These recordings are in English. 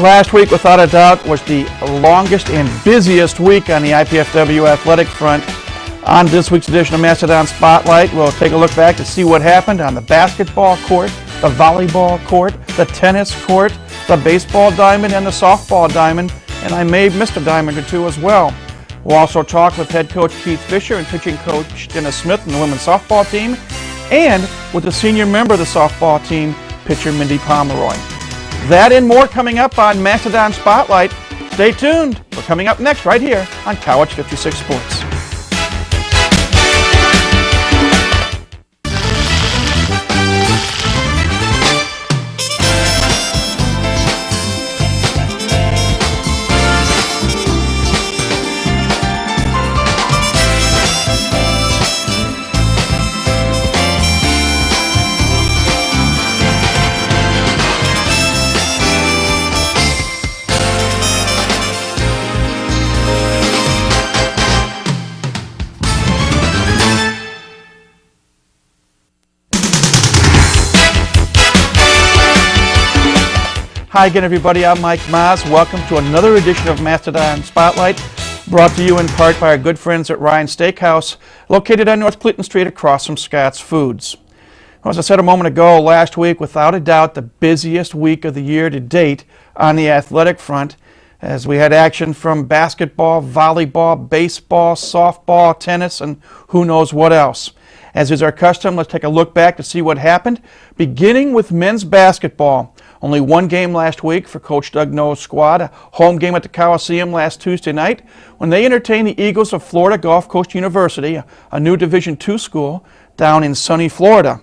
last week, without a doubt, was the longest and busiest week on the IPFW athletic front. On this week's edition of Mastodon Spotlight, we'll take a look back to see what happened on the basketball court, the volleyball court, the tennis court, the baseball diamond, and the softball diamond, and I may have missed a diamond or two as well. We'll also talk with head coach Keith Fisher and pitching coach Dennis Smith and the women's softball team, and with the senior member of the softball team, pitcher Mindy Pomeroy. That and more coming up on Mastodon Spotlight. Stay tuned. We're coming up next right here on College 56 Sports. Hi again, everybody. I'm Mike Maas. Welcome to another edition of Mastodon Spotlight, brought to you in part by our good friends at Ryan Steakhouse, located on North Clinton Street across from Scott's Foods. Well, as I said a moment ago, last week, without a doubt, the busiest week of the year to date on the athletic front, as we had action from basketball, volleyball, baseball, softball, tennis, and who knows what else. As is our custom, let's take a look back to see what happened, beginning with men's basketball. Only one game last week for Coach Doug No's squad, a home game at the Coliseum last Tuesday night when they entertained the Eagles of Florida Gulf Coast University, a new Division II school down in sunny Florida.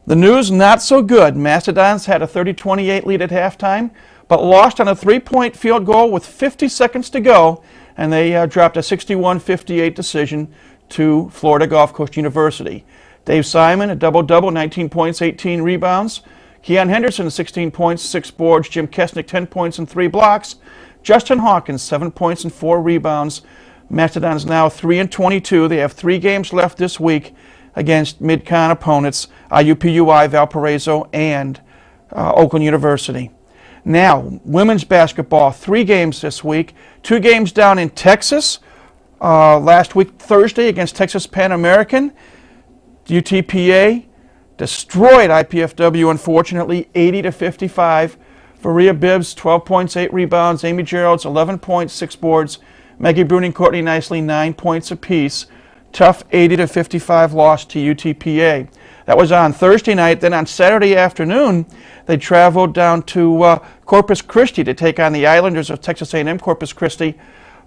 The news not so good. Mastodons had a 30-28 lead at halftime, but lost on a three-point field goal with 50 seconds to go, and they dropped a 61-58 decision to Florida Gulf Coast University. Dave Simon, a double-double, 19 points, 18 rebounds. Keon Henderson, 16 points, 6 boards. Jim Kesnick, 10 points and 3 blocks. Justin Hawkins, 7 points and 4 rebounds. Mastodons now 3-22. They have 3 games left this week against mid-con opponents, IUPUI, Valparaiso, and Oakland University. Now, women's basketball, 3 games this week. 2 games down in Texas. Last week, Thursday, against Texas Pan American. UTPA destroyed IPFW, unfortunately, 80-55. Varia Bibbs, 12 points, 8 rebounds. Amy Geralds, 11 points, 6 boards. Maggie Bruning, Courtney Nicely, 9 points apiece. Tough 80-55 loss to UTPA. That was on Thursday night. Then on Saturday afternoon, they traveled down to Corpus Christi to take on the Islanders of Texas A&M Corpus Christi.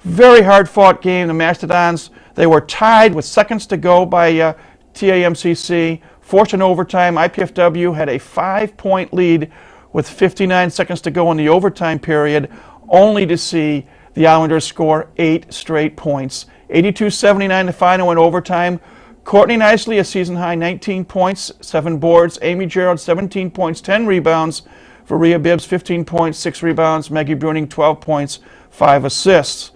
Very hard-fought game. The Mastodons, they were tied with seconds to go by TAMCC. Forced an overtime. IPFW had a 5-point lead with 59 seconds to go in the overtime period, only to see the Islanders score 8 straight points. 82-79 the final in overtime. Courtney Nicely, a season-high 19 points, 7 boards. Amy Gerald, 17 points, 10 rebounds. Varia Bibbs, 15 points, 6 rebounds. Maggie Bruning, 12 points, 5 assists.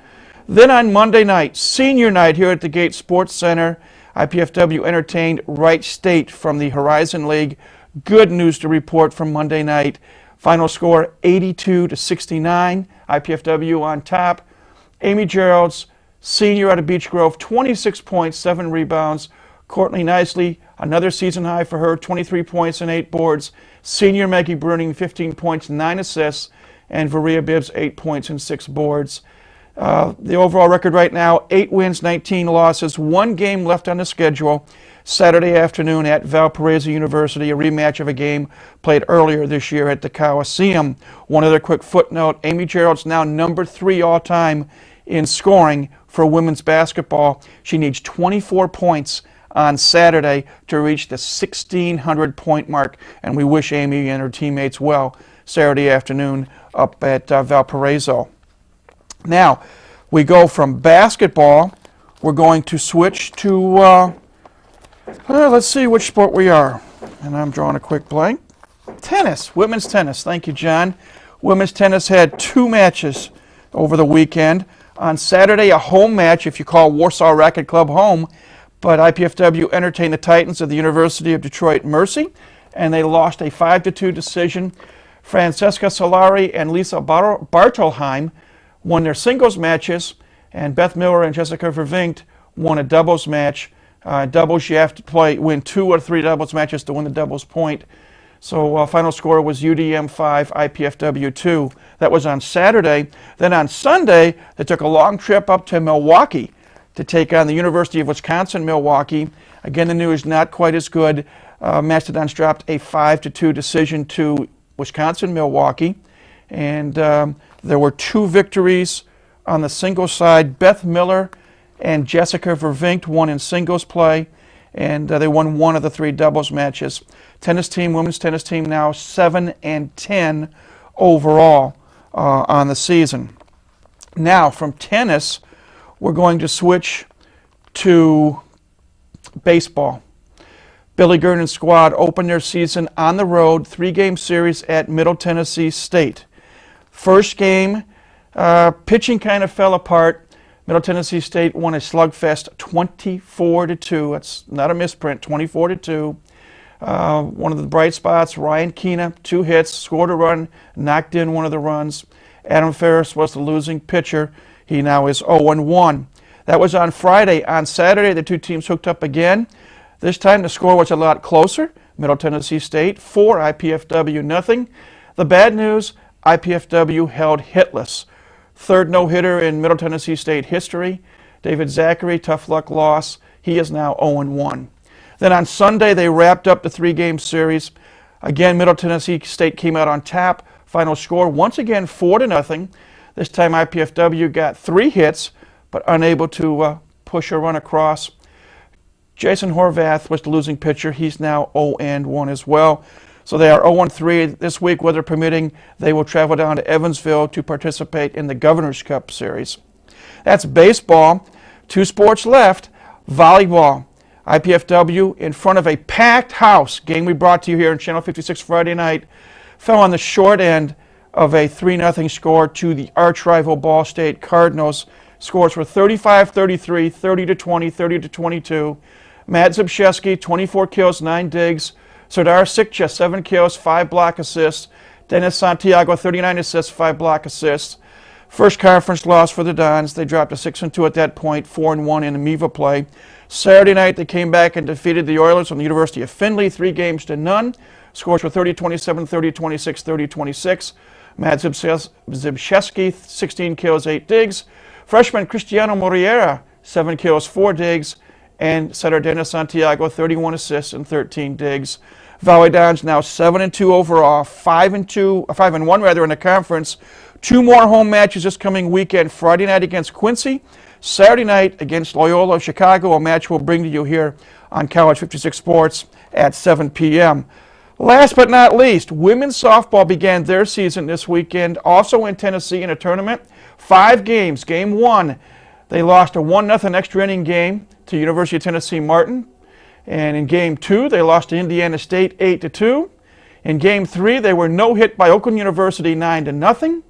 Then on Monday night, senior night here at the Gate Sports Center, IPFW entertained Wright State from the Horizon League. Good news to report from Monday night. Final score 82-69. IPFW on top. Amy Geralds, senior out of Beech Grove, 26 points, 7 rebounds. Courtney Nicely, another season high for her, 23 points and 8 boards. Senior Maggie Bruning, 15 points, 9 assists. And Varia Bibbs, 8 points and 6 boards. The overall record right now, 8 wins, 19 losses, 1 game left on the schedule. Saturday afternoon at Valparaiso University, a rematch of a game played earlier this year at the Coliseum. One other quick footnote, Amy Gerald's now number 3 all-time in scoring for women's basketball. She needs 24 points on Saturday to reach the 1,600-point mark, and we wish Amy and her teammates well Saturday afternoon up at Valparaiso. Now, we go from basketball, we're going to switch to, let's see which sport we are. And I'm drawing a quick blank. Tennis, women's tennis. Thank you, John. Women's tennis had 2 matches over the weekend. On Saturday, a home match, if you call Warsaw Racket Club home, but IPFW entertained the Titans of the University of Detroit Mercy, and they lost a 5-2 decision. Francesca Solari and Lisa Bartelheim won their singles matches, and Beth Miller and Jessica Vervinkt won a doubles match. Doubles, you have to win 2 or 3 doubles matches to win the doubles point. So final score was UDM 5, IPFW 2. That was on Saturday. Then on Sunday, they took a long trip up to Milwaukee to take on the University of Wisconsin-Milwaukee. Again, the news not quite as good. Mastodons dropped a 5-2 decision to Wisconsin-Milwaukee. And there were 2 victories on the singles side. Beth Miller and Jessica Vervinkt won in singles play, and they won 1 of the 3 doubles matches. Tennis team, women's tennis team, now 7-10 overall on the season. Now, from tennis, we're going to switch to baseball. Billy Gernon's squad opened their season on the road, 3-game series at Middle Tennessee State. First game, pitching kind of fell apart. Middle Tennessee State won a slugfest 24-2. That's not a misprint, 24-2. One of the bright spots, Ryan Keena, 2 hits, scored a run, knocked in one of the runs. Adam Ferris was the losing pitcher. He now is 0-1. That was on Friday. On Saturday, the 2 teams hooked up again. This time the score was a lot closer. Middle Tennessee State 4, IPFW nothing. The bad news, IPFW held hitless. 3rd no-hitter in Middle Tennessee State history. David Zachary, tough luck loss. He is now 0-1. Then on Sunday, they wrapped up the 3-game series. Again, Middle Tennessee State came out on top. Final score, once again, 4-0. This time IPFW got 3 hits, but unable to push a run across. Jason Horvath was the losing pitcher. He's now 0-1 as well. So they are 0-3 this week. Weather permitting, they will travel down to Evansville to participate in the Governor's Cup Series. That's baseball. 2 sports left. Volleyball. IPFW in front of a packed house. Game we brought to you here on Channel 56 Friday night. Fell on the short end of a 3-0 score to the arch-rival Ball State Cardinals. Scores were 35-33, 30-20, 30-22. Matt Zybszewski, 24 kills, 9 digs. Sardar Sikcha, 7 kills, 5 block assists. Dennis Santiago, 39 assists, 5 block assists. First conference loss for the Dons. They dropped to 6-2 at that point, 4-1 in Amiva play. Saturday night, they came back and defeated the Oilers from the University of Findlay, 3-0. Scores were 30-27, 30-26, 30-26. Matt Zybszewski, 16 kills, 8 digs. Freshman Cristiano Moriera, 7 kills, 4 digs. And setter Dennis Santiago, 31 assists and 13 digs. Valley Dons now 7-2 overall, 5-1 rather in the conference. 2 more home matches this coming weekend. Friday night against Quincy, Saturday night against Loyola of Chicago, a match we'll bring to you here on College 56 Sports at 7 p.m. Last but not least, women's softball began their season this weekend, also in Tennessee in a tournament. 5 games. Game 1, they lost a 1-0 extra inning game to University of Tennessee Martin. And in Game 2, they lost to Indiana State 8-2. In Game 3, they were no-hit by Oakland University 9-0.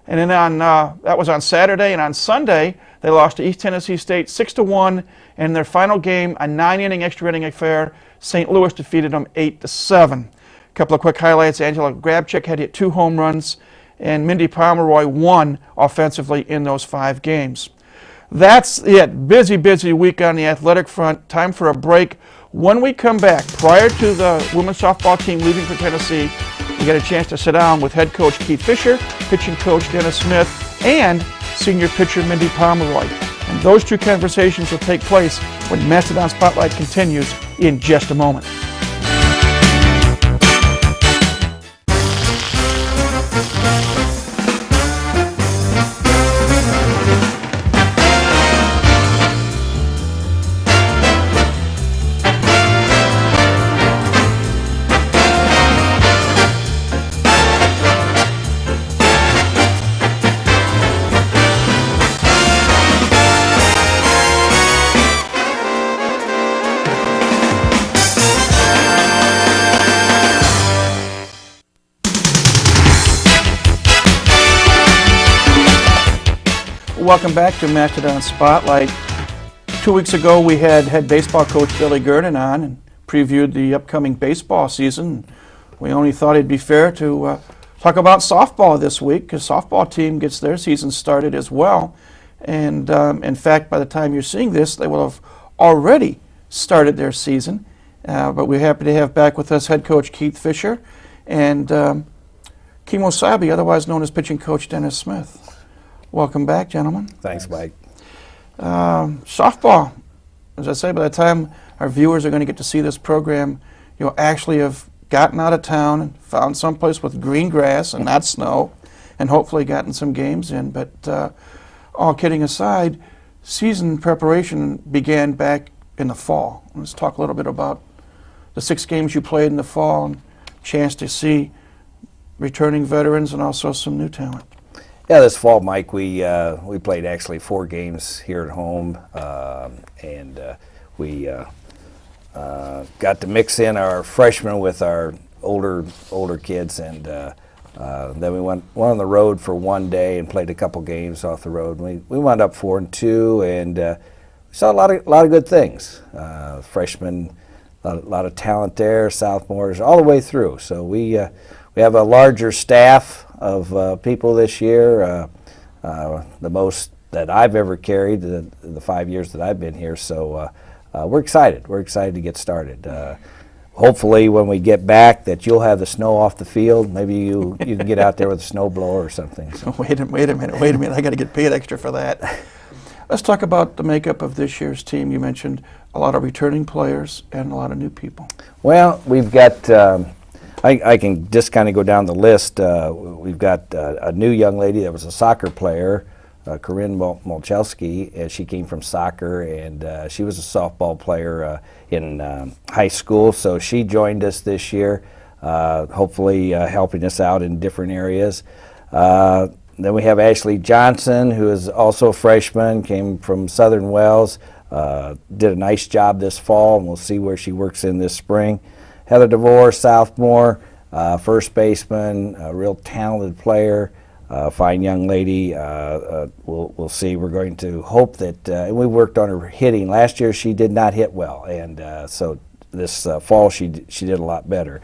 And then that was on Saturday, and on Sunday, they lost to East Tennessee State 6-1. And in their final game, a 9-inning extra inning affair, St. Louis defeated them 8-7. A couple of quick highlights. Angela Grabczyk had hit 2 home runs, and Mindy Pomeroy won offensively in those 5 games. That's it. Busy, busy week on the athletic front. Time for a break. When we come back, prior to the women's softball team leaving for Tennessee, we get a chance to sit down with head coach Keith Fisher, pitching coach Dennis Smith, and senior pitcher Mindy Pomeroy. And those 2 conversations will take place when Mastodon Spotlight continues in just a moment. Welcome back to Mastodon Spotlight. 2 weeks ago, we had head baseball coach Billy Gernon on and previewed the upcoming baseball season. We only thought it'd be fair to talk about softball this week, because softball team gets their season started as well. And in fact, by the time you're seeing this, they will have already started their season. But we're happy to have back with us head coach Keith Fisher and Kimo Sabi, otherwise known as pitching coach Dennis Smith. Welcome back, gentlemen. Thanks, Mike. Softball, as I say, by the time our viewers are going to get to see this program, you'll actually have gotten out of town and found someplace with green grass and not snow, and hopefully gotten some games in. But all kidding aside, season preparation began back in the fall. Let's talk a little bit about the 6 games you played in the fall and chance to see returning veterans and also some new talent. Yeah, this fall, Mike, we played actually 4 games here at home, and we got to mix in our freshmen with our older kids, and then we went on the road for 1 day and played a couple games off the road. We wound up 4-2, and we saw a lot of good things. Freshmen, a lot of talent there, sophomores, all the way through. So we have a larger staff of people this year, the most that I've ever carried the 5 years that I've been here. So we're excited. We're excited to get started. Hopefully, when we get back, that you'll have the snow off the field. Maybe you can get out there with a snow blower or something. So. Wait a minute. I got to get paid extra for that. Let's talk about the makeup of this year's team. You mentioned a lot of returning players and a lot of new people. Well, we've got, I can just kind of go down the list. We've got a new young lady that was a soccer player, Corinne Molchelski, and she came from soccer, and she was a softball player in high school, so she joined us this year, hopefully helping us out in different areas. Then we have Ashley Johnson, who is also a freshman, came from Southern Wells, did a nice job this fall, and we'll see where she works in this spring. Heather DeVore, sophomore, first baseman, a real talented player, fine young lady. We'll see. We're going to hope that, and we worked on her hitting. Last year she did not hit well, and so this fall she did a lot better.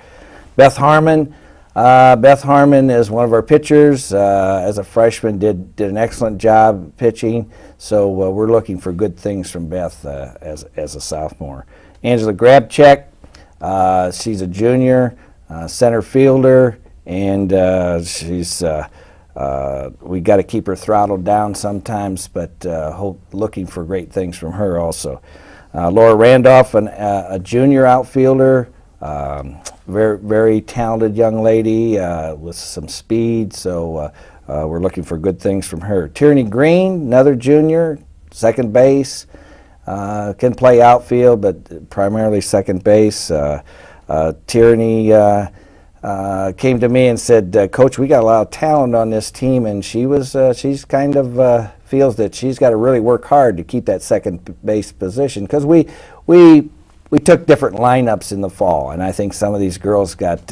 Beth Harmon. Beth Harmon is one of our pitchers. As a freshman, did an excellent job pitching. So we're looking for good things from Beth as a sophomore. Angela Grabchek, she's a junior, center fielder, and she's we got to keep her throttled down sometimes, but looking for great things from her also. Laura Randolph, a junior outfielder. Very talented young lady with some speed, so we're looking for good things from her. Tierney Green, another junior, second base, can play outfield, but primarily second base. Tierney came to me and said, Coach, we got a lot of talent on this team, and she's kind of feels that she's got to really work hard to keep that second base position, because we took different lineups in the fall, and I think some of these girls got,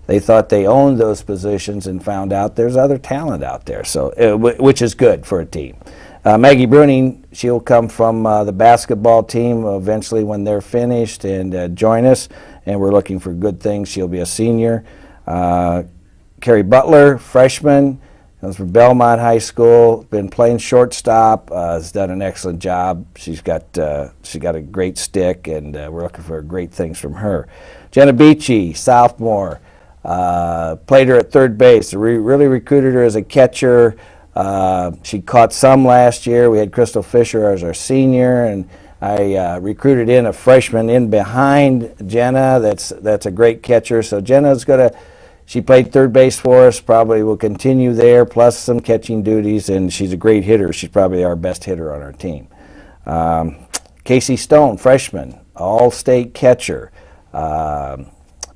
they thought they owned those positions and found out there's other talent out there, so which is good for a team. Maggie Bruning, she'll come from the basketball team eventually when they're finished and join us, and we're looking for good things. She'll be a senior. Carrie Butler, freshman, comes from Belmont High School, been playing shortstop, has done an excellent job. She got a great stick, and we're looking for great things from her. Jenna Beachy, sophomore, played her at third base. Really recruited her as a catcher. She caught some last year. We had Crystal Fisher as our senior, and I recruited in a freshman in behind Jenna. That's a great catcher. So Jenna's she played third base for us, probably will continue there, plus some catching duties, and she's a great hitter. She's probably our best hitter on our team. Casey Stone, freshman, all-state catcher,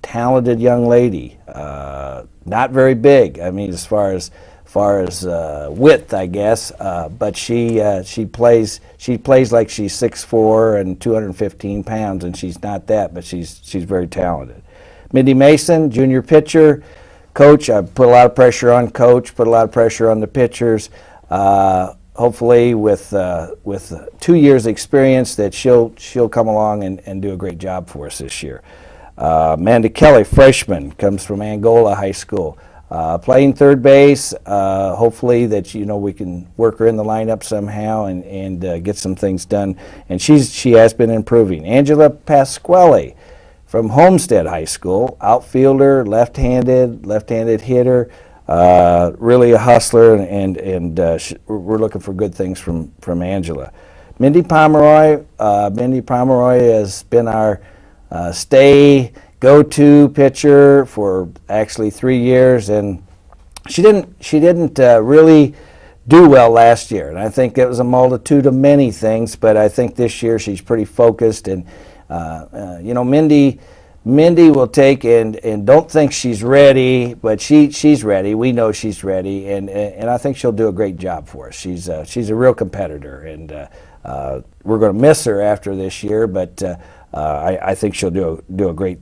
talented young lady, not very big. I mean, as far as width, I guess, but she plays like she's 6'4" and 215 pounds, and she's not that, but she's very talented. Mindy Mason, junior pitcher. Coach, I put a lot of pressure on Coach, put a lot of pressure on the pitchers. Hopefully with 2 years experience that she'll come along and do a great job for us this year. Amanda Kelly, freshman, comes from Angola High School. playing third base. Hopefully that we can work her in the lineup somehow and get some things done. And she has been improving. Angela Pasquale from Homestead High School, outfielder, left-handed hitter, really a hustler, and we're looking for good things from Angela. Mindy Pomeroy. Mindy Pomeroy has been our go-to pitcher for actually 3 years, and she didn't really do well last year, and I think it was a multitude of many things, but I think this year she's pretty focused, and Mindy will take and don't think she's ready, but she's ready. We know she's ready, and I think she'll do a great job for us. She's a real competitor, and we're going to miss her after this year, but I think she'll do a great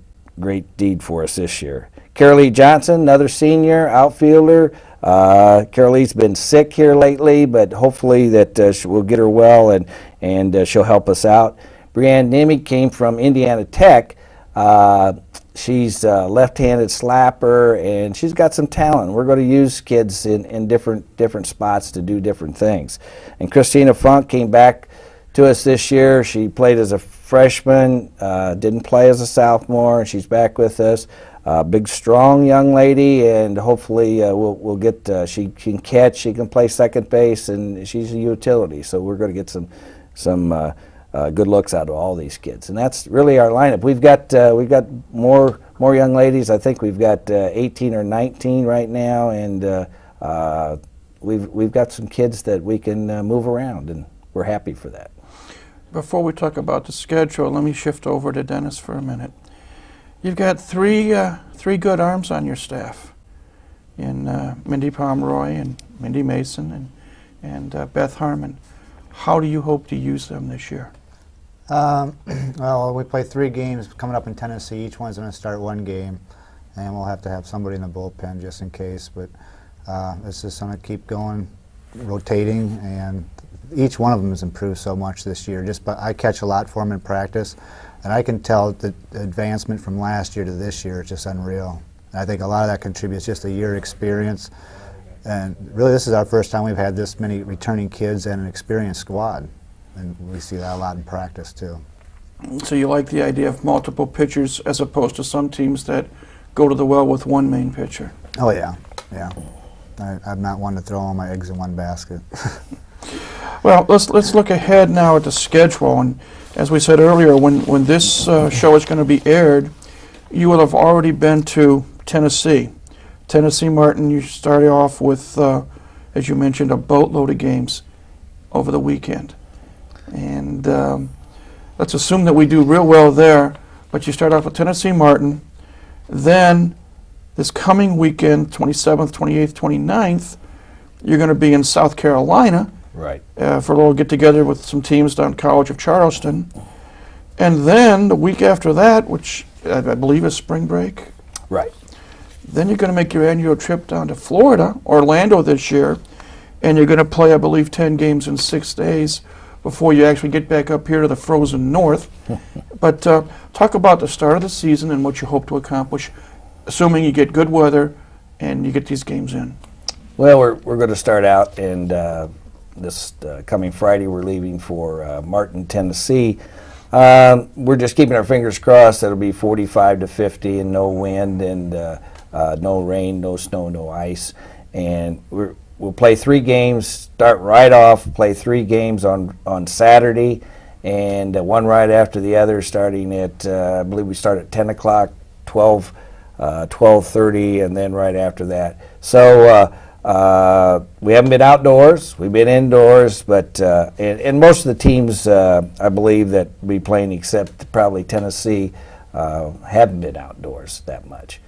deed for us this year. Carolee Johnson, another senior outfielder. Carolee's been sick here lately, but hopefully that we'll get her well and she'll help us out. Brianne Nemi came from Indiana Tech. She's a left-handed slapper, and she's got some talent. We're going to use kids in different spots to do different things. And Christina Funk came back to us this year. She played as a freshman, didn't play as a sophomore. She's back with us. Big, strong young lady, and hopefully we'll get. She can catch. She can play second base, and she's a utility. So we're going to get some good looks out of all these kids, and that's really our lineup. We've got more young ladies. I think we've got 18 or 19 right now, and we've got some kids that we can move around, and we're happy for that. Before we talk about the schedule, let me shift over to Dennis for a minute. You've got three good arms on your staff, in Mindy Pomeroy and Mindy Mason and Beth Harmon. How do you hope to use them this year? Well, we play 3 games coming up in Tennessee. Each one's going to start 1 game, and we'll have to have somebody in the bullpen just in case. But it's just going to keep going, rotating, and each one of them has improved so much this year. I catch a lot for them in practice, and I can tell the advancement from last year to this year is just unreal. And I think a lot of that contributes just a year experience. And really, this is our first time we've had this many returning kids and an experienced squad. And we see that a lot in practice, too. So you like the idea of multiple pitchers as opposed to some teams that go to the well with one main pitcher? Oh, yeah. I'm not one to throw all my eggs in one basket. Well, let's look ahead now at the schedule. And as we said earlier, when this show is going to be aired, you will have already been to Tennessee. Tennessee Martin, you started off with, as you mentioned, a boatload of games over the weekend. And let's assume that we do real well there, but you start off with Tennessee Martin. Then this coming weekend, 27th, 28th, 29th, you're going to be in South Carolina. Right. For a little get-together with some teams down College of Charleston. And then the week after that, which I believe is spring break. Right. Then you're going to make your annual trip down to Florida, Orlando this year, and you're going to play, I believe, 10 games in 6 days before you actually get back up here to the frozen north. But talk about the start of the season and what you hope to accomplish, assuming you get good weather and you get these games in. Well, we're going to start out, and this coming Friday we're leaving for Martin, Tennessee. We're just keeping our fingers crossed that it'll be 45 to 50 and no wind and no rain, no snow, no ice. And we'll play 3 games, start right off, play 3 games on Saturday, and one right after the other, starting at, I believe we start at 10 o'clock, 12:30, and then right after that. So we haven't been outdoors, we've been indoors, but and most of the teams, I believe, that we playing, except probably Tennessee, haven't been outdoors that much.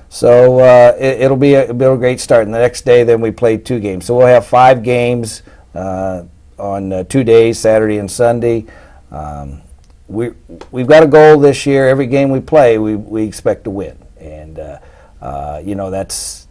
So it'll be a great start. And the next day, then we play 2 games. So we'll have 5 games on 2 days, Saturday and Sunday. We've got a goal this year. Every game we play, we expect to win. And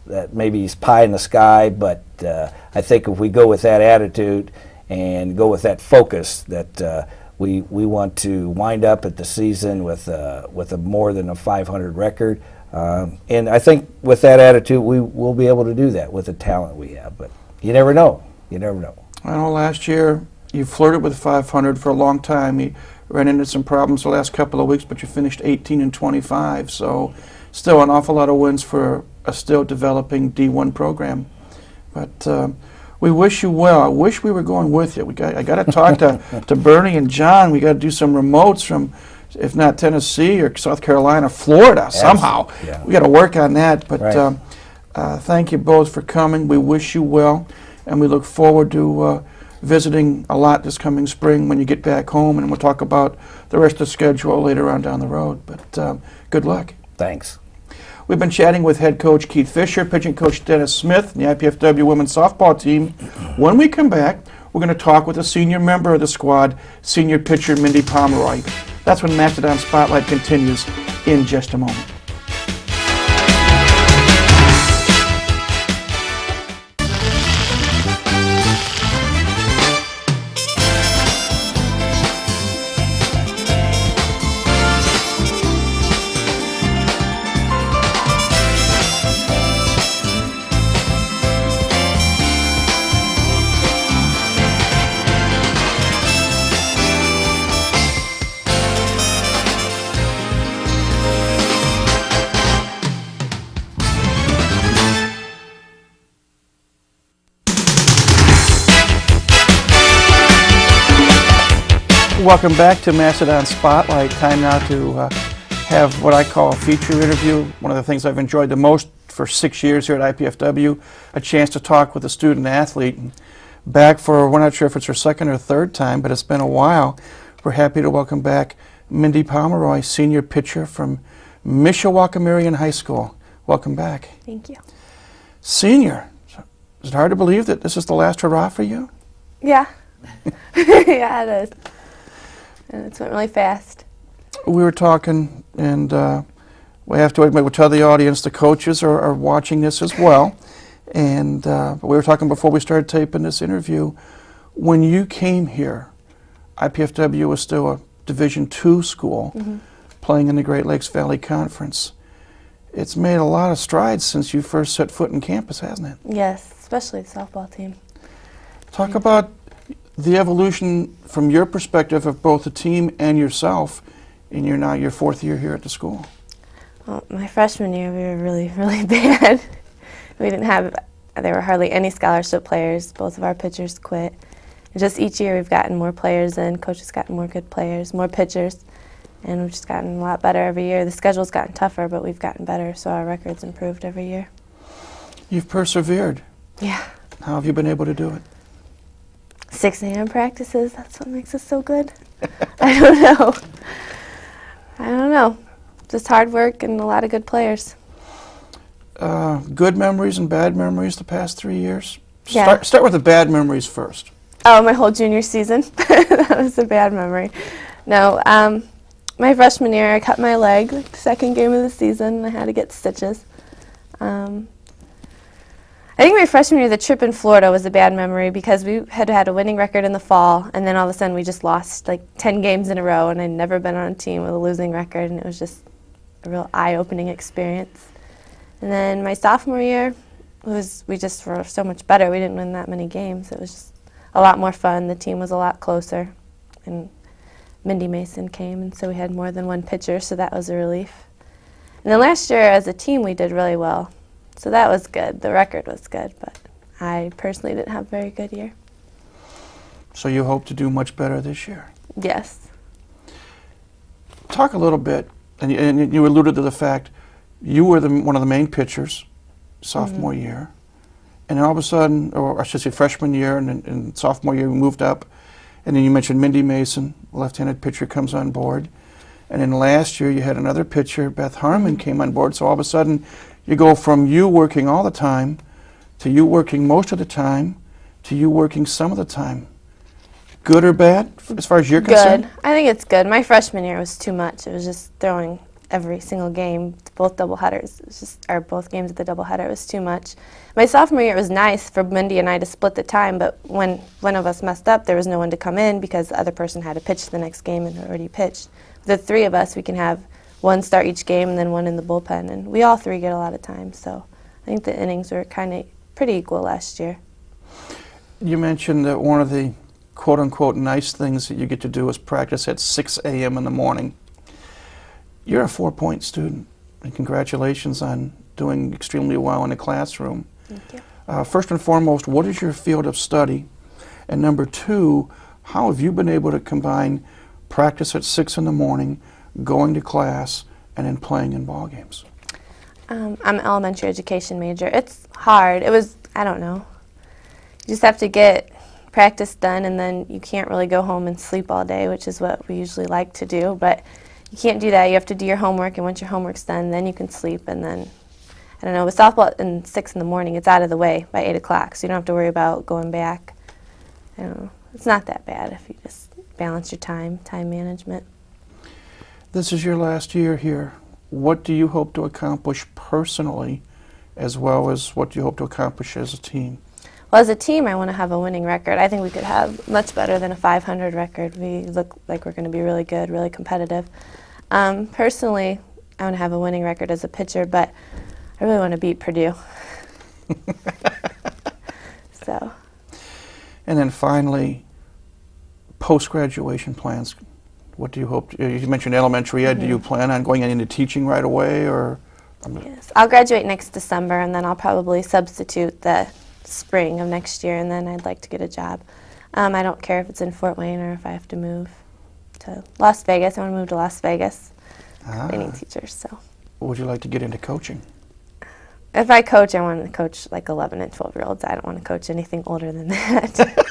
that maybe is pie in the sky, but I think if we go with that attitude and go with that focus, that we want to wind up at the season with a more than a 500 record. And I think with that attitude, we will be able to do that with the talent we have. But you never know. You never know. I know last year you flirted with 500 for a long time. You ran into some problems the last couple of weeks, but you finished 18-25. So still an awful lot of wins for a still developing D1 program. But we wish you well. I wish we were going with you. I got to talk to Bernie and John. We got to do some remotes from, if not Tennessee or South Carolina, Florida somehow. Yeah. We got to work on that. But Right. thank you both for coming. We wish you well, and we look forward to visiting a lot this coming spring when you get back home, and we'll talk about the rest of the schedule later on down the road. But good luck. Thanks. We've been chatting with head coach Keith Fisher, pitching coach Dennis Smith, and the IPFW women's softball team. When we come back, we're going to talk with a senior member of the squad, senior pitcher Mindy Pomeroy. That's when Mastodon Spotlight continues in just a moment. Welcome back to Mastodon Spotlight. Time now to have what I call a feature interview. One of the things I've enjoyed the most for 6 years here at IPFW, a chance to talk with a student athlete. Back for, we're not sure if it's her second or third time, but it's been a while. We're happy to welcome back Mindy Pomeroy, senior pitcher from Mishawaka-Marion High School. Welcome back. Thank you. Senior, is it hard to believe that this is the last hurrah for you? Yeah. Yeah, it is. And it's went really fast. We were talking, and we have to admit, we'll tell the audience the coaches are watching this as well. And we were talking before we started taping this interview. When you came here, IPFW was still a Division II school, playing in the Great Lakes Valley Conference. It's made a lot of strides since you first set foot in campus, hasn't it? Yes, especially the softball team. Talk about the evolution from your perspective of both the team and yourself in your fourth year here at the school. Well, my freshman year, we were really, really bad. There were hardly any scholarship players. Both of our pitchers quit. And just each year we've gotten more players in, coaches gotten more good players, more pitchers, and we've just gotten a lot better every year. The schedule's gotten tougher, but we've gotten better, so our record's improved every year. You've persevered. Yeah. How have you been able to do it? 6 a.m. practices, that's what makes us so good. I don't know. Just hard work and a lot of good players. Good memories and bad memories the past 3 years? Yeah. Start with the bad memories first. Oh, my whole junior season. That was a bad memory. No, my freshman year I cut my leg, like the second game of the season, and I had to get stitches. I think my freshman year, the trip in Florida was a bad memory because we had had a winning record in the fall, and then all of a sudden we just lost like 10 games in a row, and I'd never been on a team with a losing record, and it was just a real eye-opening experience. And then my sophomore year, we just were so much better. We didn't win that many games. It was just a lot more fun. The team was a lot closer, and Mindy Mason came, and so we had more than one pitcher, so that was a relief. And then last year, as a team, we did really well. So that was good. The record was good, but I personally didn't have a very good year. So you hope to do much better this year? Yes. Talk a little bit, and you alluded to the fact you were one of the main pitchers sophomore year, and then all of a sudden, or I should say freshman year and sophomore year, we moved up, and then you mentioned Mindy Mason, left-handed pitcher, comes on board, and then last year you had another pitcher, Beth Harmon, came on board, so all of a sudden you go from you working all the time to you working most of the time to you working some of the time. Good or bad, as far as you're concerned? Good. I think it's good. My freshman year was too much. It was just throwing every single game, both doubleheaders. It was just, or both games of the doubleheader. It was too much. My sophomore year, it was nice for Mindy and I to split the time, but when one of us messed up, there was no one to come in because the other person had to pitch the next game and had already pitched. With the three of us, we can have one start each game and then one in the bullpen. And we all three get a lot of time, so I think the innings were kind of pretty equal last year. You mentioned that one of the quote-unquote nice things that you get to do is practice at 6 a.m. in the morning. You're a 4-point student, and congratulations on doing extremely well in the classroom. Thank you. First and foremost, what is your field of study? And number two, how have you been able to combine practice at 6 in the morning, going to class, and then playing in ball games? I'm an elementary education major. It's hard. It was, I don't know. You just have to get practice done, and then you can't really go home and sleep all day, which is what we usually like to do. But you can't do that. You have to do your homework, and once your homework's done, then you can sleep. And then, I don't know, with softball at 6 in the morning, it's out of the way by 8 o'clock, so you don't have to worry about going back. I don't know. It's not that bad if you just balance your time management. This is your last year here. What do you hope to accomplish personally, as well as what do you hope to accomplish as a team? Well, as a team, I want to have a winning record. I think we could have much better than a 500 record. We look like we're going to be really good, really competitive. Personally, I want to have a winning record as a pitcher, but I really want to beat Purdue. So. And then finally, post-graduation plans. What do you hope? You mentioned elementary ed. Do you plan on going into teaching right away, or? Yes, I'll graduate next December, and then I'll probably substitute the spring of next year, and then I'd like to get a job. I don't care if it's in Fort Wayne or if I have to move to Las Vegas. I want to move to Las Vegas. They need teachers, so. Would you like to get into coaching? If I coach, I want to coach like 11 and 12-year-olds. I don't want to coach anything older than that.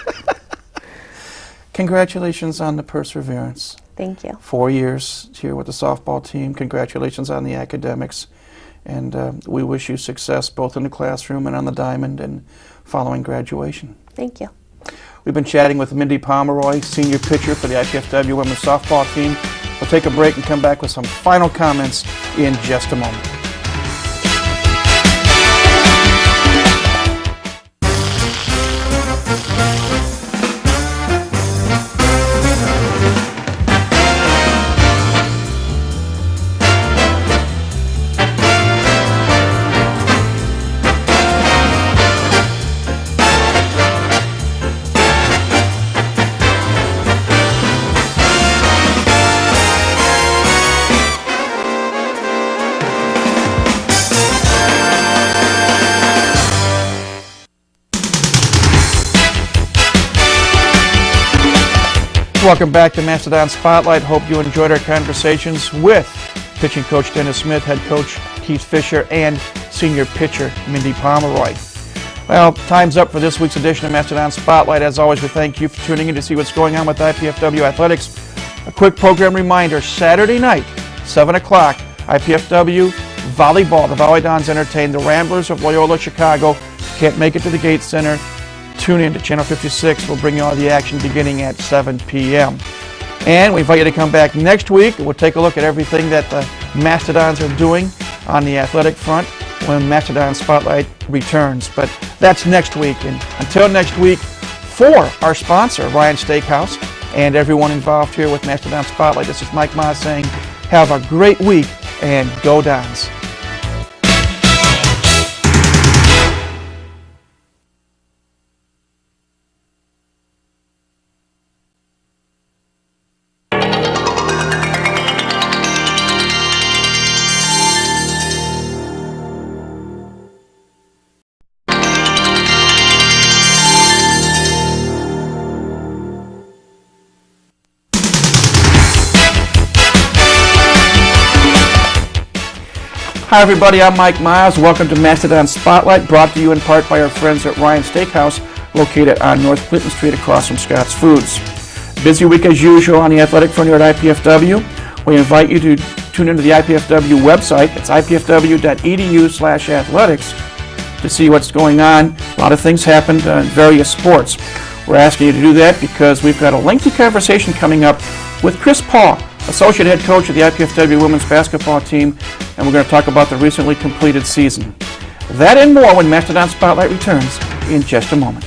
Congratulations on the perseverance. Thank you. 4 years here with the softball team. Congratulations on the academics. And we wish you success both in the classroom and on the diamond and following graduation. Thank you. We've been chatting with Mindy Pomeroy, senior pitcher for the IPFW women's softball team. We'll take a break and come back with some final comments in just a moment. Welcome back to Mastodon Spotlight. Hope you enjoyed our conversations with pitching coach Dennis Smith, head coach Keith Fisher, and senior pitcher Mindy Pomeroy. Well, time's up for this week's edition of Mastodon Spotlight. As always, we thank you for tuning in to see what's going on with IPFW Athletics. A quick program reminder, Saturday night, 7 o'clock, IPFW Volleyball. The Mastodons entertain the Ramblers of Loyola Chicago. Can't make it to the Gates Center? Tune in to Channel 56. We'll bring you all the action beginning at 7 p.m. And we invite you to come back next week. We'll take a look at everything that the Mastodons are doing on the athletic front when Mastodon Spotlight returns. But that's next week. And until next week, for our sponsor, Ryan Steakhouse, and everyone involved here with Mastodon Spotlight, this is Mike Maas saying, have a great week and go Dons. Hi everybody, I'm Mike Miles. Welcome to Mastodon Spotlight, brought to you in part by our friends at Ryan Steakhouse, located on North Clinton Street across from Scott's Foods. Busy week as usual on the athletic front here at IPFW. We invite you to tune into the IPFW website. It's ipfw.edu/athletics to see what's going on. A lot of things happened in various sports. We're asking you to do that because we've got a lengthy conversation coming up with Chris Paul, Associate Head Coach of the IPFW women's basketball team, and we're going to talk about the recently completed season. That and more when Mastodon Spotlight returns in just a moment.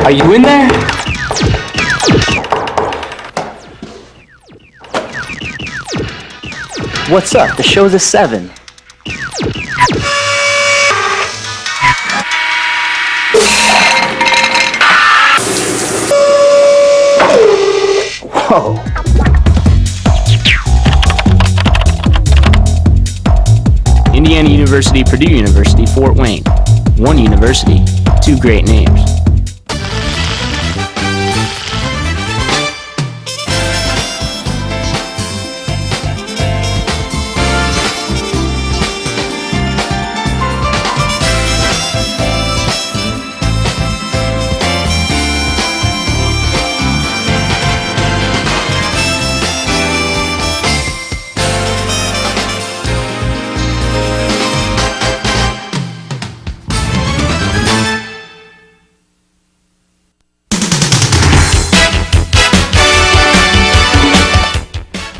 Are you in there? What's up? The show's a 7. Whoa. Indiana University, Purdue University, Fort Wayne. One university, two great names.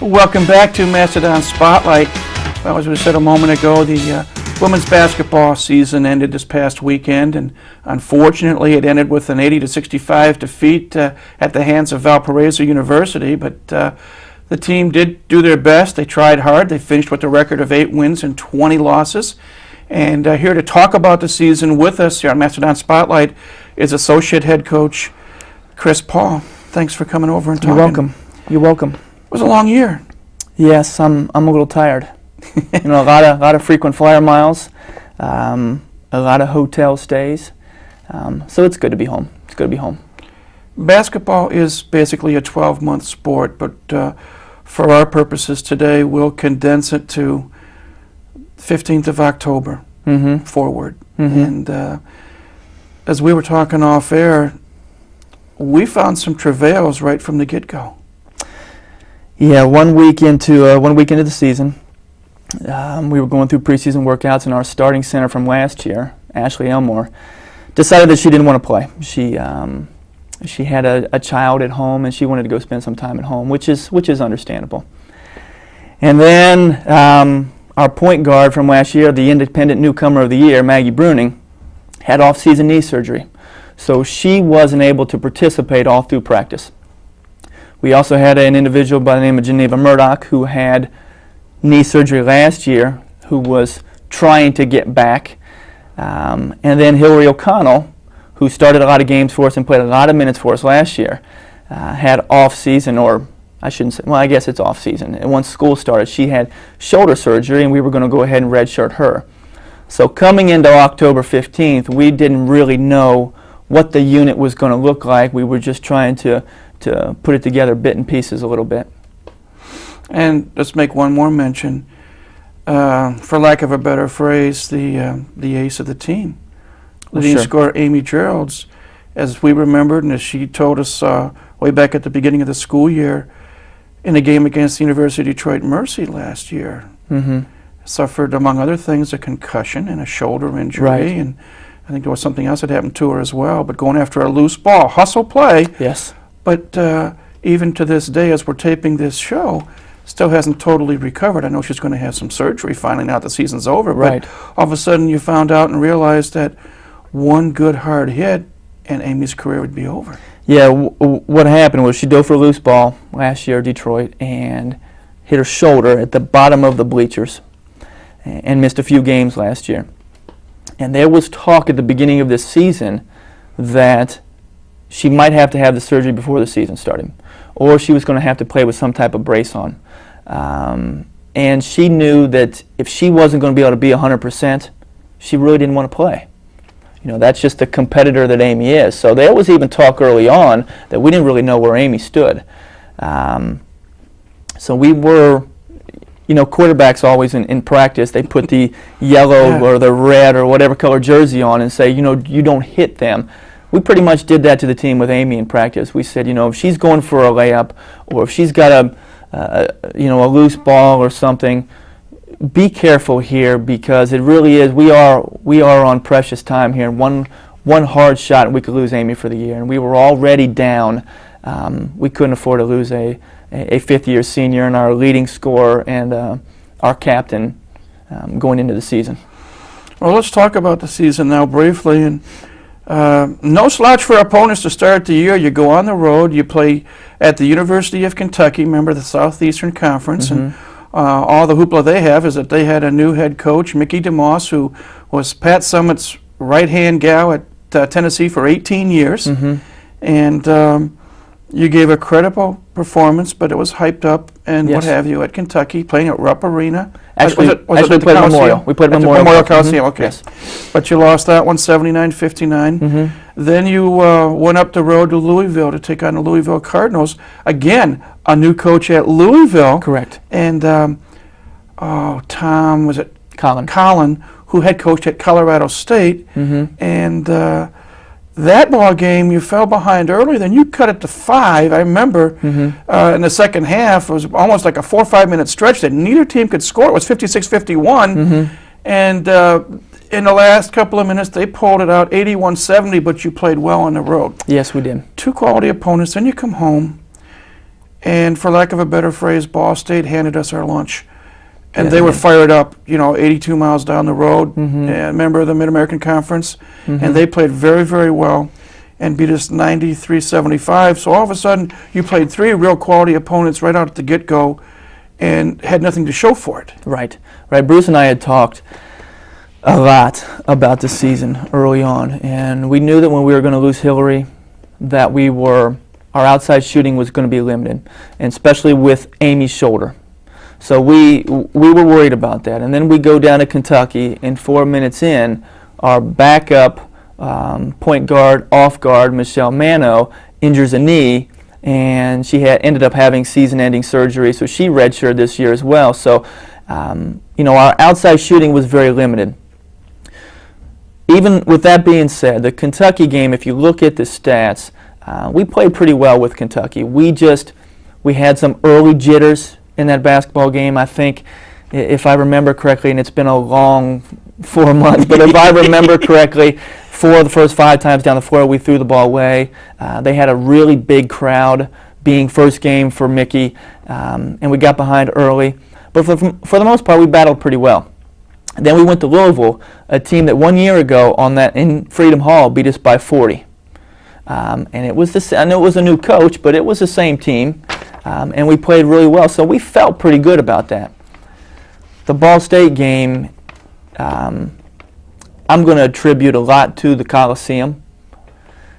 Welcome back to Mastodon Spotlight. Well, as we said a moment ago, the women's basketball season ended this past weekend, and unfortunately it ended with an 80-65 defeat at the hands of Valparaiso University, but the team did do their best. They tried hard. They finished with a record of 8 wins and 20 losses. And here to talk about the season with us here on Mastodon Spotlight is Associate Head Coach Chris Paul. Thanks for coming over and talking. You're welcome. You're welcome. It was a long year. Yes, I'm a little tired. A lot of frequent flyer miles, a lot of hotel stays. So it's good to be home. It's good to be home. Basketball is basically a 12-month sport, but for our purposes today, we'll condense it to 15th of October forward. And as we were talking off air, we found some travails right from the get-go. Yeah, 1 week into the season, we were going through preseason workouts, and our starting center from last year, Ashley Elmore, decided that she didn't want to play. She had a child at home, and she wanted to go spend some time at home, which is understandable. And then our point guard from last year, the independent newcomer of the year, Maggie Bruning, had off-season knee surgery, so she wasn't able to participate all through practice. We also had an individual by the name of Geneva Murdoch who had knee surgery last year, who was trying to get back. And then Hillary O'Connell, who started a lot of games for us and played a lot of minutes for us last year, had off-season, or I shouldn't say, well, I guess it's off-season. And once school started, she had shoulder surgery, and we were going to go ahead and redshirt her. So coming into October 15th, we didn't really know what the unit was going to look like. We were just trying to put it together bit and pieces a little bit. And let's make one more mention, for lack of a better phrase, the ace of the team. Leading scorer Amy Geralds, as we remembered and as she told us way back at the beginning of the school year, in a game against the University of Detroit Mercy last year, suffered, among other things, a concussion and a shoulder injury. Right. And I think there was something else that happened to her as well, but going after a loose ball, hustle play. Yes. But even to this day, as we're taping this show, still hasn't totally recovered. I know she's going to have some surgery finally now that the season's over. Right. But all of a sudden you found out and realized that one good hard hit and Amy's career would be over. Yeah, what happened was she dove for a loose ball last year at Detroit and hit her shoulder at the bottom of the bleachers and missed a few games last year. And there was talk at the beginning of this season that she might have to have the surgery before the season started, or she was going to have to play with some type of brace on. And she knew that if she wasn't going to be able to be 100%, she really didn't want to play. That's just the competitor that Amy is. So there was even talk early on that we didn't really know where Amy stood. So we were, quarterbacks always in practice, they put the yellow or the red or whatever color jersey on and say, you don't hit them. We pretty much did that to the team with Amy in practice. We said, if she's going for a layup, or if she's got a loose ball or something, be careful here, because it really is. We are on precious time here. One hard shot, and we could lose Amy for the year. And we were already down. We couldn't afford to lose a fifth-year senior and our leading scorer and our captain going into the season. Well, let's talk about the season now briefly. And no slouch for opponents to start the year. You go on the road. You play at the University of Kentucky, remember the Southeastern Conference, and all the hoopla they have is that they had a new head coach, Mickey DeMoss, who was Pat Summitt's right-hand gal at Tennessee for 18 years. And you gave a credible performance, but it was hyped up and what have you at Kentucky, playing at Rupp Arena. Actually, was we it played Coliseum? Memorial. We played At the Memorial. Memorial Coliseum, okay. Yes. But you lost that one 79-59. Then you went up the road to Louisville to take on the Louisville Cardinals. Again, a new coach at Louisville. Correct. And, Tom, was it? Colin. Colin, who had coached at Colorado State. And that ball game, you fell behind early, then you cut it to 5. I remember in the second half, it was almost like a 4 or 5 minute stretch that neither team could score. It was 56-51. And in the last couple of minutes, they pulled it out 81-70, but you played well on the road. Yes, we did. 2 quality opponents, then you come home, and for lack of a better phrase, Ball State handed us our lunch. And they were fired up, 82 miles down the road, a member of the Mid-American Conference, and they played very, very well and beat us 93-75. So all of a sudden, you played 3 real quality opponents right out at the get-go and had nothing to show for it. Right. Bruce and I had talked a lot about the season early on, and we knew that when we were going to lose Hillary, that our outside shooting was going to be limited, and especially with Amy's shoulder. So we were worried about that. And then we go down to Kentucky, and 4 minutes in, our backup point guard, off guard, Michelle Mano, injures a knee, and she ended up having season-ending surgery, so she redshirted this year as well. So, our outside shooting was very limited. Even with that being said, the Kentucky game, if you look at the stats, we played pretty well with Kentucky. We had some early jitters in that basketball game. I think, if I remember correctly, and it's been a long 4 months, but if I remember correctly, 4 of the first 5 times down the floor we threw the ball away. They had a really big crowd, being first game for Mickey, and we got behind early. But for the most part, we battled pretty well. And then we went to Louisville, a team that 1 year ago in Freedom Hall beat us by 40. And it was I know it was a new coach, but it was the same team. And we played really well, so we felt pretty good about that. The Ball State game, I'm going to attribute a lot to the Coliseum,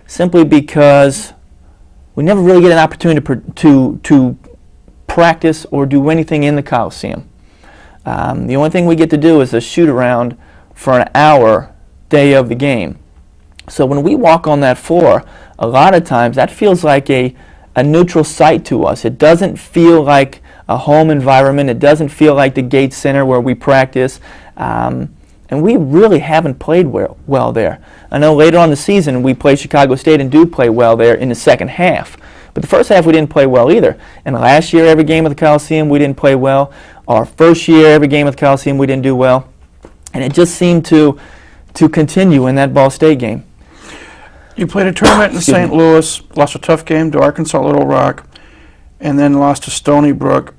simply because we never really get an opportunity to practice or do anything in the Coliseum. The only thing we get to do is a shoot-around for an hour day of the game. So when we walk on that floor, a lot of times that feels like a neutral site to us. It doesn't feel like a home environment. It doesn't feel like the Gates Center where we practice. And we really haven't played well there. I know later on in the season we play Chicago State and do play well there in the second half. But the first half we didn't play well either. And last year, every game at the Coliseum, we didn't play well. Our first year, every game at the Coliseum, we didn't do well. And it just seemed to continue in that Ball State game. You played a tournament in St. Louis, lost a tough game to Arkansas Little Rock, and then lost to Stony Brook.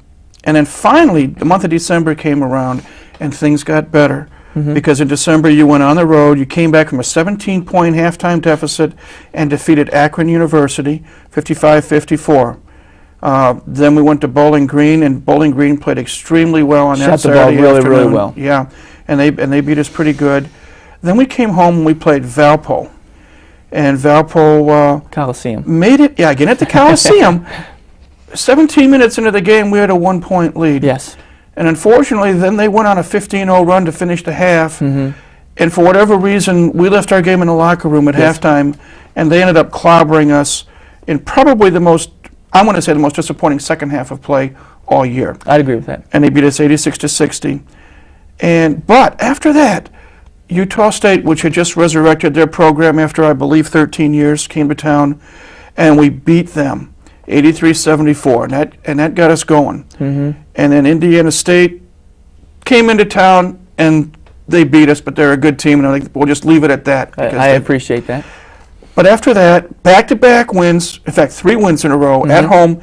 And then finally, the month of December came around, and things got better. Because in December, you went on the road, you came back from a 17-point halftime deficit and defeated Akron University, 55-54. Then we went to Bowling Green, and Bowling Green played extremely well on that Saturday afternoon. Shot the ball really well. Yeah, and they beat us pretty good. Then we came home and we played Valpo. And Valpo Coliseum made it, again at the Coliseum. 17 minutes into the game, we had a 1-point lead. Yes. And unfortunately, then they went on a 15-0 run to finish the half. And for whatever reason, we left our game in the locker room at halftime, and they ended up clobbering us in probably the most disappointing second half of play all year. I'd agree with that. And they beat us 86-60. But after that, Utah State, which had just resurrected their program after, I believe, 13 years, came to town, and we beat them 83-74, and that got us going. And then Indiana State came into town, and they beat us, but they're a good team, and I think we'll just leave it at that. I appreciate that. But after that, back-to-back wins, in fact, 3 wins in a row at home.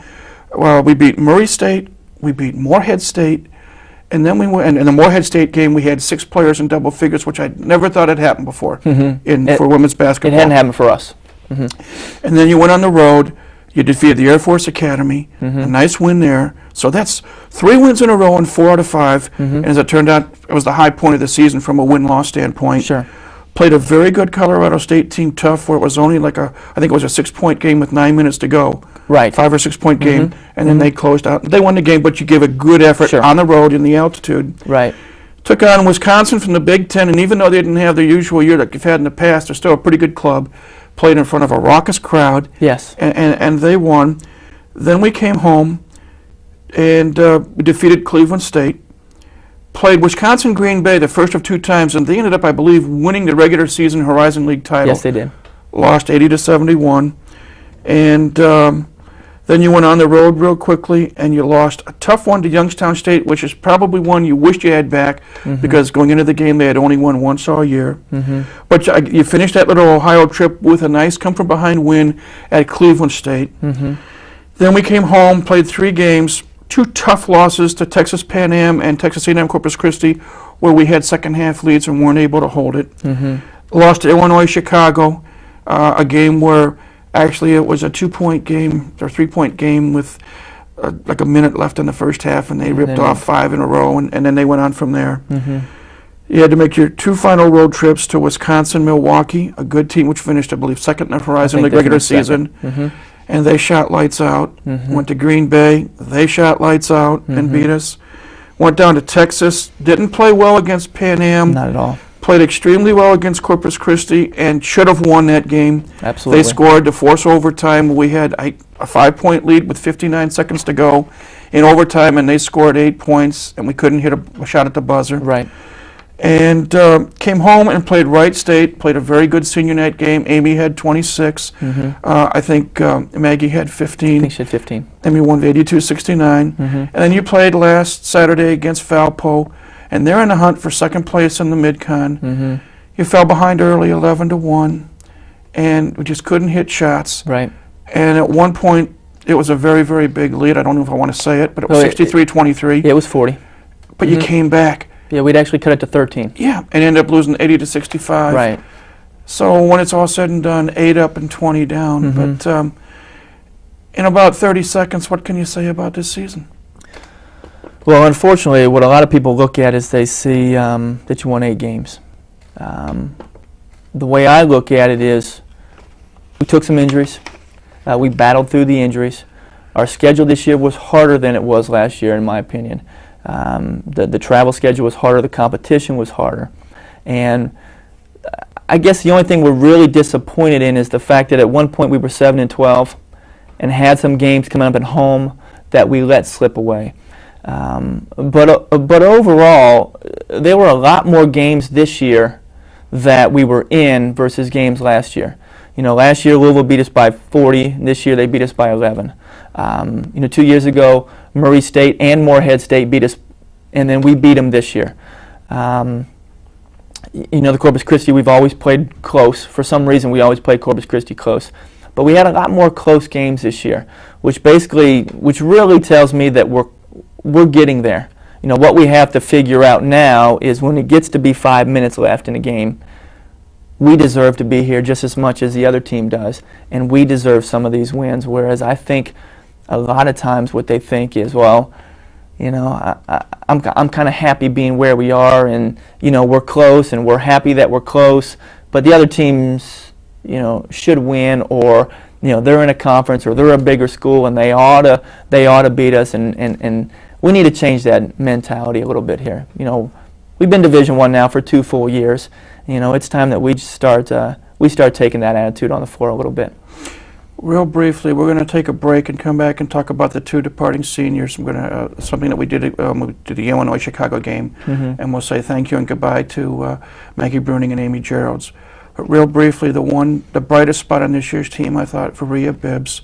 We beat Murray State, we beat Morehead State, and then we went. And in the Morehead State game, we had 6 players in double figures, which I never thought had happened before for women's basketball. It hadn't happened for us. And then you went on the road. You defeated the Air Force Academy, Mm-hmm. a nice win there. So that's 3 wins in a row and 4 out of 5. Mm-hmm. And as it turned out, it was the high point of the season from a win-loss standpoint. Sure. Played a very good Colorado State team, tough, where it was only I think it was a 6-point game with 9 minutes to go. Right. 5 or 6 point game, and then they closed out. They won the game, but you gave a good effort Sure. on the road in the altitude. Right. Took on Wisconsin from the Big Ten, and even though they didn't have their usual year that you've had in the past, they're still a pretty good club. Played in front of a raucous crowd, Yes. and they won. Then we came home and we defeated Cleveland State. Played Wisconsin Green Bay the first of 2 times, and they ended up, I believe, winning the regular season Horizon League title. Yes, they did. Lost 80-71, and then you went on the road real quickly, and you lost a tough one to Youngstown State, which is probably one you wished you had back, because going into the game they had only won once all year. But you finished that little Ohio trip with a nice come-from-behind win at Cleveland State. Then we came home, played 3 games, 2 tough losses to Texas Pan Am and Texas A&M Corpus Christi, where we had second-half leads and weren't able to hold it. Lost to Illinois Chicago, a game where actually it was a 2-point game or 3-point game with like a minute left in the first half, and they ripped off 5 in a row, and then they went on from there. You had to make your 2 final road trips to Wisconsin, Milwaukee, a good team which finished, I believe, second in the Horizon League regular season. And they shot lights out. Went to Green Bay. They shot lights out and beat us. Went down to Texas. Didn't play well against Pan Am. Not at all. Played extremely well against Corpus Christi and should have won that game. Absolutely. They scored to force overtime. We had a 5-point lead with 59 seconds to go in overtime, and they scored 8 points, and we couldn't hit a shot at the buzzer. Right. And came home and played Wright State, played a very good senior night game. Amy had 26. I think Maggie had 15. I think she had 15. And we won 82-69. And then you played last Saturday against Valpo, and they're in the hunt for second place in the Mid-Con. You fell behind early, 11-1, and we just couldn't hit shots. Right. And at one point, it was a very, very big lead. I don't know if I want to say it, but it was 63-23. Yeah, it was 40. But you came back. Yeah, we'd actually cut it to 13. Yeah, and ended up losing 80-65. Right. So when it's all said and done, 8 up and 20 down. But in about 30 seconds, what can you say about this season? Well, unfortunately, what a lot of people look at is they see that you won 8 games. The way I look at it is we took some injuries. We battled through the injuries. Our schedule this year was harder than it was last year, in my opinion. The travel schedule was harder. The competition was harder. And I guess the only thing we're really disappointed in is the fact that at one point we were 7-12 and had some games coming up at home that we let slip away. But overall, there were a lot more games this year that we were in versus games last year. You know, last year Louisville beat us by 40. This year they beat us by 11. 2 years ago, Murray State and Morehead State beat us, and then we beat them this year. The Corpus Christi, we've always played close. For some reason, we always played Corpus Christi close. But we had a lot more close games this year, which really tells me that we're getting there. You know, what we have to figure out now is when it gets to be 5 minutes left in a game, we deserve to be here just as much as the other team does, and we deserve some of these wins, whereas I think a lot of times what they think is, well, you know, I'm kind of happy being where we are, and, you know, we're close, and we're happy that we're close, but the other teams, you know, should win, or, you know, they're in a conference, or they're a bigger school, and they ought to beat us, and we need to change that mentality a little bit here. You know, we've been Division I now for 2 full years. You know, it's time that we start taking that attitude on the floor a little bit. Real briefly, we're going to take a break and come back and talk about the 2 departing seniors. We're going to something that we did the Illinois-Chicago game, and we'll say thank you and goodbye to Maggie Bruning and Amy Geralds. But real briefly, the brightest spot on this year's team, I thought, for Rhea Bibbs,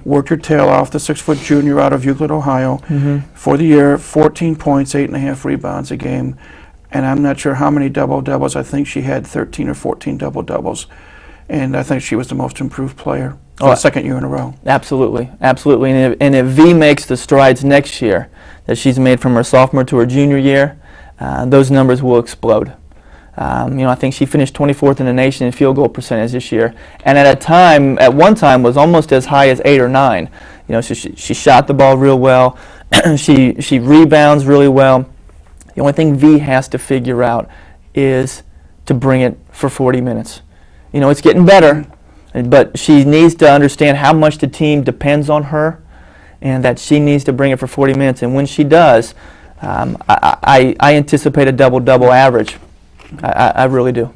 worked her tail off, the 6-foot junior out of Euclid, Ohio, for the year, 14 points, 8.5 rebounds a game, and I'm not sure how many double-doubles. I think she had 13 or 14 double-doubles, and I think she was the most improved player for the second year in a row. Absolutely, absolutely. And if V makes the strides next year that she's made from her sophomore to her junior year, those numbers will explode. I think she finished 24th in the nation in field goal percentage this year, and at one time was almost as high as 8 or 9. So she shot the ball real well. she rebounds really well. The only thing V has to figure out is to bring it for 40 minutes. It's getting better, but she needs to understand how much the team depends on her, and that she needs to bring it for 40 minutes. And when she does, I anticipate a double-double average. I really do.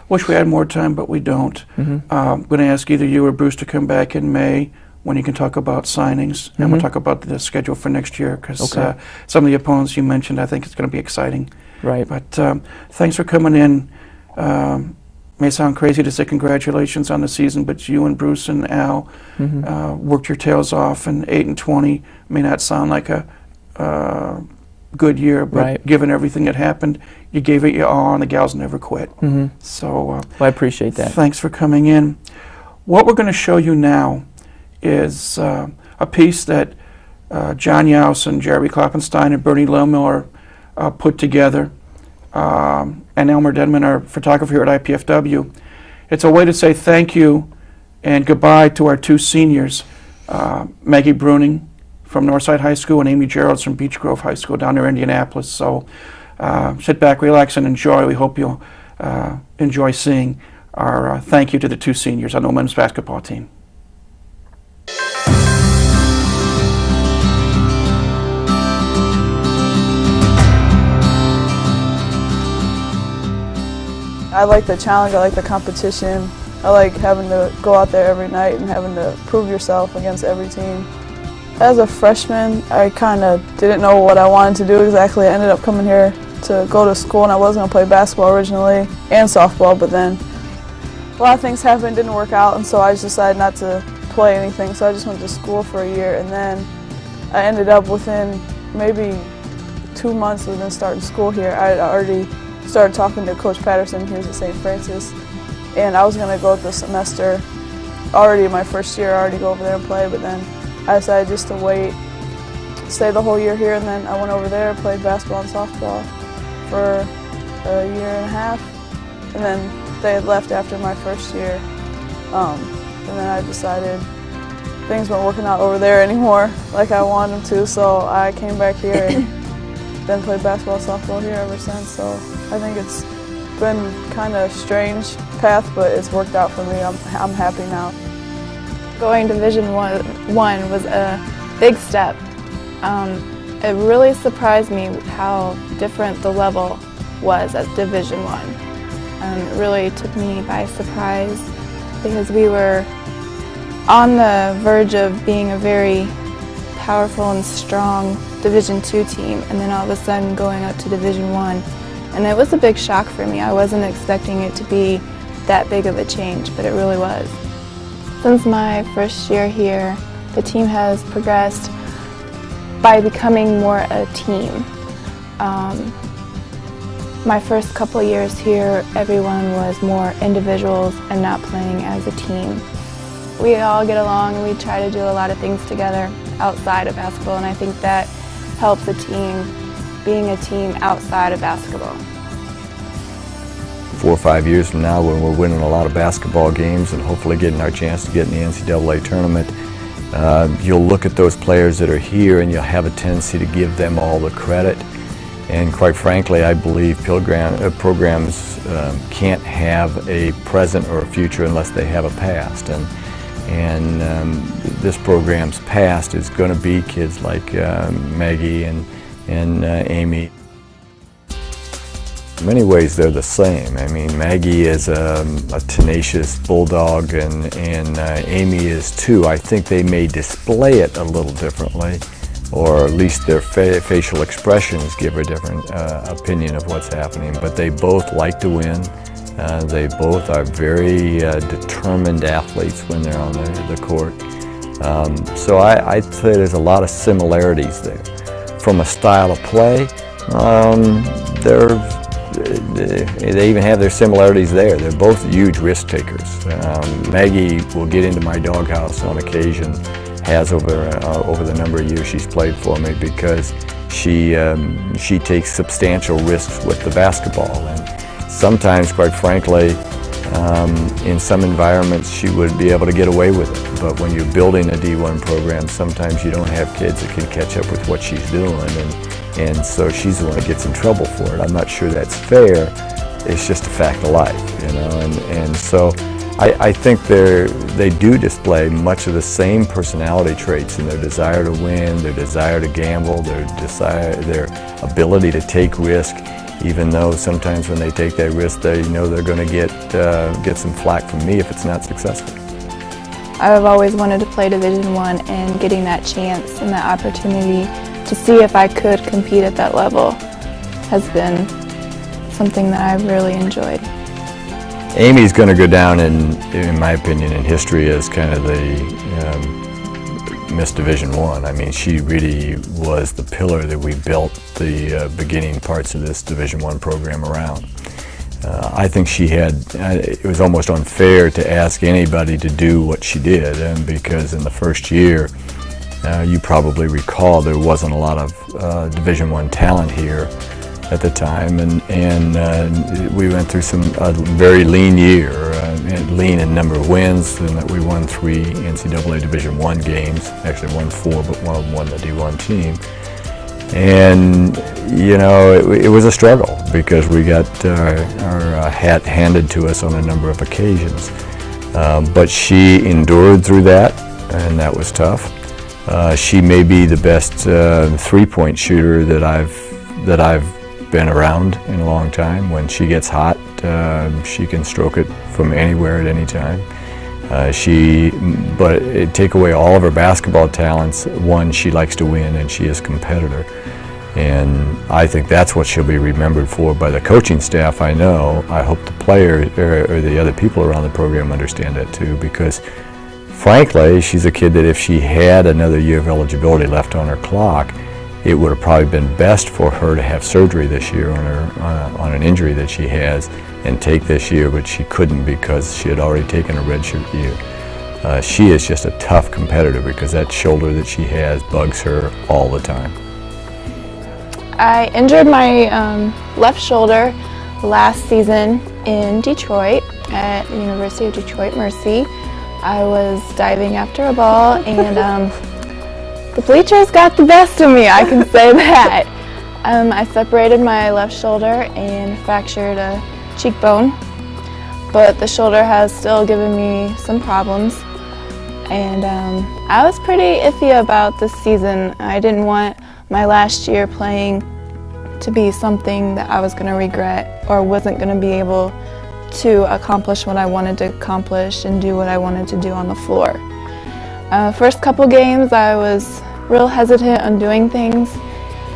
Wish we had more time, but we don't. I'm going to ask either you or Bruce to come back in May when you can talk about signings, and we'll talk about the schedule for next year, because some of the opponents you mentioned, I think it's going to be exciting. Right. But thanks for coming in. May sound crazy to say congratulations on the season, but you and Bruce and Al worked your tails off, and 8-20 may not sound like a good year, but given everything that happened, you gave it your all, and the gals never quit. So well, I appreciate that. Thanks for coming in. What we're going to show you now is a piece that John Yaus and Jerry Kloppenstein and Bernie Lillmiller put together, and Elmer Denman, our photographer here at IPFW. It's a way to say thank you and goodbye to our 2 seniors, Maggie Bruning from Northside High School and Amy Geralds from Beech Grove High School down there in Indianapolis. So sit back, relax, and enjoy. We hope you'll enjoy seeing our thank you to the 2 seniors on the women's basketball team. I like the challenge, I like the competition. I like having to go out there every night and having to prove yourself against every team. As a freshman, I kind of didn't know what I wanted to do exactly. I ended up coming here to go to school, and I was going to play basketball originally and softball, but then a lot of things happened, didn't work out, and so I just decided not to play anything. So I just went to school for a year, and then I ended up within maybe 2 months within starting school here. I had already started talking to Coach Patterson. He was at St. Francis, and I was going to go this semester, already my first year, already go over there and play, but then I decided just to wait, stay the whole year here, and then I went over there, played basketball and softball for a year and a half, and then they had left after my first year, and then I decided things weren't working out over there anymore like I wanted them to, so I came back here and then played basketball, softball here ever since. So I think it's been kind of a strange path, but it's worked out for me. I'm happy now. Going to Division One was a big step. It really surprised me how different the level was at Division One. It really took me by surprise because we were on the verge of being a very powerful and strong Division II team, and then all of a sudden going up to Division I. And it was a big shock for me. I wasn't expecting it to be that big of a change, but it really was. Since my first year here, the team has progressed by becoming more a team. My first couple of years here, everyone was more individuals and not playing as a team. We all get along and we try to do a lot of things together outside of basketball, and I think that helps a team being a team outside of basketball. 4 or 5 years from now, when we're winning a lot of basketball games and hopefully getting our chance to get in the NCAA tournament, you'll look at those players that are here and you'll have a tendency to give them all the credit. And quite frankly, I believe programs can't have a present or a future unless they have a past. And this program's past is going to be kids like Maggie and Amy. In many ways, they're the same. I mean, Maggie is a tenacious bulldog, and Amy is too. I think they may display it a little differently, or at least their facial expressions give a different opinion of what's happening. But they both like to win. They both are very determined athletes when they're on the court. So I'd say there's a lot of similarities there. From a style of play, they even have their similarities there. They're both huge risk takers. Maggie will get into my doghouse on occasion, has over the number of years she's played for me, because she takes substantial risks with the basketball. And sometimes, quite frankly, in some environments she would be able to get away with it. But when you're building a D1 program, sometimes you don't have kids that can catch up with what she's doing, and so she's the one that gets in trouble for it. I'm not sure that's fair. It's just a fact of life, you know, and so I think they do display much of the same personality traits in their desire to win, their desire to gamble, their ability to take risk, even though sometimes when they take that risk, they know they're going to get some flack from me if it's not successful. I've always wanted to play Division I, and getting that chance and that opportunity to see if I could compete at that level has been something that I've really enjoyed. Amy's going to go down, in my opinion, in history as kind of the Miss Division I. I mean, she really was the pillar that we built the beginning parts of this Division I program around. I think she had, it was almost unfair to ask anybody to do what she did, and because in the first year, you probably recall there wasn't a lot of Division I talent here at the time, and we went through a very lean year, lean in number of wins, and that we won 3 NCAA Division I games, actually won 4, but one of them won the D1 team. And you know, it was a struggle because we got our hat handed to us on a number of occasions. But she endured through that, and that was tough. She may be the best three-point shooter that I've been around in a long time. When she gets hot, she can stroke it from anywhere at any time. But take away all of her basketball talents. One, she likes to win, and she is a competitor. And I think that's what she'll be remembered for by the coaching staff, I know. I hope the players or the other people around the program understand that too, because frankly, she's a kid that if she had another year of eligibility left on her clock, it would have probably been best for her to have surgery this year on an injury that she has and take this year, but she couldn't because she had already taken a redshirt year. She is just a tough competitor because that shoulder that she has bugs her all the time. I injured my left shoulder last season in Detroit at the University of Detroit Mercy. I was diving after a ball, and the bleachers got the best of me, I can say that. I separated my left shoulder and fractured a cheekbone, but the shoulder has still given me some problems. And I was pretty iffy about this season. I didn't want my last year playing to be something that I was going to regret or wasn't going to be able to accomplish what I wanted to accomplish and do what I wanted to do on the floor. First couple games I was real hesitant on doing things,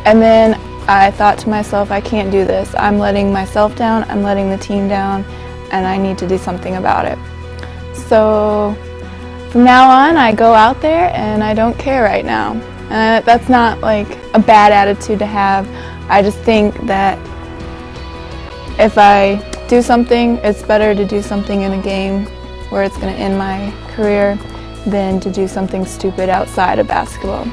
and then I thought to myself, I can't do this. I'm letting myself down, I'm letting the team down, and I need to do something about it. So from now on, I go out there and I don't care right now. That's not like a bad attitude to have. I just think that if I do something, it's better to do something in a game where it's going to end my career than to do something stupid outside of basketball.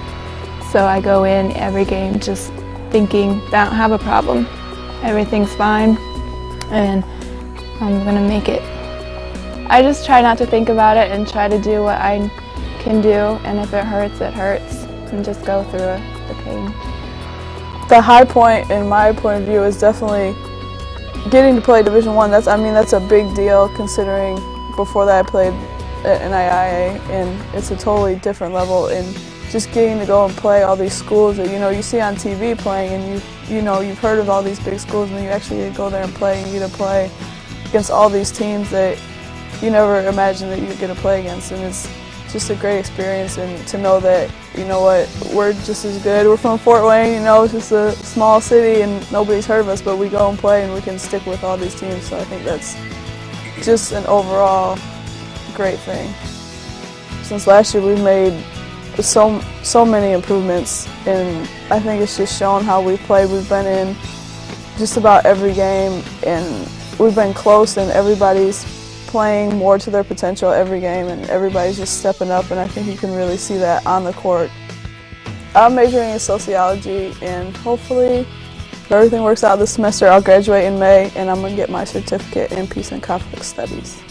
So I go in every game just thinking I don't have a problem. Everything's fine and I'm going to make it. I just try not to think about it and try to do what I can do, and if it hurts, and just go through the pain. The high point, in my point of view, is definitely getting to play Division I. That's a big deal considering before that I played at NIIA, and it's a totally different level. And just getting to go and play all these schools that you see on TV playing, and you've heard of all these big schools, and then you actually get to go there and play, and you get to play against all these teams that you never imagined that you'd get to play against. And it's just a great experience, and to know that, we're just as good. We're from Fort Wayne, it's just a small city and nobody's heard of us, but we go and play and we can stick with all these teams. So I think that's just an overall great thing. Since last year we've made so many improvements, and I think it's just shown how we've played. We've been in just about every game, and we've been close, and everybody's playing more to their potential every game, and everybody's just stepping up, and I think you can really see that on the court. I'm majoring in sociology, and hopefully If everything works out this semester, I'll graduate in May, and I'm going to get my certificate in Peace and Conflict Studies.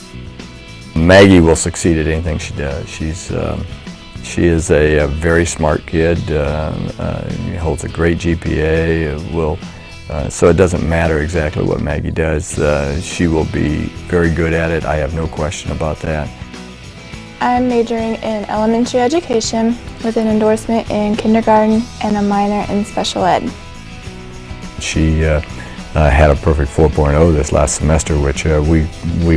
Maggie will succeed at anything she does. She is a very smart kid, holds a great GPA, so it doesn't matter exactly what Maggie does. She will be very good at it. I have no question about that. I'm majoring in elementary education with an endorsement in kindergarten and a minor in special ed. She had a perfect 4.0 this last semester, which we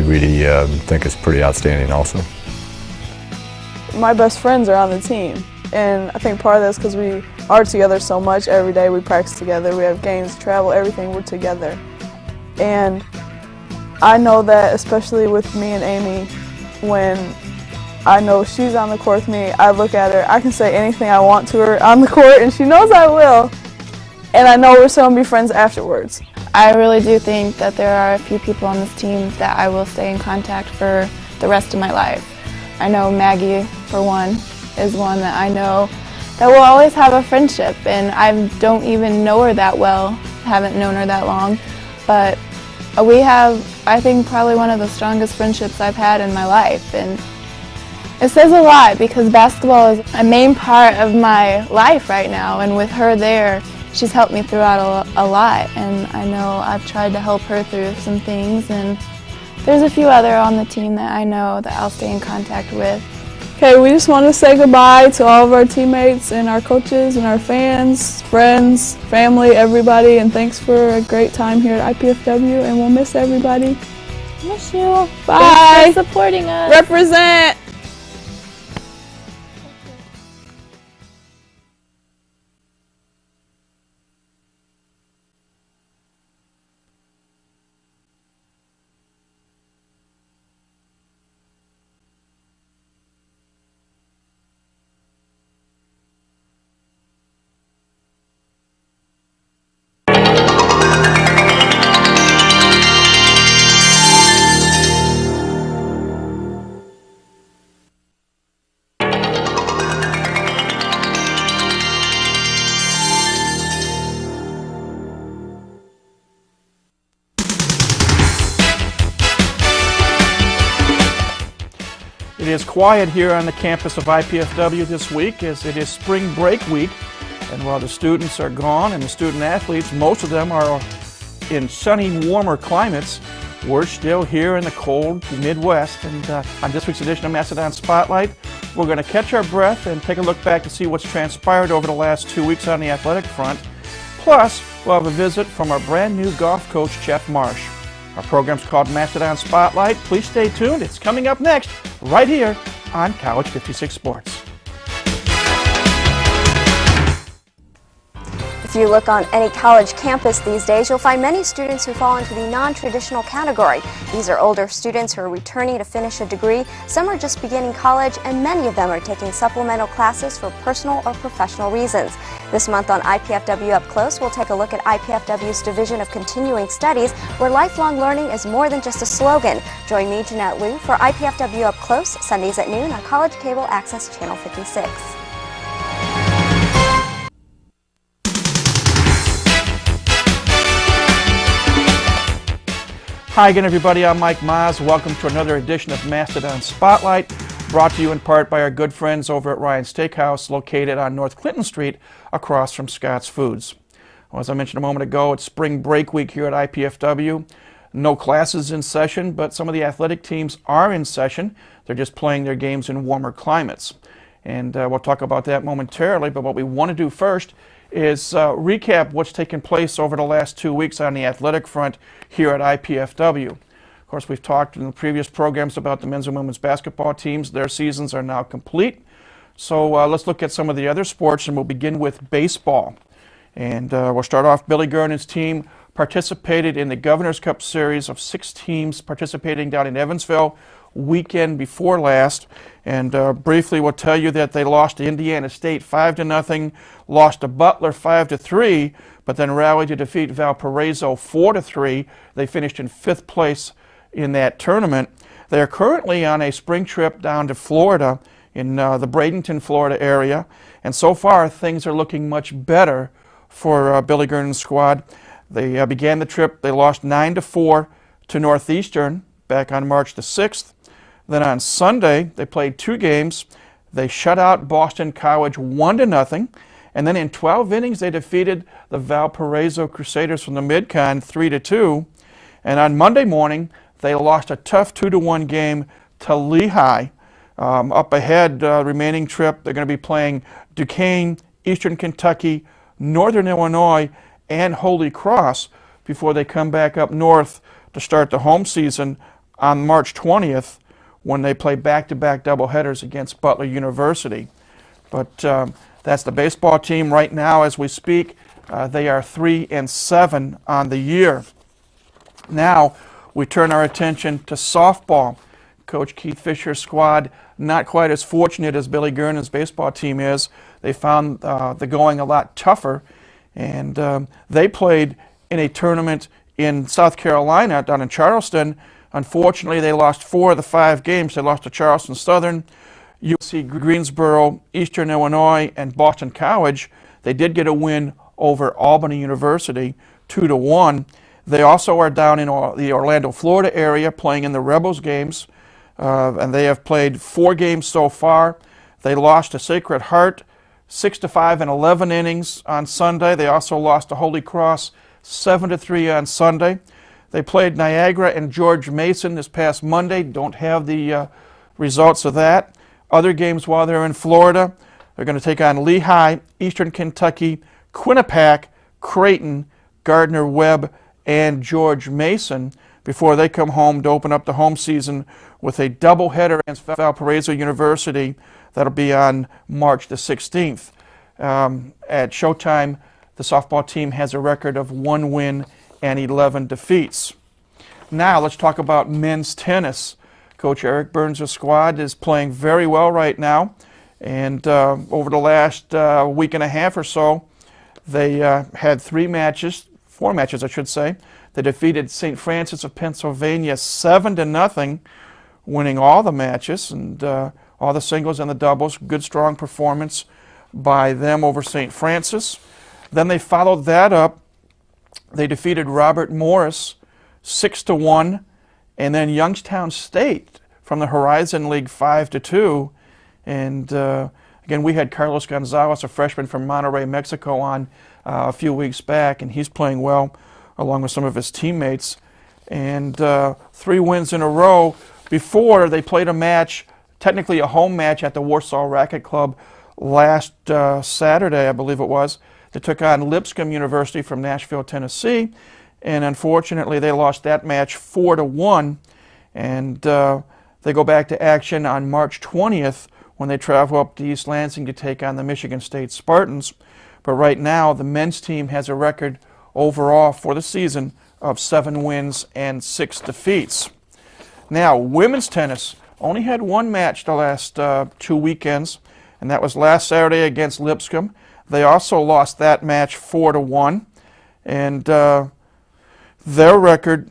really think is pretty outstanding also. My best friends are on the team, and I think part of that's because we are together so much every day. We practice together, we have games, travel, everything, we're together. And I know that, especially with me and Amy, when I know she's on the court with me, I look at her, I can say anything I want to her on the court, and she knows I will. And I know we're still going to be friends afterwards. I really do think that there are a few people on this team that I will stay in contact for the rest of my life. I know Maggie, for one, is one that I know that we'll always have a friendship, and I don't even know her that well, haven't known her that long, but we have, I think, probably one of the strongest friendships I've had in my life. And it says a lot because basketball is a main part of my life right now, and with her there, she's helped me throughout a lot, and I know I've tried to help her through some things, and there's a few other on the team that I know that I'll stay in contact with. Okay, we just want to say goodbye to all of our teammates and our coaches and our fans, friends, family, everybody, and thanks for a great time here at IPFW, and we'll miss everybody. Miss you. Bye. Thanks for supporting us. Represent. It is quiet here on the campus of IPFW this week as it is spring break week, and while the students are gone and the student athletes, most of them are in sunny, warmer climates, we're still here in the cold Midwest. And on this week's edition of Mastodon Spotlight, we're going to catch our breath and take a look back to see what's transpired over the last 2 weeks on the athletic front. Plus, we'll have a visit from our brand new golf coach, Jeff Marsh. Our program's called Mastodon Spotlight. Please stay tuned. It's coming up next, right here on College 56 Sports. If you look on any college campus these days, you'll find many students who fall into the non-traditional category. These are older students who are returning to finish a degree. Some are just beginning college, and many of them are taking supplemental classes for personal or professional reasons. This month on IPFW Up Close, we'll take a look at IPFW's Division of Continuing Studies, where lifelong learning is more than just a slogan. Join me, Jeanette Liu, for IPFW Up Close, Sundays at noon on College Cable Access Channel 56. Hi again, everybody. I'm Mike Maz. Welcome to another edition of Mastodon Spotlight, brought to you in part by our good friends over at Ryan Steakhouse, located on North Clinton Street, across from Scott's Foods. Well, as I mentioned a moment ago, it's spring break week here at IPFW. No classes in session, but some of the athletic teams are in session. They're just playing their games in warmer climates. And we'll talk about that momentarily, but what we want to do first is recap what's taken place over the last 2 weeks on the athletic front here at IPFW. Of course, we've talked in the previous programs about the men's and women's basketball teams. Their seasons are now complete. So let's look at some of the other sports, and we'll begin with baseball. And we'll start off. Billy Gernon's team participated in the Governor's Cup series of 6 teams participating down in Evansville weekend before last. And briefly we'll tell you that they lost to Indiana State 5-0, lost to Butler 5-3, but then rallied to defeat Valparaiso 4-3. They finished in 5th place in that tournament. They are currently on a spring trip down to Florida, in the Bradenton, Florida area, and so far things are looking much better for Billy Gernon's squad. They began the trip, they lost 9-4 to Northeastern back on March the 6th. Then on Sunday, they played 2 games. They shut out Boston College 1-0. And then in 12 innings, they defeated the Valparaiso Crusaders from the Mid-Con 3-2. And on Monday morning, they lost a tough 2-1 game to Lehigh. Up ahead, remaining trip, they're going to be playing Duquesne, Eastern Kentucky, Northern Illinois, and Holy Cross before they come back up north to start the home season on March 20th when they play back-to-back doubleheaders against Butler University. But that's the baseball team right now as we speak. They are 3-7 on the year. Now we turn our attention to softball. Coach Keith Fisher's squad not quite as fortunate as Billy Gernon's baseball team is. They found the going a lot tougher, and they played in a tournament in South Carolina down in Charleston. Unfortunately, they lost 4 of the 5 games. They lost to Charleston Southern, UC Greensboro, Eastern Illinois, and Boston College. They did get a win over Albany University, 2-1. They also are down in the Orlando, Florida area playing in the Rebels games, and they have played 4 games so far. They lost to Sacred Heart 6-5 in 11 innings on Sunday. They also lost to Holy Cross 7-3 on Sunday. They played Niagara and George Mason this past Monday. Don't have the results of that. Other games while they're in Florida, they're going to take on Lehigh, Eastern Kentucky, Quinnipiac, Creighton, Gardner-Webb, and George Mason before they come home to open up the home season with a doubleheader against Valparaiso University. That'll be on March the 16th. At Showtime, the softball team has a record of 1 win and 11 defeats. Now let's talk about men's tennis. Coach Eric Burns' squad is playing very well right now, and over the last week and a half or so, they had 4 matches I should say. They defeated St. Francis of Pennsylvania 7-0, winning all the matches and all the singles and the doubles. Good strong performance by them over St. Francis. Then they followed that up. They defeated Robert Morris 6-1, and then Youngstown State from the Horizon League 5-2. And again, we had Carlos Gonzalez, a freshman from Monterrey, Mexico, on a few weeks back, and he's playing well along with some of his teammates. And 3 wins in a row before they played a match, technically a home match at the Warsaw Racquet Club last Saturday, I believe it was. They took on Lipscomb University from Nashville, Tennessee, and unfortunately they lost that match 4-1. And they go back to action on March 20th when they travel up to East Lansing to take on the Michigan State Spartans. But right now, the men's team has a record overall for the season of 7 wins and 6 defeats. Now, women's tennis only had 1 match the last 2 weekends, and that was last Saturday against Lipscomb. They also lost that match 4-1, and their record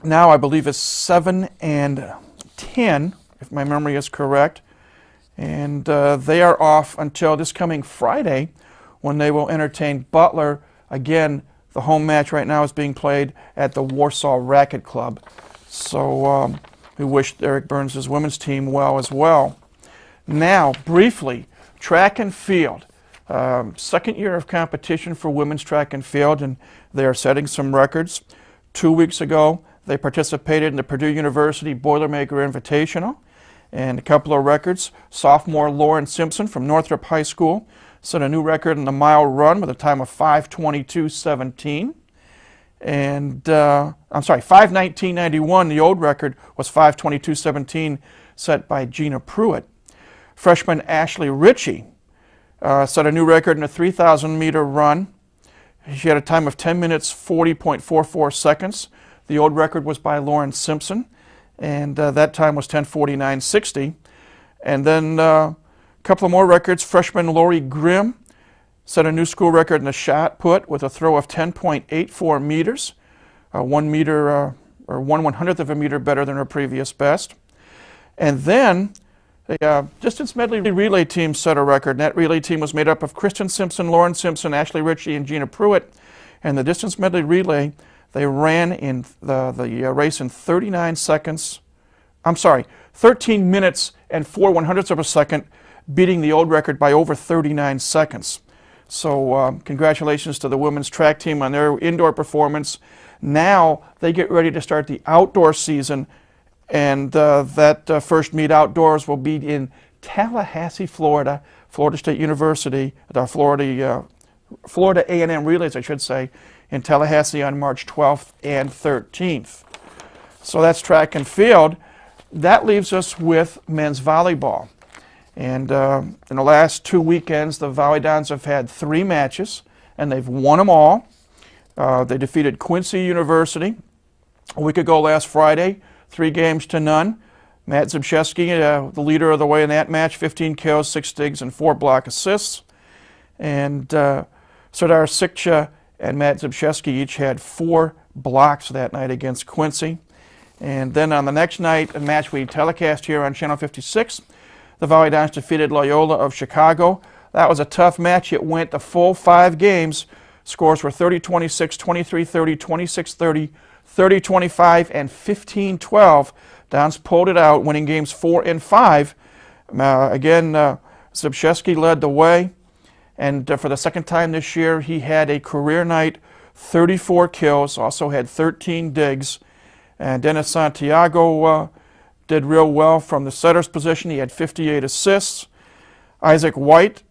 now I believe is 7-10, if my memory is correct. And they are off until this coming Friday when they will entertain Butler. Again, the home match right now is being played at the Warsaw Racquet Club. So we wish Eric Burns' women's team well as well. Now, briefly, track and field. Second year of competition for women's track and field, and they are setting some records. 2 weeks ago, they participated in the Purdue University Boilermaker Invitational, and a couple of records. Sophomore Lauren Simpson from Northrop High School set a new record in the mile run with a time of 5:22:17. And, 5:19:91. The old record was 5:22:17 set by Gina Pruitt. Freshman Ashley Ritchie set a new record in a 3,000-meter run. She had a time of 10 minutes, 40.44 seconds. The old record was by Lauren Simpson, and that time was 10:49:60. And then a couple of more records. Freshman Lori Grimm set a new school record in the shot put with a throw of 10.84 meters, 1 meter or 1/100th of a meter better than her previous best. And then the distance medley relay team set a record. And that relay team was made up of Kristen Simpson, Lauren Simpson, Ashley Ritchie, and Gina Pruitt. And the distance medley relay, they ran in the race in 13 minutes and 4/100ths of a second, beating the old record by over 39 seconds. So congratulations to the women's track team on their indoor performance. Now they get ready to start the outdoor season, and that first meet outdoors will be in Tallahassee, Florida, Florida State University, the Florida A&M Relays, I should say, in Tallahassee on March 12th and 13th. So that's track and field. That leaves us with men's volleyball. And in the last 2 weekends, the Volleydons have had 3 matches, and they've won them all. They defeated Quincy University a week ago last Friday, 3-0. Matt Zybszewski, the leader of the way in that match, 15 kills, 6 digs, and 4 block assists. And Sardar Sikcha and Matt Zybszewski each had 4 blocks that night against Quincy. And then on the next night, a match we telecast here on Channel 56, the Volleydons defeated Loyola of Chicago. That was a tough match. It went the full 5 games. Scores were 30-26, 23-30, 26-30, 30-25, and 15-12. Dons pulled it out, winning games 4 and 5. Again, Zybszewski led the way. And for the second time this year, he had a career night, 34 kills, also had 13 digs. And Dennis Santiago did real well from the setter's position. He had 58 assists. Isaac White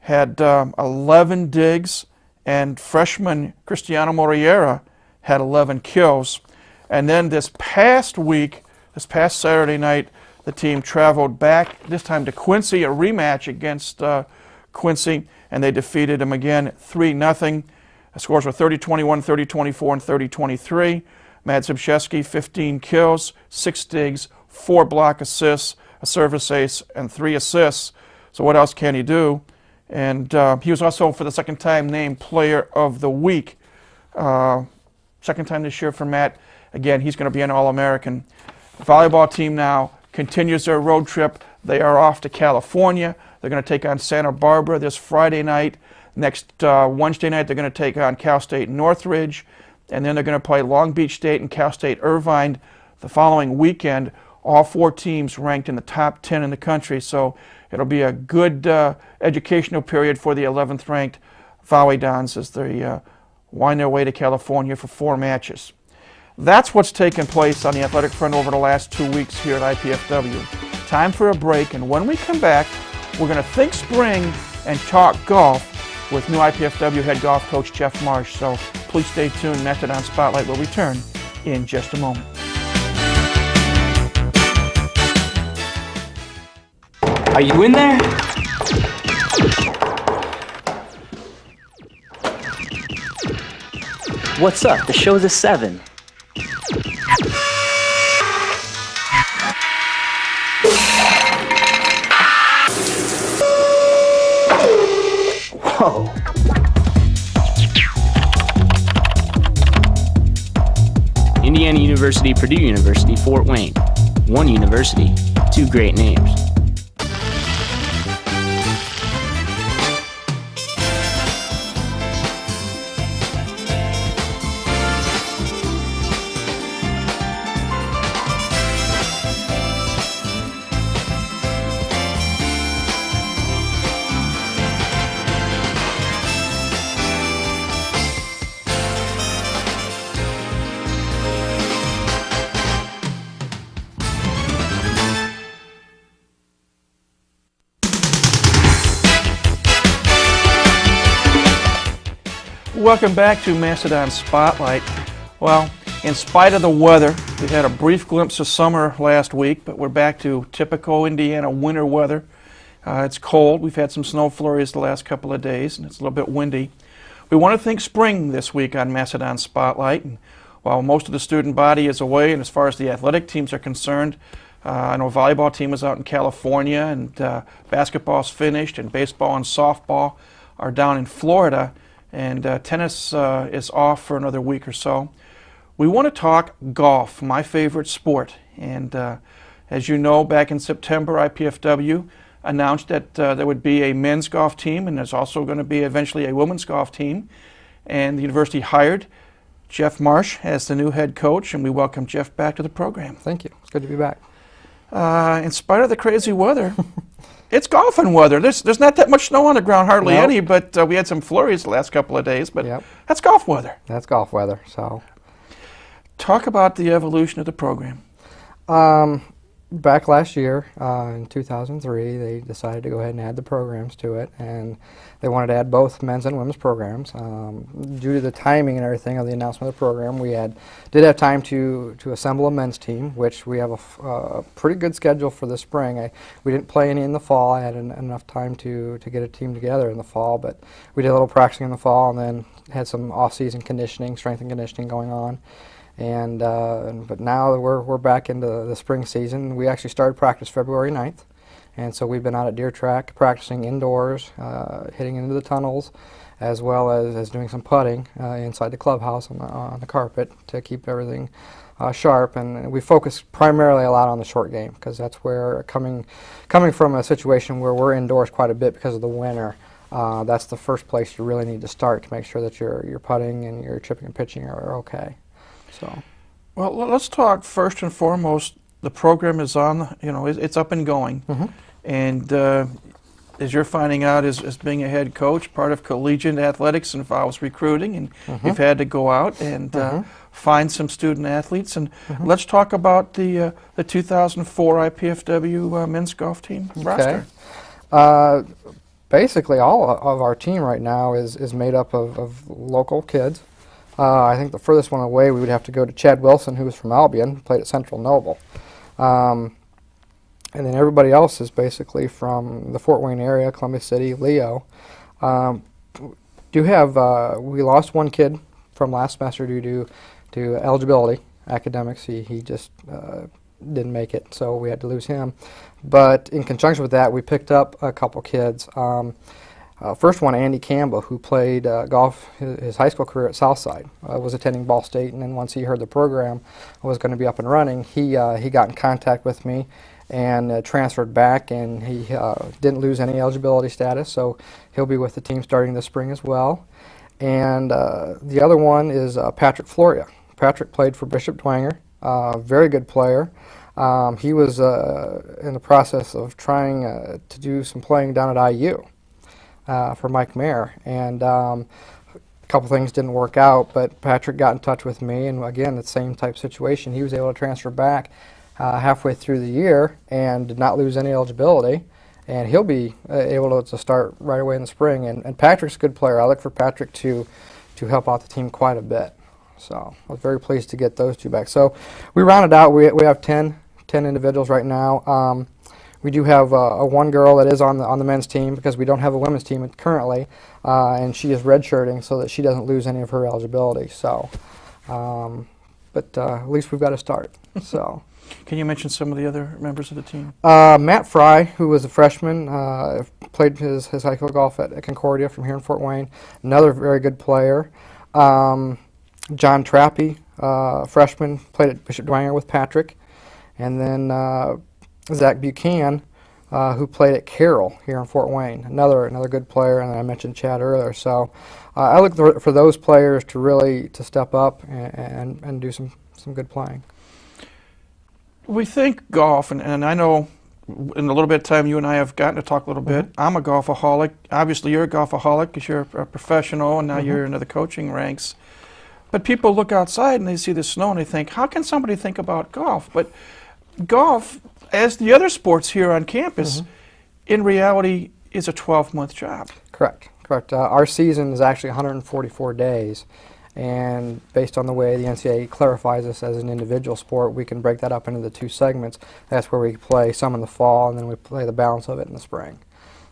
had 11 digs, and freshman Cristiano Moriera had 11 kills. And then this past Saturday night, the team traveled back, this time to Quincy, a rematch against Quincy, and they defeated them again 3-0. The scores were 30-21, 30-24, and 30-23. Matt Zybszewski, 15 kills, 6 digs, 4 block assists, a service ace, and 3 assists. So what else can he do? And he was also, for the second time, named Player of the Week. Second time this year for Matt. Again, he's going to be an All-American. The volleyball team now continues their road trip. They are off to California. They're going to take on Santa Barbara this Friday night. Next Wednesday night, they're going to take on Cal State Northridge. And then they're going to play Long Beach State and Cal State Irvine the following weekend. All 4 teams ranked in the top 10 in the country, so it'll be a good educational period for the 11th ranked Volleydons as they wind their way to California for 4 matches. That's what's taken place on the athletic front over the last 2 weeks here at IPFW. Time for a break, and when we come back, we're going to think spring and talk golf with new IPFW head golf coach Jeff Marsh. So please stay tuned. Mastodon Spotlight will return in just a moment. Are you in there? What's up? The show's at 7. Whoa. Indiana University, Purdue University, Fort Wayne. One university, 2 great names. Welcome back to Mastodon Spotlight. Well, in spite of the weather, we had a brief glimpse of summer last week, but we're back to typical Indiana winter weather. It's cold. We've had some snow flurries the last couple of days, and it's a little bit windy. We want to think spring this week on Mastodon Spotlight. And while most of the student body is away, and as far as the athletic teams are concerned, I know volleyball team is out in California, and basketball's finished, and baseball and softball are down in Florida. And tennis is off for another week or so. We want to talk golf, my favorite sport. And as you know, back in September, IPFW announced that there would be a men's golf team, and there's also going to be eventually a women's golf team. and the university hired Jeff Marsh as the new head coach, and we welcome Jeff back to the program. Thank you. It's good to be back. In spite of the crazy weather, it's golfing weather. There's not that much snow on the ground, hardly Nope. any, but we had some flurries the last couple of days, but Yep. that's golf weather. That's golf weather. So, Talk about the evolution of the program. back last year in 2003, they decided to go ahead and add the programs to it, and they wanted to add both men's and women's programs. Due to the timing and everything of the announcement of the program, we did have time to assemble a men's team, which we have a pretty good schedule for the spring. We didn't play any in the fall. I had enough time to get a team together in the fall, but we did a little practicing in the fall, and then had some off-season conditioning, strength and conditioning going on. But now we're back into the spring season. We actually started practice February 9th, and so we've been out at Deer Track practicing indoors, hitting into the tunnels, as well as doing some putting inside the clubhouse on the carpet to keep everything sharp. And we focus primarily a lot on the short game, because that's where coming from a situation where we're indoors quite a bit because of the winter. That's the first place you really need to start to make sure that your putting and your chipping and pitching are okay. So, Well, let's talk first and foremost. The program is on, it's up and going. Mhm. And as you're finding out, as being a head coach, part of collegiate athletics involves recruiting, and you've had to go out and find some student athletes. And let's talk about the 2004 IPFW men's golf team roster. Basically, all of our team right now is made up of local kids. I think the furthest one away we would have to go to Chad Wilson, who was from Albion, played at Central Noble. And then everybody else is basically from the Fort Wayne area, Columbus City, Leo. We lost one kid from last semester due to eligibility, academics. He just didn't make it, so we had to lose him. But in conjunction with that, we picked up a couple kids. First one, Andy Campbell, who played golf his high school career at Southside, was attending Ball State, and then once he heard the program was going to be up and running, he got in contact with me and transferred back, and he didn't lose any eligibility status, so he'll be with the team starting this spring as well. And the other one is Patrick Floria. Patrick played for Bishop Dwenger, very good player. He was in the process of trying to do some playing down at IU. For Mike Mayer, and a couple things didn't work out, but Patrick got in touch with me, and again, the same type situation. He was able to transfer back halfway through the year and did not lose any eligibility, and he'll be able to start right away in the spring. And Patrick's a good player. I look for Patrick to help out the team quite a bit. So I was very pleased to get those two back. So we rounded out. We have 10 individuals right now. We do have one girl that is on the men's team, because we don't have a women's team currently, and she is redshirting so that she doesn't lose any of her eligibility. So, but at least we've got to start. So, Can you mention some of the other members of the team? Matt Fry, who was a freshman, played his high school golf at Concordia from here in Fort Wayne. Another very good player. John Trappy, freshman, played at Bishop Dwenger with Patrick, and then Zach Buchanan, who played at Carroll here in Fort Wayne, another good player, and I mentioned Chad earlier. So I look for those players to step up and do some good playing. We think golf, and I know in a little bit of time you and I have gotten to talk a little bit. I'm a golfaholic. Obviously you're a golfaholic because you're a professional, and now you're into the coaching ranks. But people look outside and they see the snow and they think, how can somebody think about golf? But golf, as the other sports here on campus, in reality is a 12-month job. Correct. Our season is actually 144 days, and based on the way the NCAA clarifies us as an individual sport, we can break that up into the two segments. That's where we play some in the fall, and then we play the balance of it in the spring.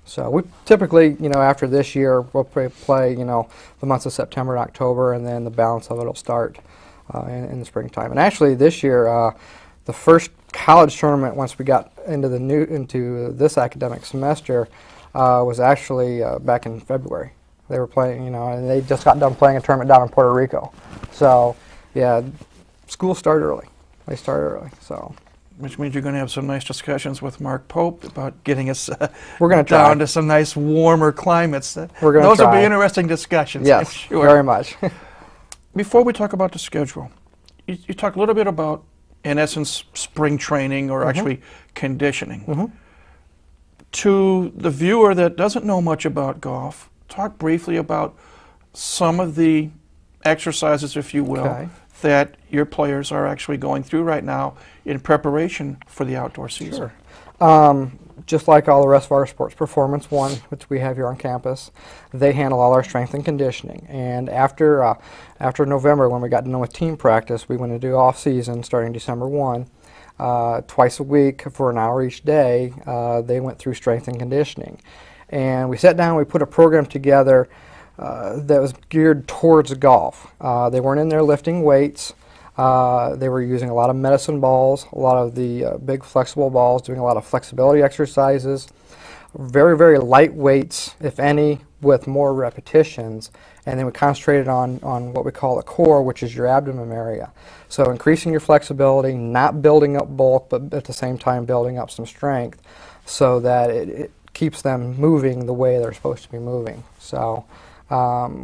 So we typically, after this year, we'll play, the months of September and October, and then the balance of it will start in the springtime. And actually this year, the first college tournament, once we got into this academic semester, was actually back in February. They were playing, and they just got done playing a tournament down in Puerto Rico. So, yeah, schools start early. They start early. So, Which means you're going to have some nice discussions with Mark Pope about getting us We're going to try. down to some nice warmer climates. We're going to Those will try. be interesting discussions, Yes, I'm sure. very much. Before we talk about the schedule, you talk a little bit about, in essence, spring training or actually conditioning. To the viewer that doesn't know much about golf, talk briefly about some of the exercises, if you will, Okay. that your players are actually going through right now in preparation for the outdoor season. Sure. Just like all the rest of our sports, Performance One, which we have here on campus, they handle all our strength and conditioning. And after November, when we got done with team practice, we went to do off season starting December 1. Twice a week for an hour each day, they went through strength and conditioning. And we sat down, we put a program together that was geared towards golf. They weren't in there lifting weights. They were using a lot of medicine balls, a lot of the big flexible balls, doing a lot of flexibility exercises, very, very light weights, if any, with more repetitions. And then we concentrated on what we call the core, which is your abdomen area. So increasing your flexibility, not building up bulk, but at the same time building up some strength so that it keeps them moving the way they're supposed to be moving. So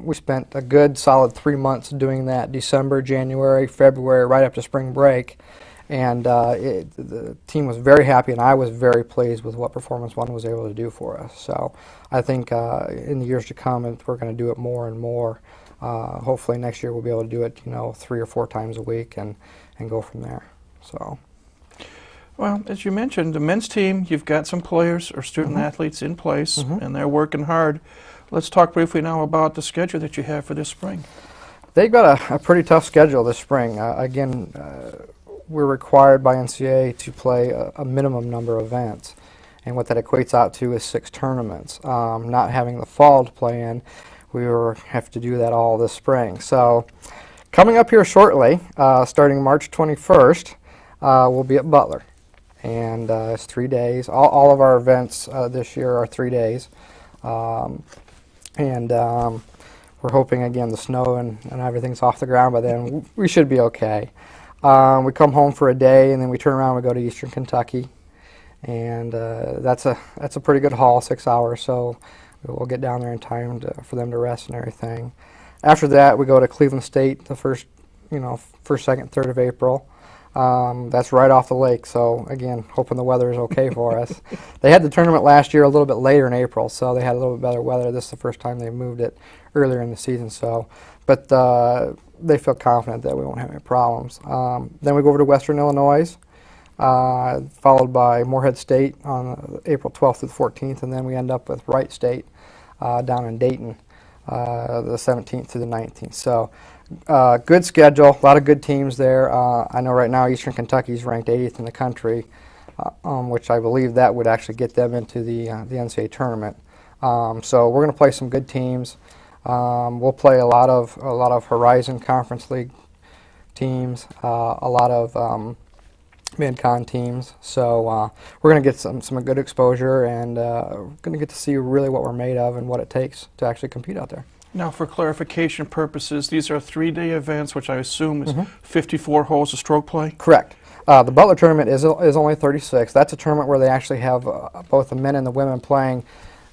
we spent a good solid 3 months doing that, December, January, February, right up to spring break. And the team was very happy, and I was very pleased with what Performance One was able to do for us. So I think in the years to come, we're going to do it more and more. Hopefully next year we'll be able to do it, 3 or 4 times a week and go from there. So. Well, as you mentioned, the men's team, you've got some players or student athletes in place, and they're working hard. Let's talk briefly now about the schedule that you have for this spring. They've got a pretty tough schedule this spring. Again, we're required by NCAA to play a minimum number of events, and what that equates out to is 6 tournaments. Not having the fall to play in, we have to do that all this spring. So coming up here shortly, starting March 21st, we'll be at Butler. And it's 3 days. All of our events this year are 3 days. We're hoping, again, the snow and everything's off the ground by then. We should be okay. We come home for a day, and then we turn around and we go to Eastern Kentucky. And that's a pretty good haul, 6 hours, so we'll get down there in time for them to rest and everything. After that, we go to Cleveland State the first, 2nd, 3rd of April. That's right off the lake, so again, hoping the weather is okay for us. They had the tournament last year a little bit later in April, so they had a little bit better weather. This is the first time they moved it earlier in the season, but they feel confident that we won't have any problems. Then we go over to Western Illinois, followed by Morehead State on April 12th through the 14th, and then we end up with Wright State down in Dayton, the 17th through the 19th. So. Good schedule, a lot of good teams there. I know right now Eastern Kentucky is ranked 80th in the country, which I believe that would actually get them into the NCAA tournament. So we're going to play some good teams. We'll play a lot of Horizon Conference League teams, a lot of mid-con teams. So we're going to get some good exposure, and we're going to get to see really what we're made of and what it takes to actually compete out there. Now, for clarification purposes, these are 3-day events, which I assume is 54 holes of stroke play? Correct. The Butler tournament is only 36. That's a tournament where they actually have both the men and the women playing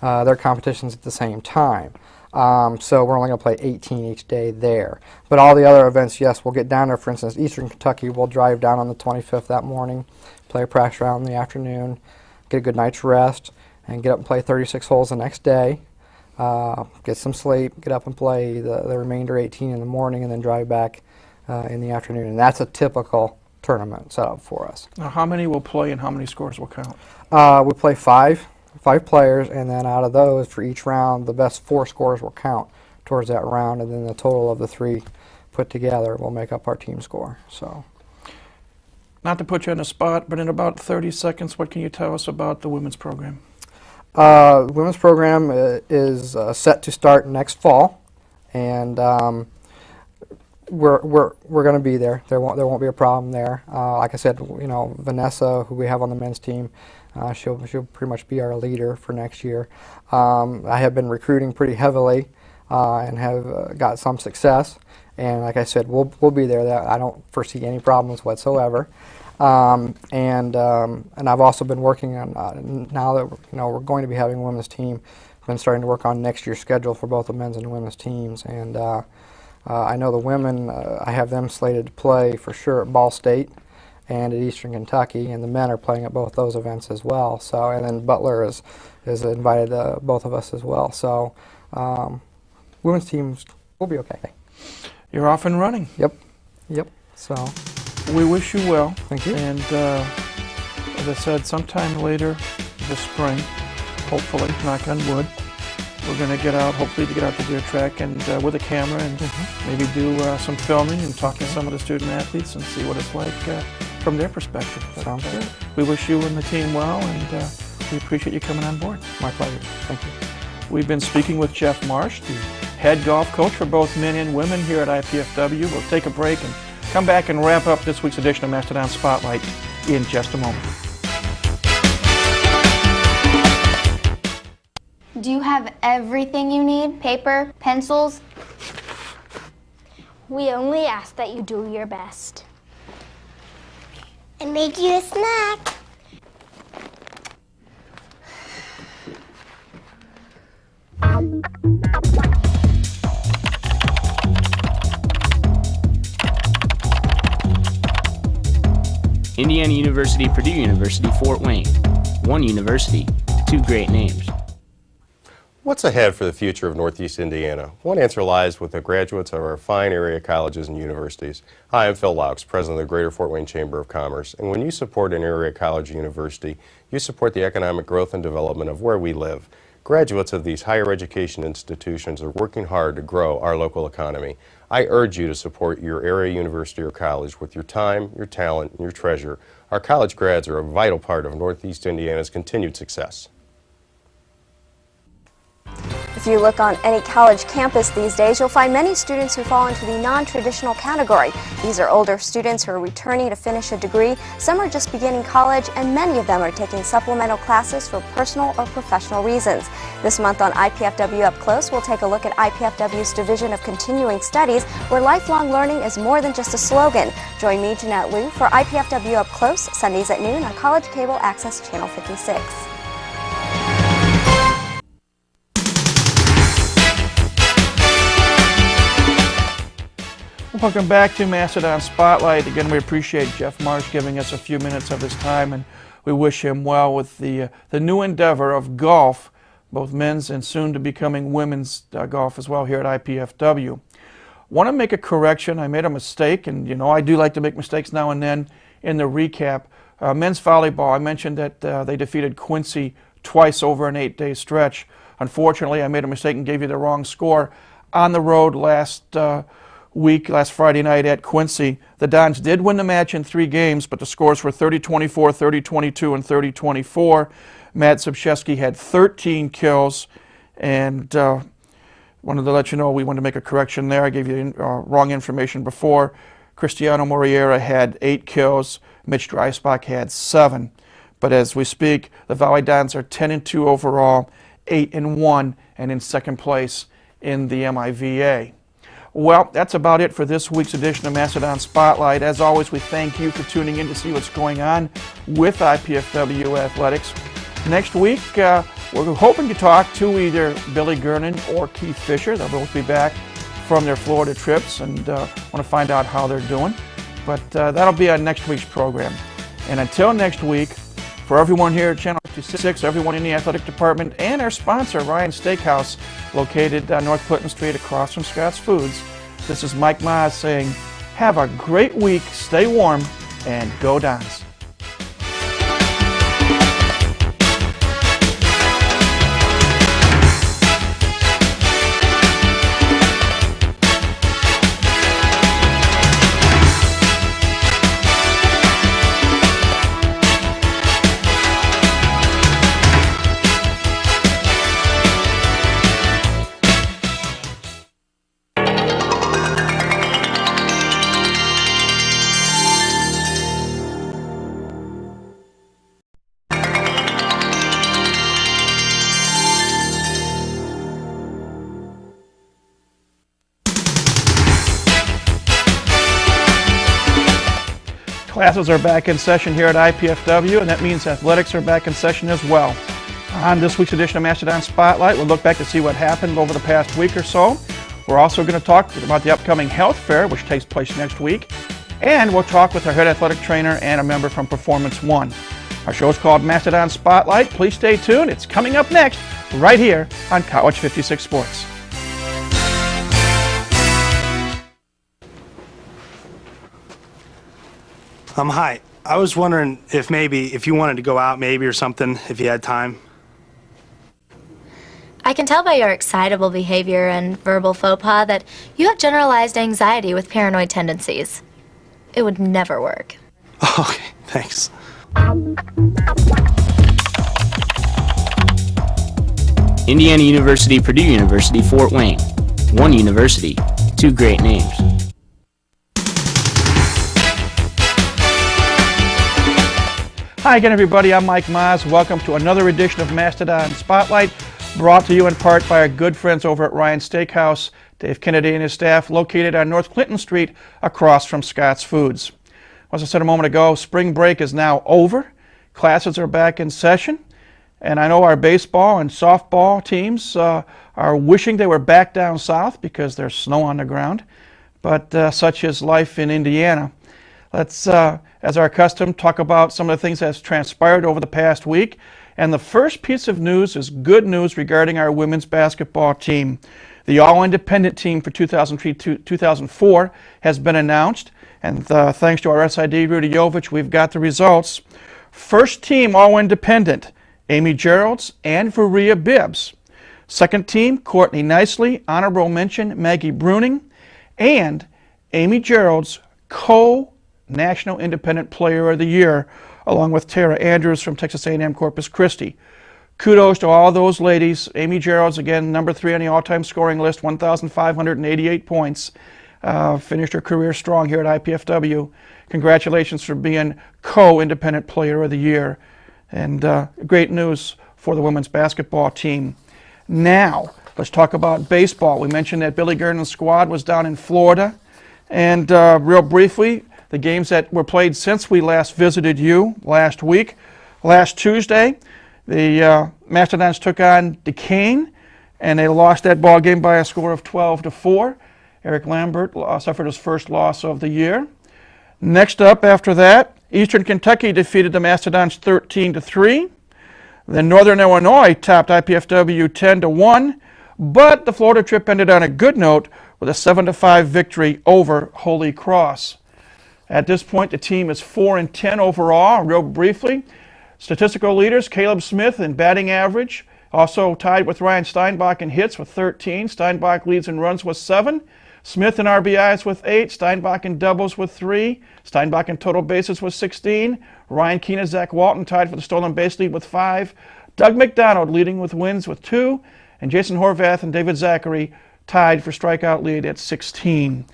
their competitions at the same time. So we're only going to play 18 each day there. But all the other events, yes, we'll get down there. For instance, Eastern Kentucky, we'll drive down on the 25th that morning, play a practice round in the afternoon, get a good night's rest, and get up and play 36 holes the next day. Get some sleep, get up and play the remainder 18 in the morning, and then drive back in the afternoon. And that's a typical tournament setup for us. Now, how many will play and how many scores will count? We play five players, and then out of those, for each round, the best 4 scores will count towards that round, and then the total of the 3 put together will make up our team score. So, not to put you on the spot, but in about 30 seconds, what can you tell us about the women's program? The women's program is set to start next fall, and we're going to be there. There won't be a problem there. Like I said, Vanessa, who we have on the men's team, she'll pretty much be our leader for next year. I have been recruiting pretty heavily and have got some success. And like I said, we'll be there. I don't foresee any problems whatsoever. And I've also been working on now that we're going to be having a women's team. I've been starting to work on next year's schedule for both the men's and women's teams. And I know the women, I have them slated to play for sure at Ball State and at Eastern Kentucky, and the men are playing at both those events as well. So, and then Butler is invited both of us as well. So, women's teams will be okay. You're off and running. Yep. So, we wish you well. Thank you. And as I said, sometime later this spring, hopefully, knock on wood, we're going to get out, hopefully to get out to deer track and with a camera and maybe do some filming and talk to some of the student athletes and see what it's like from their perspective. Sounds good. We wish you and the team well, and we appreciate you coming on board. My pleasure. Thank you. We've been speaking with Jeff Marsh, the head golf coach for both men and women here at IPFW. We'll take a break and come back and wrap up this week's edition of Mastodon Spotlight in just a moment. Do you have everything you need? Paper, pencils? We only ask that you do your best. And make you a snack. Indiana University, Purdue University, Fort Wayne. One university, two great names. What's ahead for the future of Northeast Indiana? One answer lies with the graduates of our fine area colleges and universities. Hi, I'm Phil Laux, president of the Greater Fort Wayne Chamber of Commerce. And when you support an area college or university, you support the economic growth and development of where we live. Graduates of these higher education institutions are working hard to grow our local economy. I urge you to support your area university or college with your time, your talent, and your treasure. Our college grads are a vital part of Northeast Indiana's continued success. If you look on any college campus these days, you'll find many students who fall into the non-traditional category. These are older students who are returning to finish a degree. Some are just beginning college, and many of them are taking supplemental classes for personal or professional reasons. This month on IPFW Up Close, we'll take a look at IPFW's Division of Continuing Studies, where lifelong learning is more than just a slogan. Join me, Jeanette Liu, for IPFW Up Close, Sundays at noon on College Cable Access Channel 56. Welcome back to Mastodon Spotlight. Again, we appreciate Jeff Marsh giving us a few minutes of his time, and we wish him well with the new endeavor of golf, both men's and soon to becoming women's golf as well here at IPFW. Want to make a correction. I made a mistake, and you know I do like to make mistakes now and then in the recap. Men's volleyball, I mentioned that they defeated Quincy twice over an 8-day stretch. Unfortunately, I made a mistake and gave you the wrong score. On the road last Friday night at Quincy, the Dons did win the match in 3 games, but the scores were 30-24, 30-22, and 30-24. Matt Subchesky had 13 kills, and wanted to let you know we wanted to make a correction there. I gave you wrong information before. Cristiano Moriera had 8 kills. Mitch Dreisbach had 7. But as we speak, the Valley Dons are 10-2 overall, 8-1, and in second place in the MIVA. Well, that's about it for this week's edition of Mastodon Spotlight. As always, we thank you for tuning in to see what's going on with IPFW Athletics. Next week, we're hoping to talk to either Billy Gernon or Keith Fisher. They'll both be back from their Florida trips and want to find out how they're doing. But that'll be on next week's program. And until next week, for everyone here at Channel 56, everyone in the athletic department, and our sponsor, Ryan Steakhouse, located on North Clinton Street across from Scott's Foods, this is Mike Maas saying, have a great week, stay warm, and go Dons. Classes are back in session here at IPFW, and that means athletics are back in session as well. On this week's edition of Mastodon Spotlight, we'll look back to see what happened over the past week or so. We're also going to talk about the upcoming health fair, which takes place next week. And we'll talk with our head athletic trainer and a member from Performance One. Our show is called Mastodon Spotlight. Please stay tuned. It's coming up next, right here on College 56 Sports. Hi. I was wondering if you wanted to go out maybe or something, if you had time. I can tell by your excitable behavior and verbal faux pas that you have generalized anxiety with paranoid tendencies. It would never work. Okay, thanks. Indiana University, Purdue University, Fort Wayne. One university, two great names. Hi again, everybody. I'm Mike Maz. Welcome to another edition of Mastodon Spotlight, brought to you in part by our good friends over at Ryan Steakhouse, Dave Kennedy and his staff, located on North Clinton Street across from Scott's Foods. As I said a moment ago, spring break is now over. Classes are back in session. And I know our baseball and softball teams are wishing they were back down south because there's snow on the ground. But such is life in Indiana. Let's, as our custom, talk about some of the things that's transpired over the past week. And the first piece of news is good news regarding our women's basketball team. The all-independent team for 2003-2004 has been announced. And thanks to our SID, Rudy Jovich, we've got the results. First team all-independent, Amy Geralds and Varia Bibbs. Second team, Courtney Nicely, honorable mention, Maggie Bruning, and Amy Geralds, co-National Independent Player of the Year, along with Tara Andrews from Texas A&M Corpus Christi. Kudos to all those ladies. Amy Geralds, again, number 3 on the all-time scoring list, 1,588 points. Finished her career strong here at IPFW. Congratulations for being co-Independent Player of the Year. And great news for the women's basketball team. Now, let's talk about baseball. We mentioned that Billy Gernon's squad was down in Florida. And real briefly, the games that were played since we last visited you last week. Last Tuesday, the Mastodons took on Duquesne, and they lost that ball game by a score of 12-4. Eric Lambert suffered his first loss of the year. Next up after that, Eastern Kentucky defeated the Mastodons 13-3. Then Northern Illinois topped IPFW 10-1, but the Florida trip ended on a good note with a 7-5 victory over Holy Cross. At this point, the team is 4-10 overall. Real briefly, statistical leaders, Caleb Smith in batting average, also tied with Ryan Steinbach in hits with 13. Steinbach leads in runs with 7. Smith in RBIs with 8, Steinbach in doubles with 3, Steinbach in total bases with 16, Ryan Keene and Zach Walton tied for the stolen base lead with 5, Doug McDonald leading with wins with 2, and Jason Horvath and David Zachary tied for strikeout lead at 16.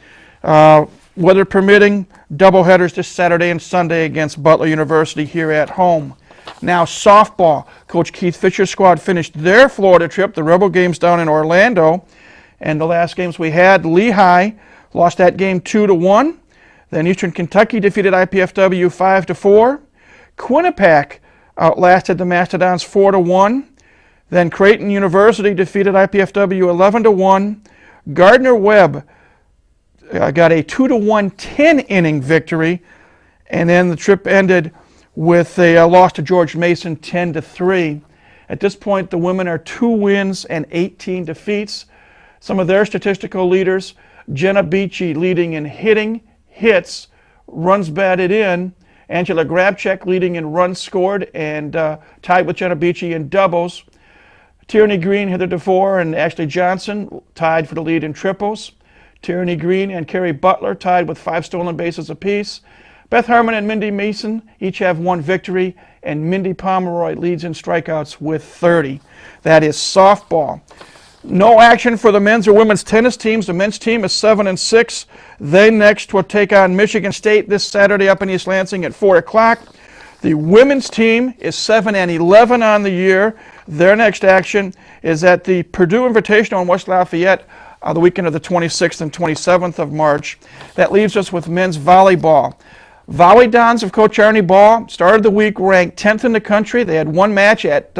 Weather permitting, doubleheaders this Saturday and Sunday against Butler University here at home. Now softball, Coach Keith Fisher's squad finished their Florida trip, the Rebel games down in Orlando. And the last games we had, Lehigh lost that game 2-1. Then Eastern Kentucky defeated IPFW 5-4. Quinnipiac outlasted the Mastodons 4-1. Then Creighton University defeated IPFW 11-1. Gardner-Webb got a 2-1 10-inning victory. And then the trip ended with a loss to George Mason 10-3. At this point, the women are 2 wins and 18 defeats. Some of their statistical leaders, Jenna Beachy leading in hitting, hits, runs batted in, Angela Grabchek leading in runs scored and tied with Jenna Beachy in doubles. Tierney Green hitherto, and Ashley Johnson tied for the lead in triples. Tierney Green and Carrie Butler tied with 5 stolen bases apiece. Beth Harmon and Mindy Mason each have 1 victory, and Mindy Pomeroy leads in strikeouts with 30. That is softball. No action for the men's or women's tennis teams. The men's team is 7-6. They next will take on Michigan State this Saturday up in East Lansing at 4 o'clock. The women's team is 7-11 on the year. Their next action is at the Purdue Invitational in West Lafayette the weekend of the 26th and 27th of March. That leaves us with men's volleyball. Mastodons of Coach Arnie Ball started the week ranked 10th in the country. They had one match at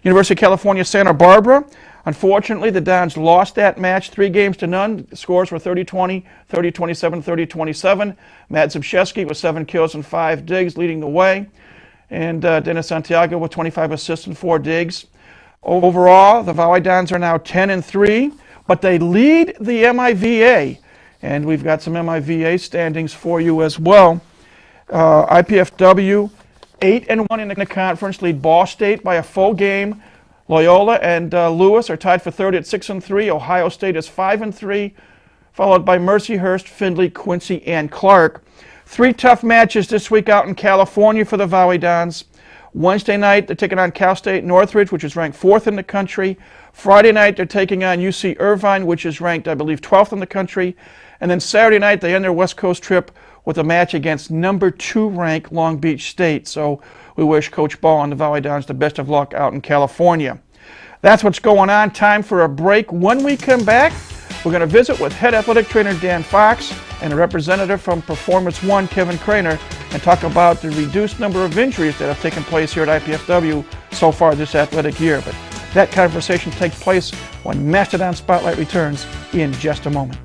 University of California, Santa Barbara. Unfortunately, the Dons lost that match 3-0. The scores were 30-20, 30-27, 30-27. Matt Zbyszewski with 7 kills and 5 digs leading the way. And Dennis Santiago with 25 assists and 4 digs. Overall, the Mastodons are now 10-3, but they lead the MIVA. And we've got some MIVA standings for you as well. IPFW 8-1 in the conference, lead Ball State by a full game. Loyola and Lewis are tied for third at 6-3. Ohio State is 5-3, followed by Mercyhurst, Findlay, Quincy, and Clark. 3 tough matches this week out in California for the Mastodons. Wednesday night, they're taking on Cal State Northridge, which is ranked 4th in the country. Friday night, they're taking on UC Irvine, which is ranked, I believe, 12th in the country. And then Saturday night, they end their West Coast trip with a match against number 2 ranked Long Beach State. So we wish Coach Ball and the Mastodons the best of luck out in California. That's what's going on. Time for a break. When we come back, we're going to visit with head athletic trainer Dan Fox and a representative from Performance One, Kevin Craner, and talk about the reduced number of injuries that have taken place here at IPFW so far this athletic year. But that conversation takes place when Mastodon Spotlight returns in just a moment.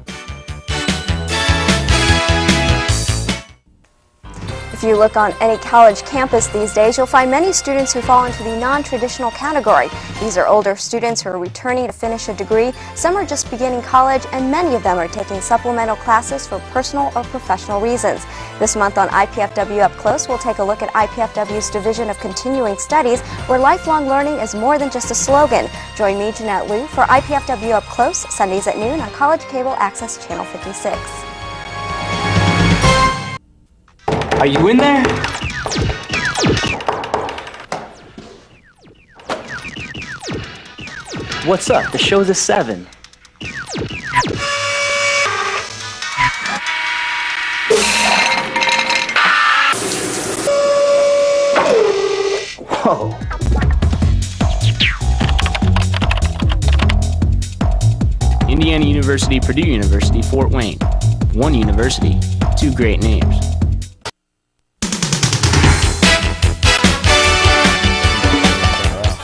If you look on any college campus these days, you'll find many students who fall into the non-traditional category. These are older students who are returning to finish a degree. Some are just beginning college, and many of them are taking supplemental classes for personal or professional reasons. This month on IPFW Up Close, we'll take a look at IPFW's Division of Continuing Studies, where lifelong learning is more than just a slogan. Join me, Jeanette Liu, for IPFW Up Close, Sundays at noon on College Cable Access Channel 56. Are you in there? What's up? The show's at 7. Whoa. Indiana University, Purdue University, Fort Wayne. One university, 2 great names.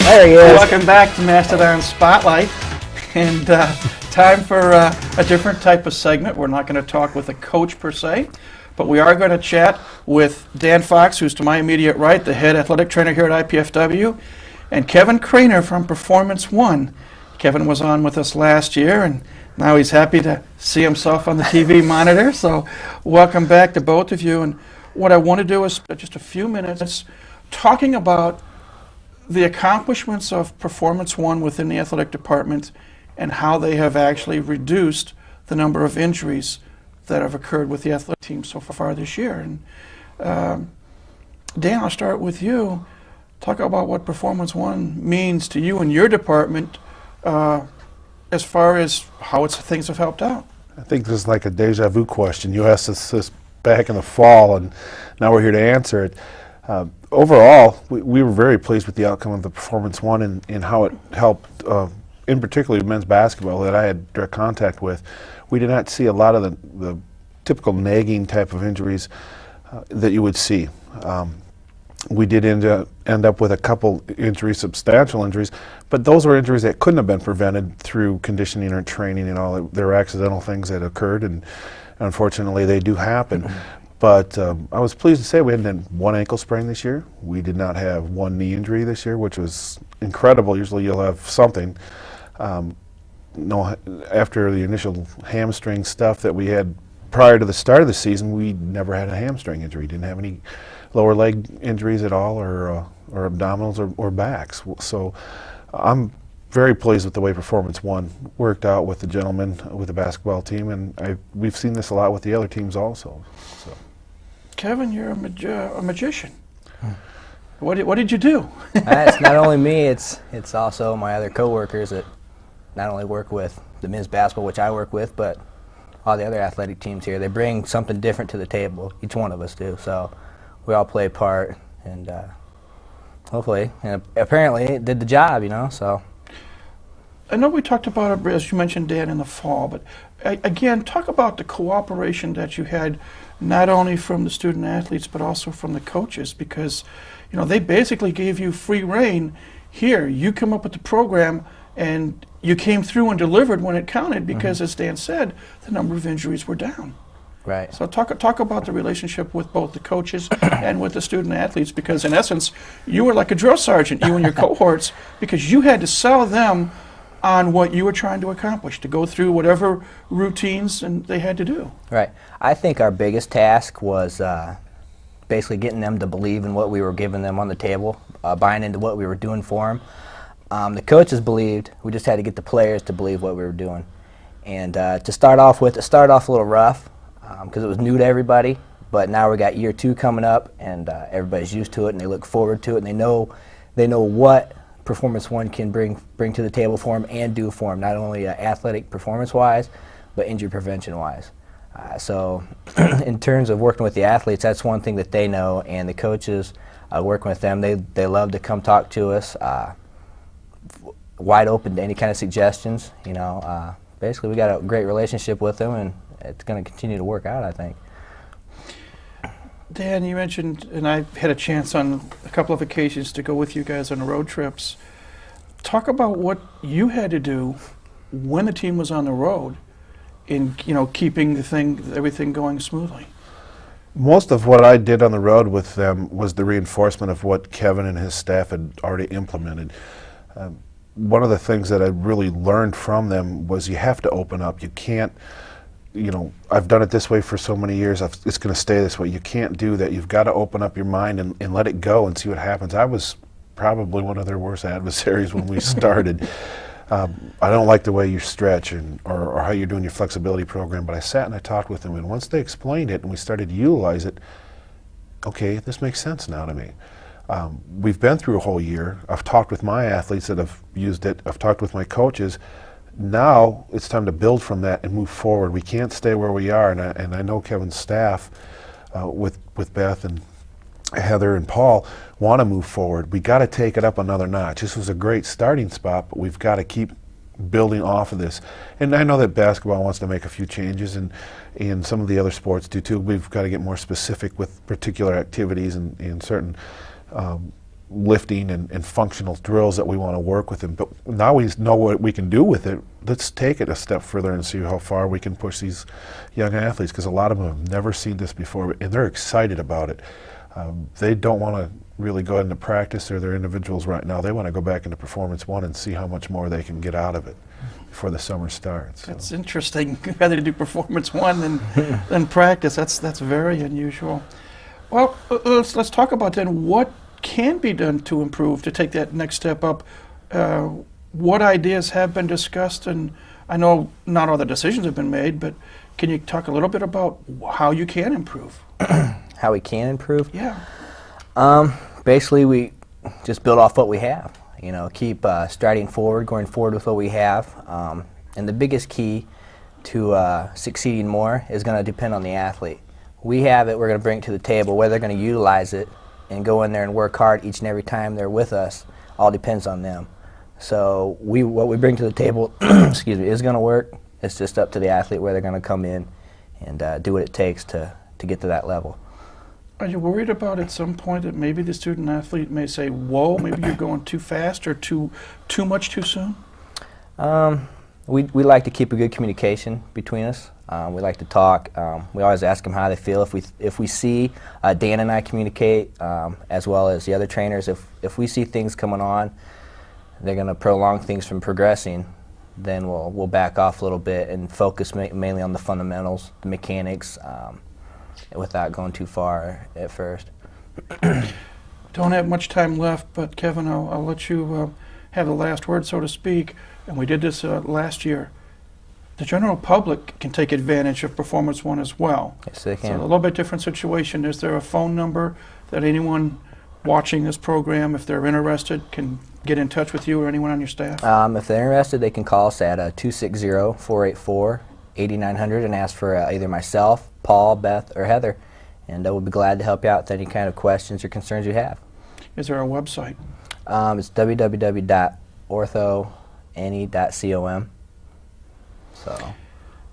There he is. Welcome back to Mastodon Spotlight, and time for a different type of segment. We're not going to talk with a coach per se, but we are going to chat with Dan Fox, who's to my immediate right, the head athletic trainer here at IPFW, and Kevin Craner from Performance One. Kevin was on with us last year, and now he's happy to see himself on the TV monitor. So welcome back to both of you. And what I want to do is spend just a few minutes talking about the accomplishments of Performance One within the athletic department and how they have actually reduced the number of injuries that have occurred with the athletic team so far this year. And Dan, I'll start with you. Talk about what Performance One means to you and your department as far as how things have helped out. I think this is like a deja vu question. You asked us this back in the fall, and now we're here to answer it. Overall, we were very pleased with the outcome of the Performance One and how it helped, in particular men's basketball that I had direct contact with. We did not see a lot of the typical nagging type of injuries that you would see. We did end up with a couple injuries, substantial injuries, but those were injuries that couldn't have been prevented through conditioning or training and all. There were accidental things that occurred, and unfortunately they do happen. But I was pleased to say we hadn't had one ankle sprain this year. We did not have one knee injury this year, which was incredible. Usually you'll have something. No, after the initial hamstring stuff that we had prior to the start of the season, we never had a hamstring injury. Didn't have any lower leg injuries at all, or abdominals or backs. So I'm very pleased with the way Performance One worked out with the gentlemen, with the basketball team, and we've seen this a lot with the other teams also. So. Kevin, you're a magician. What did you do? It's not only me, it's also my other coworkers that not only work with the men's basketball, which I work with, but all the other athletic teams here. They bring something different to the table. Each one of us do. So we all play a part, and hopefully, and apparently it did the job, you know. So I know we talked about it, as you mentioned, Dan, in the fall, but again, talk about the cooperation that you had, not only from the student athletes, but also from the coaches, because, you know, they basically gave you free reign. Here, you come up with the program, and you came through and delivered when it counted, because, as Dan said, the number of injuries were down. Right. So talk about the relationship with both the coaches and with the student athletes, because in essence, you were like a drill sergeant, you and your cohorts, because you had to sell them on what you were trying to accomplish, to go through whatever routines and they had to do. Right. I think our biggest task was basically getting them to believe in what we were giving them on the table, buying into what we were doing for them. The coaches believed. We just had to get the players to believe what we were doing. And to start off with, it started off a little rough because it was new to everybody. But now we got year 2 coming up, and everybody's used to it, and they look forward to it, and they know what Performance 1 can bring to the table for them and do for them, not only athletic performance-wise, but injury prevention-wise. So in terms of working with the athletes, that's one thing that they know, and the coaches working with them, they love to come talk to us, wide open to any kind of suggestions. You know, basically we got a great relationship with them, and it's going to continue to work out, I think. Dan, you mentioned, and I had a chance on a couple of occasions to go with you guys on road trips. Talk about what you had to do when the team was on the road in, you know, keeping everything going smoothly. Most of what I did on the road with them was the reinforcement of what Kevin and his staff had already implemented. One of the things that I really learned from them was you have to open up. You can't, you know, I've done it this way for so many years, it's going to stay this way. You can't do that. You've got to open up your mind and let it go and see what happens. I was probably one of their worst adversaries when we started. I don't like the way you stretch or how you're doing your flexibility program, but I sat and I talked with them, and once they explained it and we started to utilize it, okay, this makes sense now to me. We've been through a whole year. I've talked with my athletes that have used it. I've talked with my coaches. Now it's time to build from that and move forward. We can't stay where we are, and I know Kevin's staff with Beth and Heather and Paul want to move forward. We got to take it up another notch. This was a great starting spot, but we've got to keep building off of this. And I know that basketball wants to make a few changes, and some of the other sports do too. We've got to get more specific with particular activities and certain lifting and functional drills that we want to work with them. But now we know what we can do with it. Let's take it a step further and see how far we can push these young athletes, because a lot of them have never seen this before, and they're excited about it. They don't want to really go into practice or their individuals right now. They want to go back into Performance 1 and see how much more they can get out of it before the summer starts. So. That's interesting. Rather to do Performance 1 than practice. That's very unusual. Well, let's talk about then what can be done to improve, to take that next step up. What ideas have been discussed, and I know not all the decisions have been made, but can you talk a little bit about how you can improve? How we can improve? Yeah. Basically, we just build off what we have. You know, keep striding forward, going forward with what we have. And the biggest key to succeeding more is going to depend on the athlete. We have it, we're going to bring it to the table. Whether they're going to utilize it and go in there and work hard each and every time they're with us, all depends on them. So what we bring to the table excuse me, is going to work. It's just up to the athlete where they're going to come in and do what it takes to get to that level. Are you worried about at some point that maybe the student athlete may say, whoa, maybe you're going too fast or too much too soon? We like to keep a good communication between us. We like to talk. We always ask them how they feel. If we see Dan and I communicate, as well as the other trainers, if we see things coming on, they're going to prolong things from progressing, then we'll back off a little bit and focus mainly on the fundamentals, the mechanics, without going too far at first. Don't have much time left, but Kevin, I'll let you have the last word, so to speak. And we did this last year. The general public can take advantage of Performance 1 as well. Yes, they can. So a little bit different situation. Is there a phone number that anyone watching this program, if they're interested, can get in touch with you or anyone on your staff? If they're interested, they can call us at 260-484-8900 and ask for either myself, Paul, Beth, or Heather, and we'll be glad to help you out with any kind of questions or concerns you have. Is there a website? It's www.ortho Annie.com. So.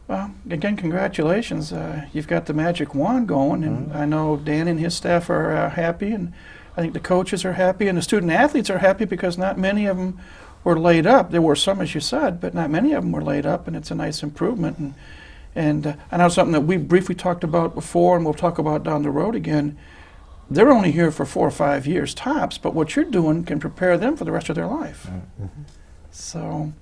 Well, again, congratulations. You've got the magic wand going, and I know Dan and his staff are happy, and I think the coaches are happy, and the student athletes are happy because not many of them were laid up. There were some, as you said, but not many of them were laid up, and it's a nice improvement. And I know something that we briefly talked about before, and we'll talk about down the road again. They're only here for 4 or 5 years tops, but what you're doing can prepare them for the rest of their life. So.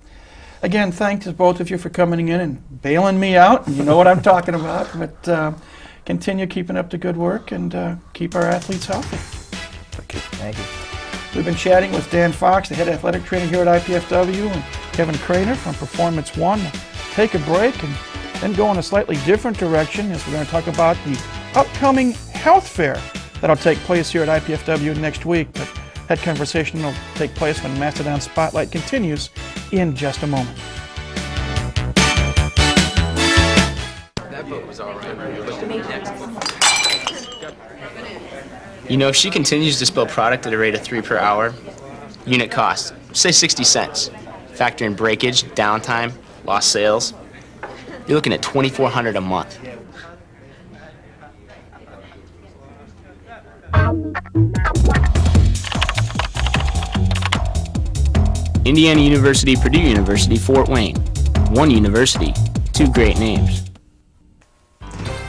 Again, thanks to both of you for coming in and bailing me out. You know what I'm talking about. But continue keeping up the good work and keep our athletes healthy. Thank you. Thank you. We've been chatting with Dan Fox, the head athletic trainer here at IPFW, and Kevin Craner from Performance One. We'll take a break and then go in a slightly different direction as we're going to talk about the upcoming health fair that'll take place here at IPFW next week. But that conversation will take place when Mastodon Spotlight continues in just a moment. That boat was all right. You know, if she continues to spill product at a rate of 3 per hour, unit cost, say 60 cents. Factor in breakage, downtime, lost sales, you're looking at $2,400 a month. Indiana University, Purdue University, Fort Wayne. One university, 2 great names.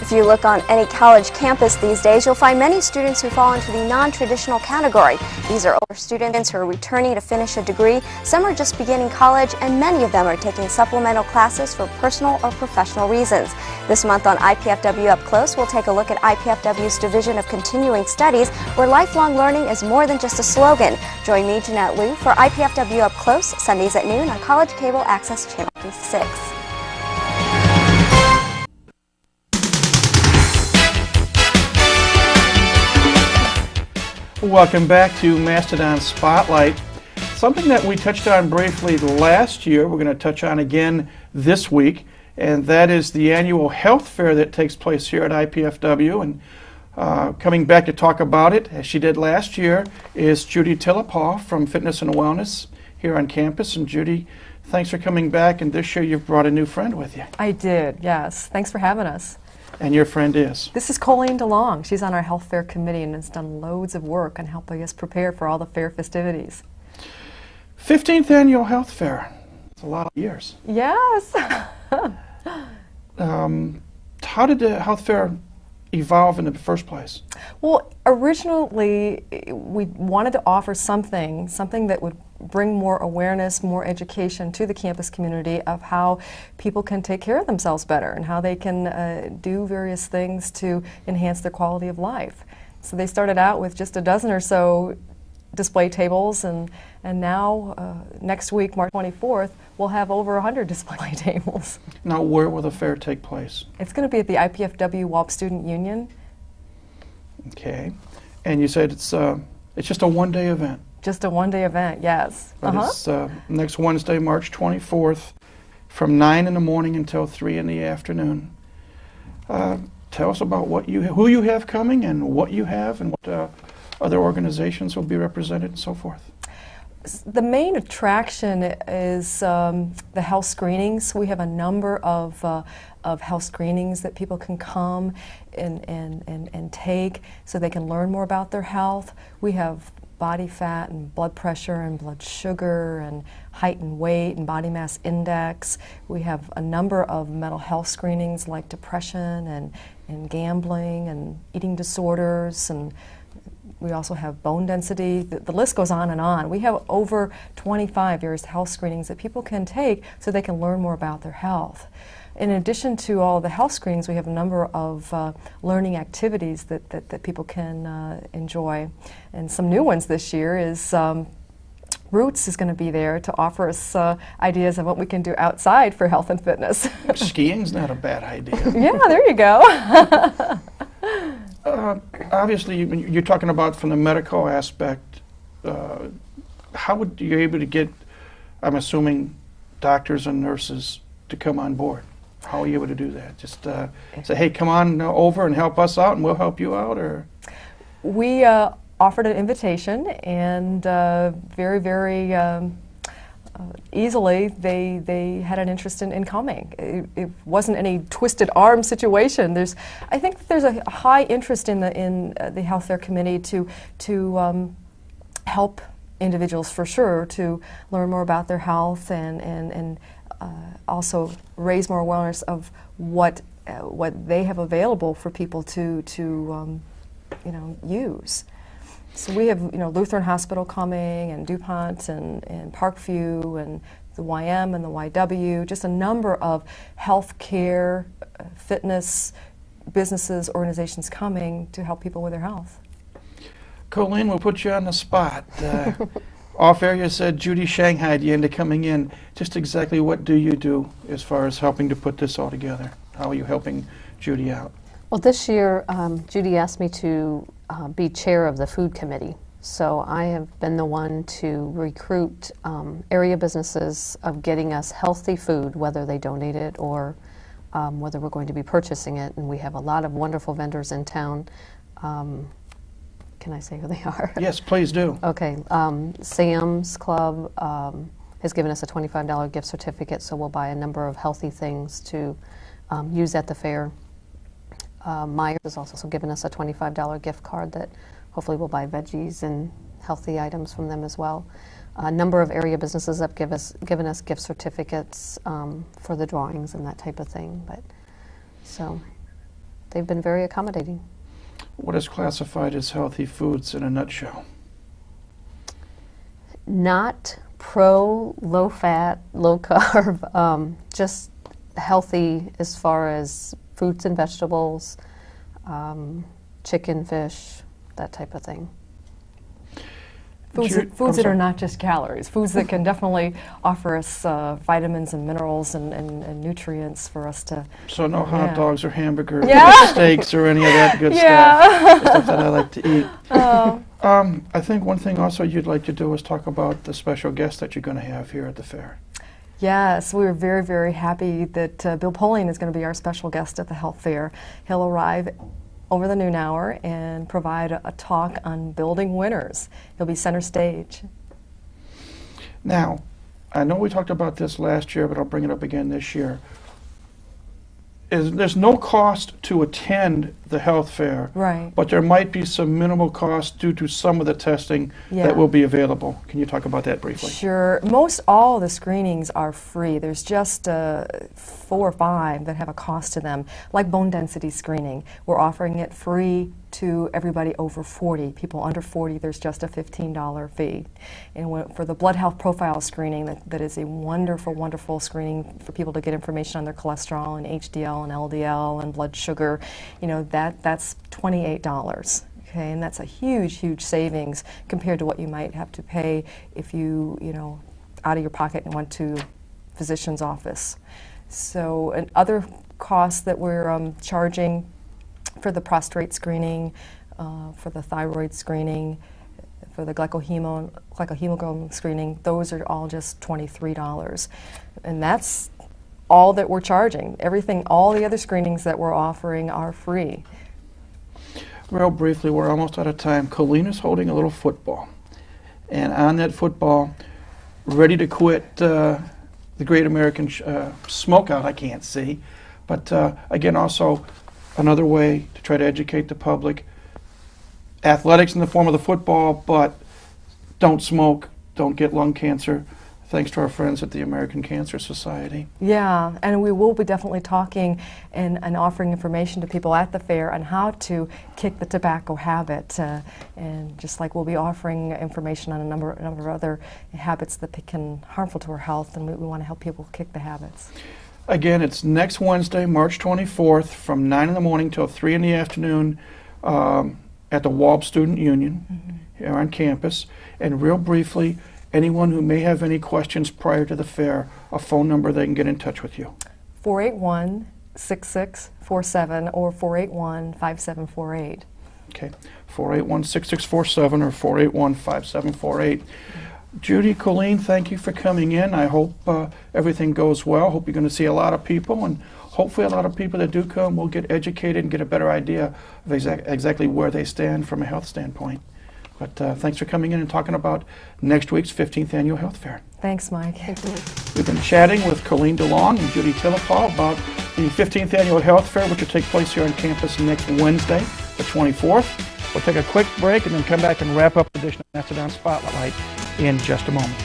If you look on any college campus these days, you'll find many students who fall into the non-traditional category. These are older students who are returning to finish a degree. Some are just beginning college, and many of them are taking supplemental classes for personal or professional reasons. This month on IPFW Up Close, we'll take a look at IPFW's Division of Continuing Studies, where lifelong learning is more than just a slogan. Join me, Jeanette Liu, for IPFW Up Close, Sundays at noon on College Cable Access Channel 56. Welcome back to Mastodon Spotlight. Something that we touched on briefly last year, we're going to touch on again this week, and that is the annual health fair that takes place here at IPFW. And coming back to talk about it, as she did last year, is Judy Tillapaw from Fitness and Wellness here on campus. And Judy, thanks for coming back, and this year you've brought a new friend with you. I did, yes. Thanks for having us. And your friend is? This is Colleen DeLong. She's on our health fair committee and has done loads of work on helping us prepare for all the fair festivities. 15th annual health fair. It's a lot of years. Yes. How did the health fair evolve in the first place? Well, originally we wanted to offer something that would bring more awareness, more education to the campus community of how people can take care of themselves better and how they can do various things to enhance their quality of life. So they started out with just a dozen or so display tables, and now next week, March 24th, we'll have over 100 display tables. Now, where will the fair take place? It's going to be at the IPFW WALP Student Union. Okay, and you said it's just a one-day event. Just a one-day event, yes. But it's next Wednesday, March 24th, from 9 in the morning until 3 in the afternoon. Tell us about who you have coming and what you have and what other organizations will be represented and so forth. The main attraction is the health screenings. We have a number of health screenings that people can come and take so they can learn more about their health. We have body fat and blood pressure and blood sugar and height and weight and body mass index. We have a number of mental health screenings like depression and gambling and eating disorders, and we also have bone density. The list goes on and on. We have over 25 various health screenings that people can take so they can learn more about their health. In addition to all the health screenings, we have a number of learning activities that people can enjoy. And some new ones this year is Roots is going to be there to offer us ideas of what we can do outside for health and fitness. Skiing's not a bad idea. Yeah, there you go. Obviously, you're talking about from the medical aspect. How would you be able to get, I'm assuming, doctors and nurses to come on board? How are you able to do that? Just say, hey, come on over and help us out, and we'll help you out, or? We offered an invitation, and very, very easily they had an interest in coming. It wasn't any twisted arm situation. I think there's a high interest in the health fair committee to help individuals for sure to learn more about their health and also raise more awareness of what they have available for people to use. So we have Lutheran Hospital coming, and DuPont and Parkview and the YM and the YW, just a number of healthcare, fitness, businesses, organizations coming to help people with their health. Colleen, we'll put you on the spot. Off air, you said Judy shanghaied you into coming in. Just exactly what do you do as far as helping to put this all together? How are you helping Judy out? Well, this year, Judy asked me to be chair of the food committee. So I have been the one to recruit area businesses of getting us healthy food, whether they donate it or whether we're going to be purchasing it. And we have a lot of wonderful vendors in town. Can I say who they are? Yes, please do. Okay. Sam's Club has given us a $25 gift certificate, so we'll buy a number of healthy things to use at the fair. Myers has also given us a $25 gift card that hopefully we'll buy veggies and healthy items from them as well. A number of area businesses have given us gift certificates for the drawings and that type of thing. So they've been very accommodating. What is classified as healthy foods in a nutshell? Not low fat, low carb, just healthy as far as fruits and vegetables, chicken, fish, that type of thing. Foods that are not just calories, foods that can definitely offer us vitamins and minerals and nutrients for us to... So no hot dogs or hamburgers, Yeah. steaks or any of that good Yeah. stuff that I like to eat. Oh. I think one thing also you'd like to do is talk about the special guest that you're going to have here at the fair. Yes, we were very, very happy that Bill Poling is going to be our special guest at the health fair. He'll arrive over the noon hour and provide a talk on building winners. He'll be center stage. Now, I know we talked about this last year, but I'll bring it up again this year. There's no cost to attend the health fair, right? But there might be some minimal cost due to some of the testing that will be available. Can you talk about that briefly? Sure. Most all the screenings are free. There's just 4 or 5 that have a cost to them, like bone density screening. We're offering it free to everybody over 40. People under 40, there's just a $15 fee. And for the blood health profile screening, that is a wonderful, wonderful screening for people to get information on their cholesterol and HDL and LDL and blood sugar. That's $28. Okay, and that's a huge, huge savings compared to what you might have to pay if you, out of your pocket and went to physician's office. So, and other costs that we're charging for the prostate screening, for the thyroid screening, for the glycohemoglobin screening, those are all just $23. And that's all that we're charging. Everything, all the other screenings that we're offering are free. Real briefly, we're almost out of time. Colleen is holding a little football. And on that football, ready to quit the Great American Smokeout, I can't see. But again, also another way to try to educate the public. Athletics in the form of the football, but don't smoke, don't get lung cancer, thanks to our friends at the American Cancer Society. Yeah, and we will be definitely talking and offering information to people at the fair on how to kick the tobacco habit, and just like we'll be offering information on a number of other habits that can harmful to our health, and we want to help people kick the habits. Again, it's next Wednesday, March 24th, from 9 in the morning till 3 in the afternoon at the Walb Student Union here on campus. And real briefly, anyone who may have any questions prior to the fair, a phone number they can get in touch with you. 481-6647 or 481-5748. Okay, 481-6647 or 481-5748. Judy, Colleen, thank you for coming in. I hope everything goes well. Hope you're going to see a lot of people, and hopefully a lot of people that do come will get educated and get a better idea of exactly where they stand from a health standpoint. But thanks for coming in and talking about next week's 15th Annual Health Fair. Thanks, Mike. We've been chatting with Colleen DeLong and Judy Tillipal about the 15th Annual Health Fair, which will take place here on campus next Wednesday, the 24th. We'll take a quick break and then come back and wrap up the edition of Mastodon Spotlight in just a moment.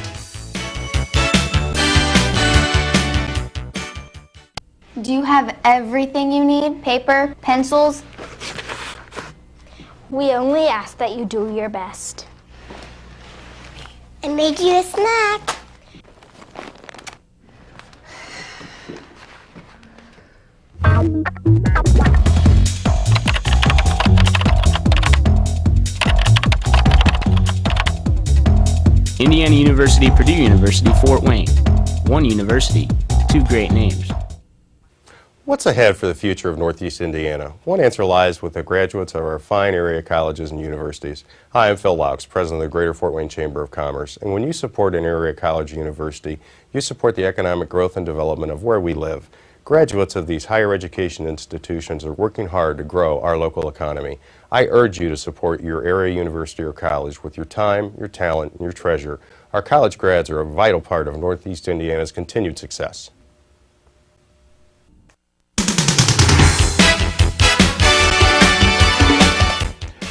Do you have everything you need? Paper, pencils? We only ask that you do your best. And make you a snack. Indiana University, Purdue University, Fort Wayne. One university, two great names. What's ahead for the future of Northeast Indiana? One answer lies with the graduates of our fine area colleges and universities. Hi, I'm Phil Laux, president of the Greater Fort Wayne Chamber of Commerce. And when you support an area college or university, you support the economic growth and development of where we live. Graduates of these higher education institutions are working hard to grow our local economy. I urge you to support your area university or college with your time, your talent, and your treasure. Our college grads are a vital part of Northeast Indiana's continued success.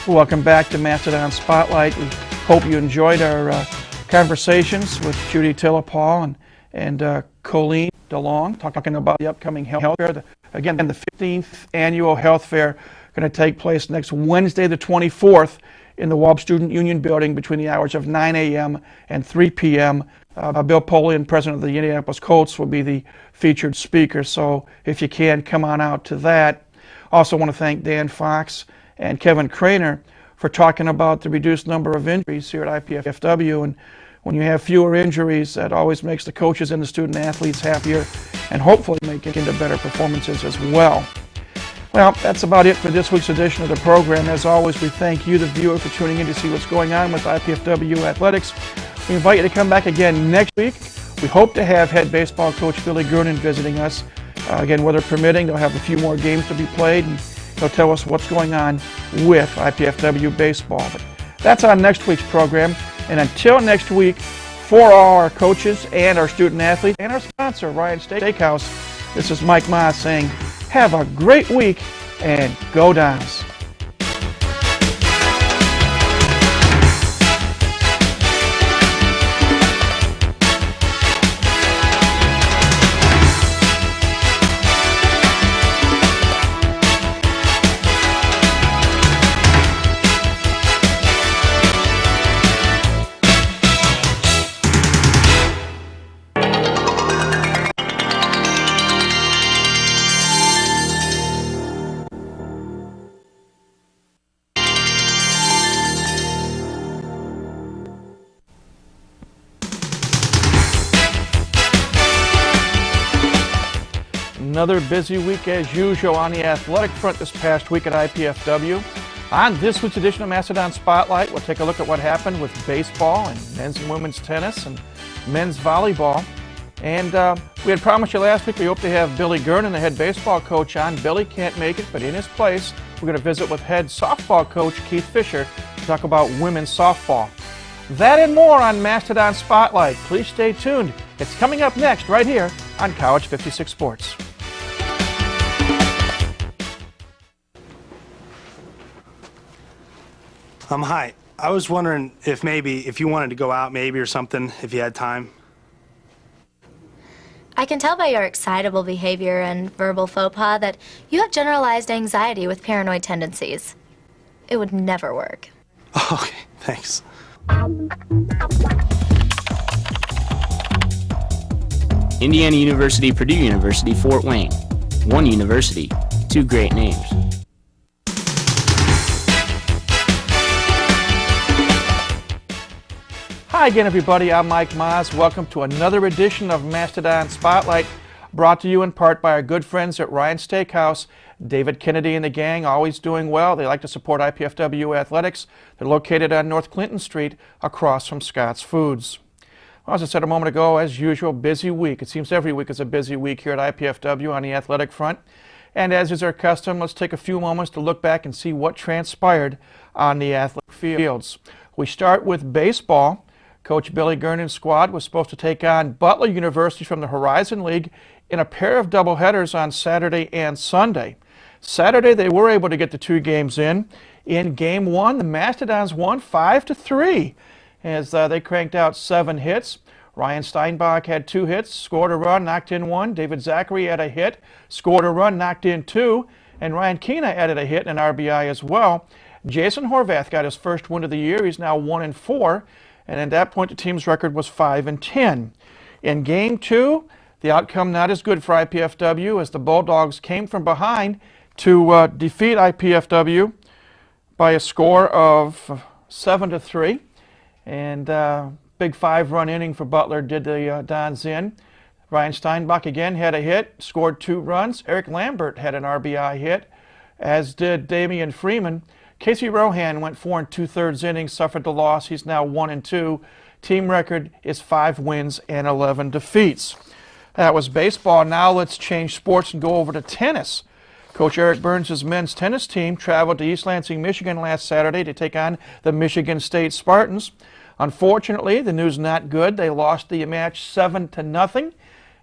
Welcome back to Mastodon Spotlight. We hope you enjoyed our conversations with Judy Tillipal and Colleen DeLong talking about the upcoming health fair. Again, the 15th Annual Health Fair going to take place next Wednesday, the 24th, in the WAB Student Union Building between the hours of 9 a.m. and 3 p.m. Bill Polian, president of the Indianapolis Colts, will be the featured speaker. So if you can, come on out to that. Also want to thank Dan Fox and Kevin Craner for talking about the reduced number of injuries here at IPFW. And when you have fewer injuries, that always makes the coaches and the student athletes happier and hopefully make it into better performances as well. Well, that's about it for this week's edition of the program. As always, we thank you, the viewer, for tuning in to see what's going on with IPFW athletics. We invite you to come back again next week. We hope to have head baseball coach Billy Gernon visiting us. Again, weather permitting, they'll have a few more games to be played, and he'll tell us what's going on with IPFW baseball. But that's on next week's program. And until next week, for all our coaches and our student athletes and our sponsor, Ryan Steakhouse, this is Mike Maas saying, have a great week and go Dons. Another busy week as usual on the athletic front this past week at IPFW. On this week's edition of Mastodon Spotlight, we'll take a look at what happened with baseball and men's and women's tennis and men's volleyball. And we had promised you last week we hope to have Billy Gernon, the head baseball coach, on. Billy can't make it, but in his place, we're going to visit with head softball coach Keith Fisher to talk about women's softball. That and more on Mastodon Spotlight. Please stay tuned. It's coming up next right here on College 56 Sports. Hi. I was wondering if you wanted to go out or something, if you had time. I can tell by your excitable behavior and verbal faux pas that you have generalized anxiety with paranoid tendencies. It would never work. Okay, thanks. Indiana University, Purdue University, Fort Wayne. One university, two great names. Hi again, everybody. I'm Mike Maas. Welcome to another edition of Mastodon Spotlight, brought to you in part by our good friends at Ryan Steakhouse. David Kennedy and the gang always doing well. They like to support IPFW athletics. They're located on North Clinton Street across from Scott's Foods. Well, as I said a moment ago, as usual, busy week. It seems every week is a busy week here at IPFW on the athletic front. And as is our custom, let's take a few moments to look back and see what transpired on the athletic fields. We start with baseball. Coach Billy Gernon's squad was supposed to take on Butler University from the Horizon League in a pair of doubleheaders on Saturday and Sunday. Saturday, they were able to get the 2 games in. In Game 1, the Mastodons won 5-3 as they cranked out 7 hits. Ryan Steinbach had 2 hits, scored a run, knocked in 1. David Zachary had a hit, scored a run, knocked in 2. And Ryan Keena added a hit and an RBI as well. Jason Horvath got his first win of the year. He's now 1-4. And at that point, the team's record was 5-10. In Game 2, the outcome not as good for IPFW as the Bulldogs came from behind to defeat IPFW by a score of 7-3. And big 5-run inning for Butler did the Dons in. Ryan Steinbach again had a hit, scored 2 runs. Eric Lambert had an RBI hit, as did Damian Freeman. Casey Rohan went 4 2/3 innings, suffered the loss. He's now 1-2. Team record is 5 wins and 11 defeats. That was baseball. Now let's change sports and go over to tennis. Coach Eric Burns' men's tennis team traveled to East Lansing, Michigan last Saturday to take on the Michigan State Spartans. Unfortunately, the news not good. They lost the match 7-0.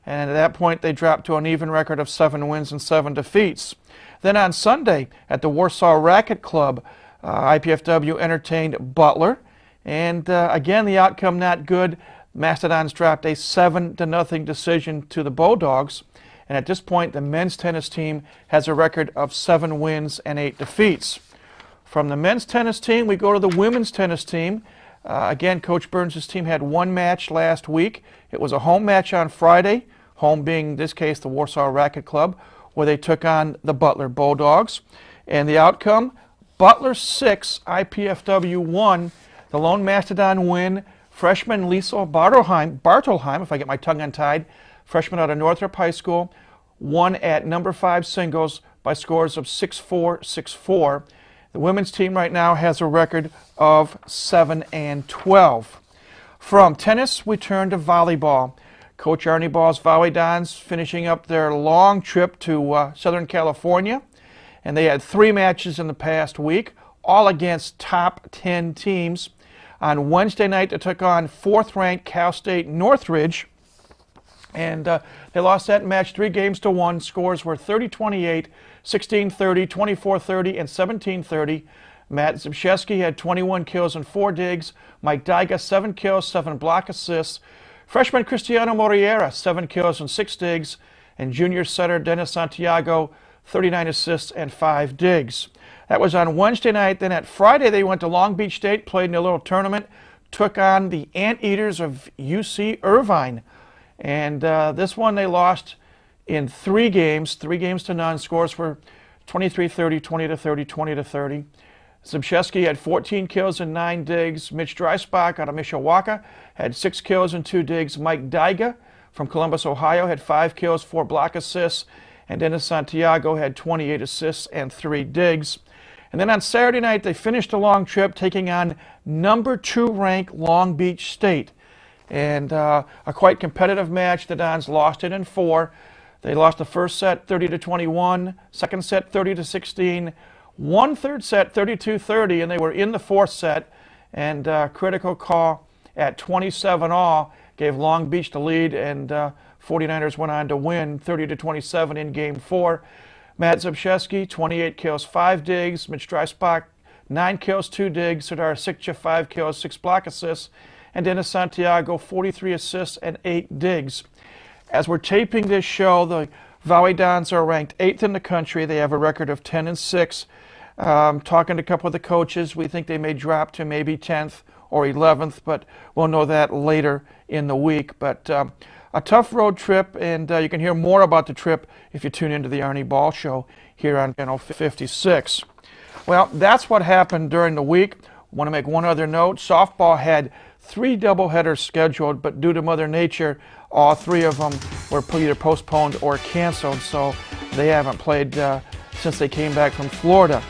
And at that point, they dropped to an even record of 7 wins and 7 defeats. Then on Sunday at the Warsaw Racquet Club, IPFW entertained Butler. And again, the outcome not good. Mastodons dropped a 7-0 decision to the Bulldogs. And at this point, the men's tennis team has a record of 7 wins and 8 defeats. From the men's tennis team, we go to the women's tennis team. Again, Coach Burns' team had 1 match last week. It was a home match on Friday, home being, in this case, the Warsaw Racquet Club, where they took on the Butler Bulldogs. And the outcome, Butler 6, IPFW 1. The lone Mastodon win, freshman Liesl Bartolheim, if I get my tongue untied, freshman out of Northrop High School, won at number 5 singles by scores of 6-4, 6-4. The women's team right now has a record of 7-12. From tennis, we turn to volleyball. Coach Arnie Ball's Volley Dons finishing up their long trip to Southern California. And they had 3 matches in the past week, all against top 10 teams. On Wednesday night, they took on 4th-ranked Cal State Northridge. And they lost that match 3-1. Scores were 30-28, 16-30, 24-30, and 17-30. Matt Zimszewski had 21 kills and 4 digs. Mike Dyga, 7 kills, 7 block assists. Freshman Cristiano Moriera, 7 kills and 6 digs. And junior setter Dennis Santiago, 39 assists and 5 digs. That was on Wednesday night. Then at Friday, they went to Long Beach State, played in a little tournament, took on the Anteaters of UC Irvine. And this one they lost in 3 games, 3-0. Scores were 23-30, 20-30, 20-30. Zimszewski had 14 kills and 9 digs. Mitch Dreisbach out of Mishawaka had 6 kills and 2 digs. Mike Dyga from Columbus, Ohio had 5 kills, 4 block assists. And Dennis Santiago had 28 assists and 3 digs. And then on Saturday night, they finished a long trip taking on number 2 ranked Long Beach State. And a quite competitive match. The Dons lost it in 4. They lost the first set 30-21, second set 30-16, 1/3 set 32-30, and they were in the 4th set. And critical call at 27-all gave Long Beach the lead, and 49ers went on to win 30-27 in Game 4. Matt Zimszewski, 28 kills, 5 digs. Mitch Dreisbach, 9 kills, 2 digs. Sardar Sikcha, 5 kills, 6 block assists. And Dennis Santiago, 43 assists and 8 digs. As we're taping this show, the Volley Dons are ranked 8th in the country. They have a record of 10-6. Talking to a couple of the coaches, we think they may drop to maybe 10th or 11th, but we'll know that later in the week. But a tough road trip, and you can hear more about the trip if you tune into the Arnie Ball Show here on Channel 56. Well, that's what happened during the week. I want to make one other note. Softball had 3 doubleheaders scheduled, but due to Mother Nature, all 3 of them were either postponed or canceled, so they haven't played since they came back from Florida.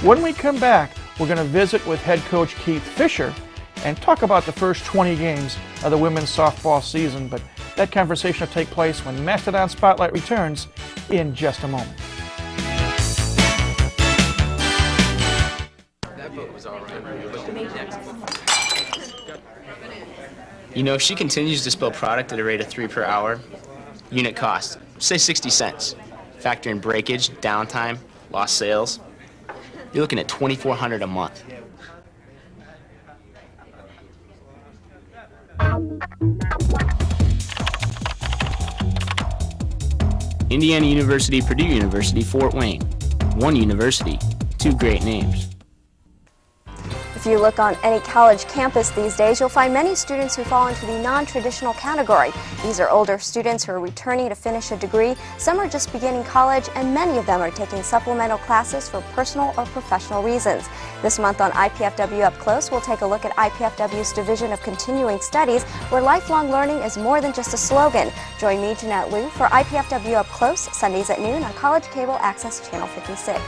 When we come back, we're going to visit with head coach Keith Fisher and talk about the first 20 games of the women's softball season, but that conversation will take place when Mastodon Spotlight returns in just a moment. That boat was all right. You know, if she continues to spill product at a rate of 3 per hour, unit cost, say 60 cents. Factor in breakage, downtime, lost sales, you're looking at $2,400 a month. Indiana University, Purdue University, Fort Wayne. One university, two great names. If you look on any college campus these days, you'll find many students who fall into the non-traditional category. These are older students who are returning to finish a degree. Some are just beginning college, and many of them are taking supplemental classes for personal or professional reasons. This month on IPFW Up Close, we'll take a look at IPFW's Division of Continuing Studies, where lifelong learning is more than just a slogan. Join me, Jeanette Liu, for IPFW Up Close, Sundays at noon on College Cable Access Channel 56.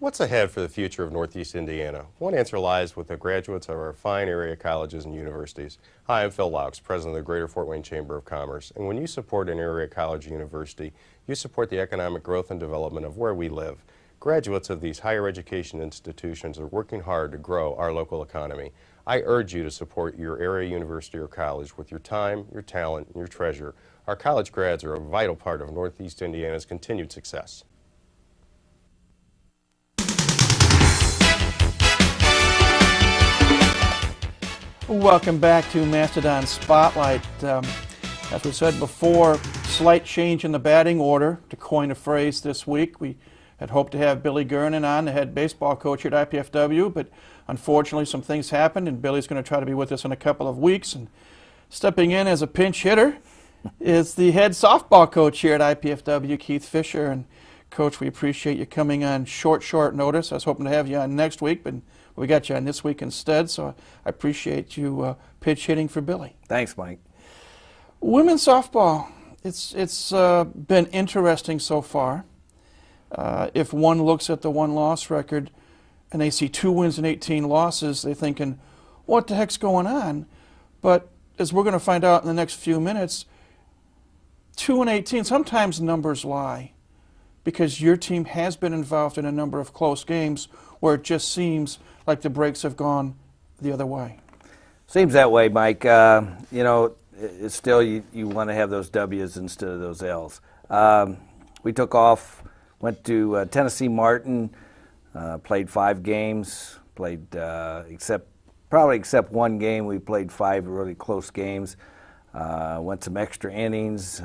What's ahead for the future of Northeast Indiana? One answer lies with the graduates of our fine area colleges and universities. Hi, I'm Phil Laux, president of the Greater Fort Wayne Chamber of Commerce. And when you support an area college or university, you support the economic growth and development of where we live. Graduates of these higher education institutions are working hard to grow our local economy. I urge you to support your area university or college with your time, your talent, and your treasure. Our college grads are a vital part of Northeast Indiana's continued success. Welcome back to Mastodon Spotlight. As we said before, slight change in the batting order, to coin a phrase this week. We had hoped to have Billy Gernon on, the head baseball coach here at IPFW, but unfortunately some things happened, and Billy's going to try to be with us in a couple of weeks. And stepping in as a pinch hitter is the head softball coach here at IPFW, Keith Fisher. And Coach, we appreciate you coming on short notice. I was hoping to have you on next week, but we got you on this week instead, so I appreciate you pitch hitting for Billy. Thanks, Mike. Women's softball, it's been interesting so far. If one looks at the one-loss record and they see 2 wins and 18 losses, they're thinking, what the heck's going on? But as we're going to find out in the next few minutes, 2 and 18, sometimes numbers lie, because your team has been involved in a number of close games where it just seems like the breaks have gone the other way. Seems that way, Mike. You know, it's still you want to have those W's instead of those L's. We took off, went to Tennessee Martin, played 5 games, played except one game. We played 5 really close games. Went some extra innings.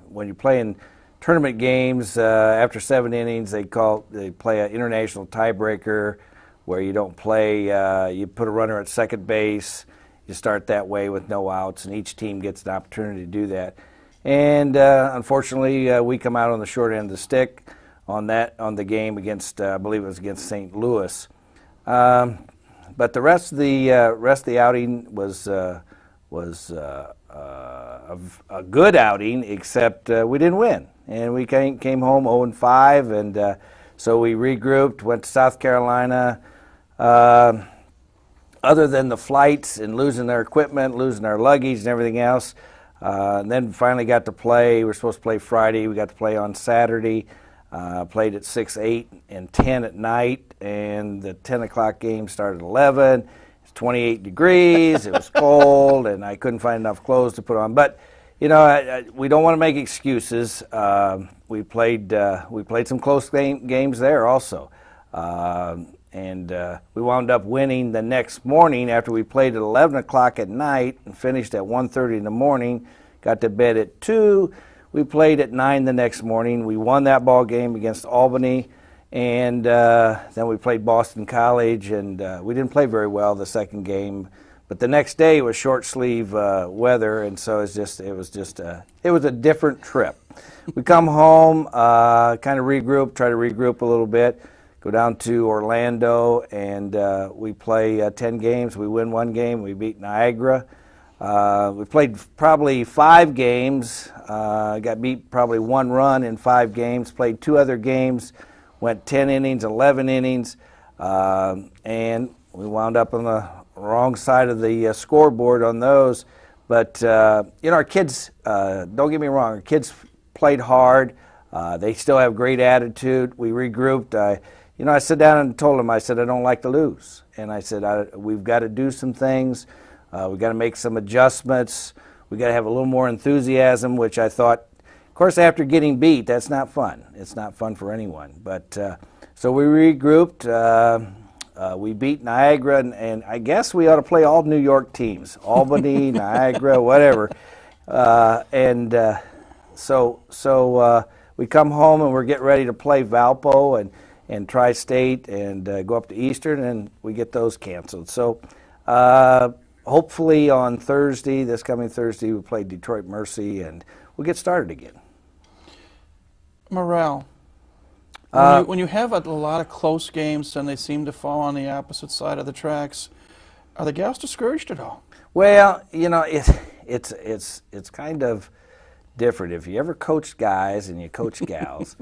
When you play in tournament games, after 7 innings, they play an international tiebreaker, where you don't play, you put a runner at second base, you start that way with no outs, and each team gets an opportunity to do that. And unfortunately, we come out on the short end of the stick on the game against, I believe it was against St. Louis. But the rest of the outing was a good outing, except we didn't win, and we came home 0-5, and so we regrouped, went to South Carolina. Other than the flights and losing our equipment, losing our luggage and everything else, and then finally got to play. We were supposed to play Friday. We got to play on Saturday. Played at 6, 8, and 10 at night, and the 10 o'clock game started at 11. It's 28 degrees. It was cold, and I couldn't find enough clothes to put on. But you know, we don't want to make excuses. We played some close games there also. And we wound up winning the next morning after we played at 11 o'clock at night and finished at 1:30 in the morning. Got to bed at 2. We played at 9 the next morning. We won that ball game against Albany. And then we played Boston College, and we didn't play very well the second game. But the next day was short sleeve weather, and so it was a different trip. We come home, kind of regroup, try to regroup a little bit. Go down to Orlando, and we play 10 games. We win 1 game. We beat Niagara. We played probably 5 games. Got beat probably 1 run in 5 games. Played 2 other games. Went 10 innings, 11 innings. And we wound up on the wrong side of the scoreboard on those. But, you know, our kids, don't get me wrong, our kids played hard. They still have great attitude. We regrouped. you know, I sat down and told them, I said, I don't like to lose. And I said, we've got to do some things. We've got to make some adjustments. We've got to have a little more enthusiasm, which I thought, of course, after getting beat, that's not fun. It's not fun for anyone. But so we regrouped. We beat Niagara, and I guess we ought to play all New York teams, Albany, Niagara, whatever. So we come home and we're getting ready to play Valpo and Tri-State and go up to Eastern, and we get those canceled. So hopefully on Thursday, this coming Thursday, we play Detroit Mercy, and we'll get started again. Morale. When you have a lot of close games and they seem to fall on the opposite side of the tracks, are the gals discouraged at all? Well, you know, it's kind of different. If you ever coached guys and you coach gals,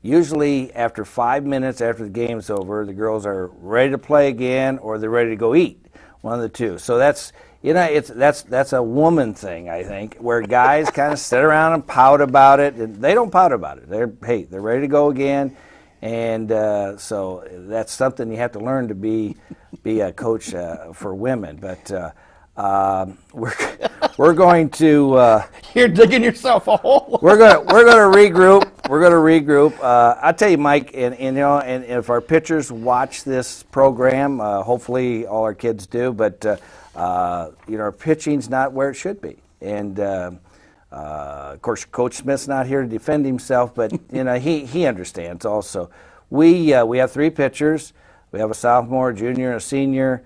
usually after 5 minutes after the game's over, the girls are ready to play again or they're ready to go eat, one of the two. So that's, you know, that's a woman thing, I think, where guys kind of sit around and pout about it, and they don't pout about it. They're ready to go again, and so that's something you have to learn to be a coach for women. But we're going to you're digging yourself a hole. we're going to regroup. We're going to regroup. I tell you, Mike, and you know, and if our pitchers watch this program, hopefully all our kids do, but you know, our pitching's not where it should be, and of course, Coach Smith's not here to defend himself, but you know, he understands also. We have 3 pitchers. We have a sophomore, a junior, and a senior.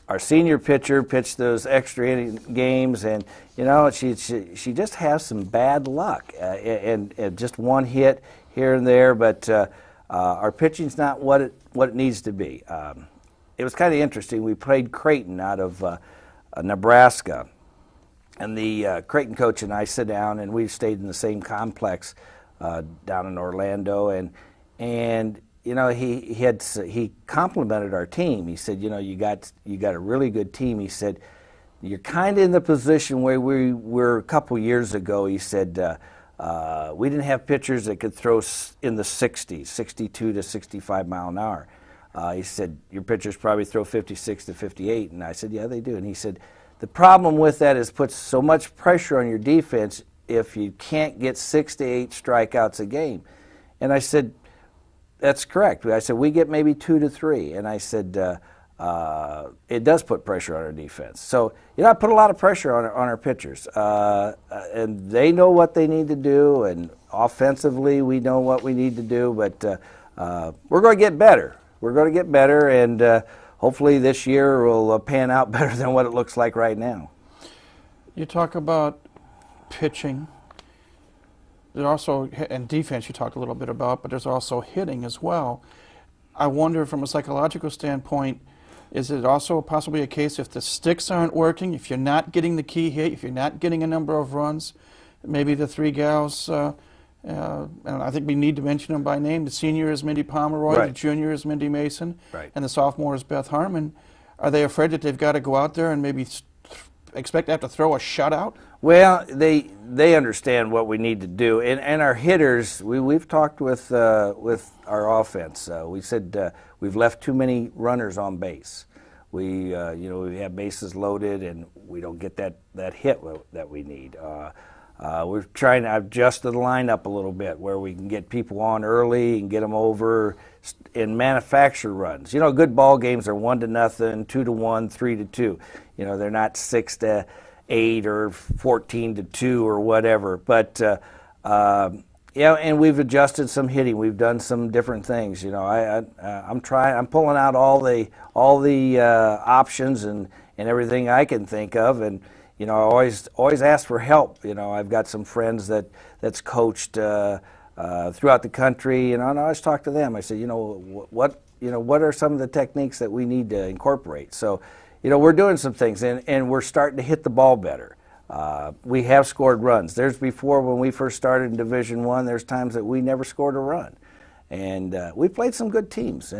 Our senior pitcher pitched those extra inning games, and you know, she just has some bad luck, and just one hit here and there. But our pitching's not what it needs to be. It was kind of interesting. We played Creighton out of Nebraska, and the Creighton coach and I sit down, and we stayed in the same complex down in Orlando, and you know, he complimented our team. He said, you know, you got a really good team. He said, you're kind of in the position where we were a couple years ago. He said, we didn't have pitchers that could throw in the 60s, 62 to 65 mile an hour. He said, your pitchers probably throw 56 to 58. And I said, yeah, they do. And he said, the problem with that is puts so much pressure on your defense if you can't get 6 to 8 strikeouts a game. And I said, that's correct. I said, we get maybe 2 to 3. And I said, it does put pressure on our defense. So, you know, I put a lot of pressure on our pitchers. And they know what they need to do. And offensively, we know what we need to do. But we're going to get better. We're going to get better. And hopefully this year will pan out better than what it looks like right now. You talk about pitching. There's also, and defense you talked a little bit about, but there's also hitting as well. I wonder from a psychological standpoint, is it also possibly a case if the sticks aren't working, if you're not getting the key hit, if you're not getting a number of runs, maybe the 3 gals, and I think we need to mention them by name, the senior is Mindy Pomeroy, right. The junior is Mindy Mason, right. And the sophomore is Beth Harmon. Are they afraid that they've got to go out there and maybe expect to have to throw a shutout? Well, they understand what we need to do, and our hitters. We've talked with our offense. We said we've left too many runners on base. We we have bases loaded, and we don't get that hit that we need. We're trying to adjust the lineup a little bit where we can get people on early and get them over in manufacture runs. You know, good ball games are 1-0, 2-1, 3-2. You know, they're not 6-8 or 14-2 or whatever. But yeah, and we've adjusted some hitting. We've done some different things. You know, I'm pulling out all the options and everything I can think of, and you know, I always ask for help. You know, I've got some friends that's coached throughout the country, and I always talk to them. I say, you know, what are some of the techniques that we need to incorporate? So, you know, we're doing some things, and we're starting to hit the ball better. We have scored runs. There's before when we first started in Division I, there's times that we never scored a run, and we played some good teams,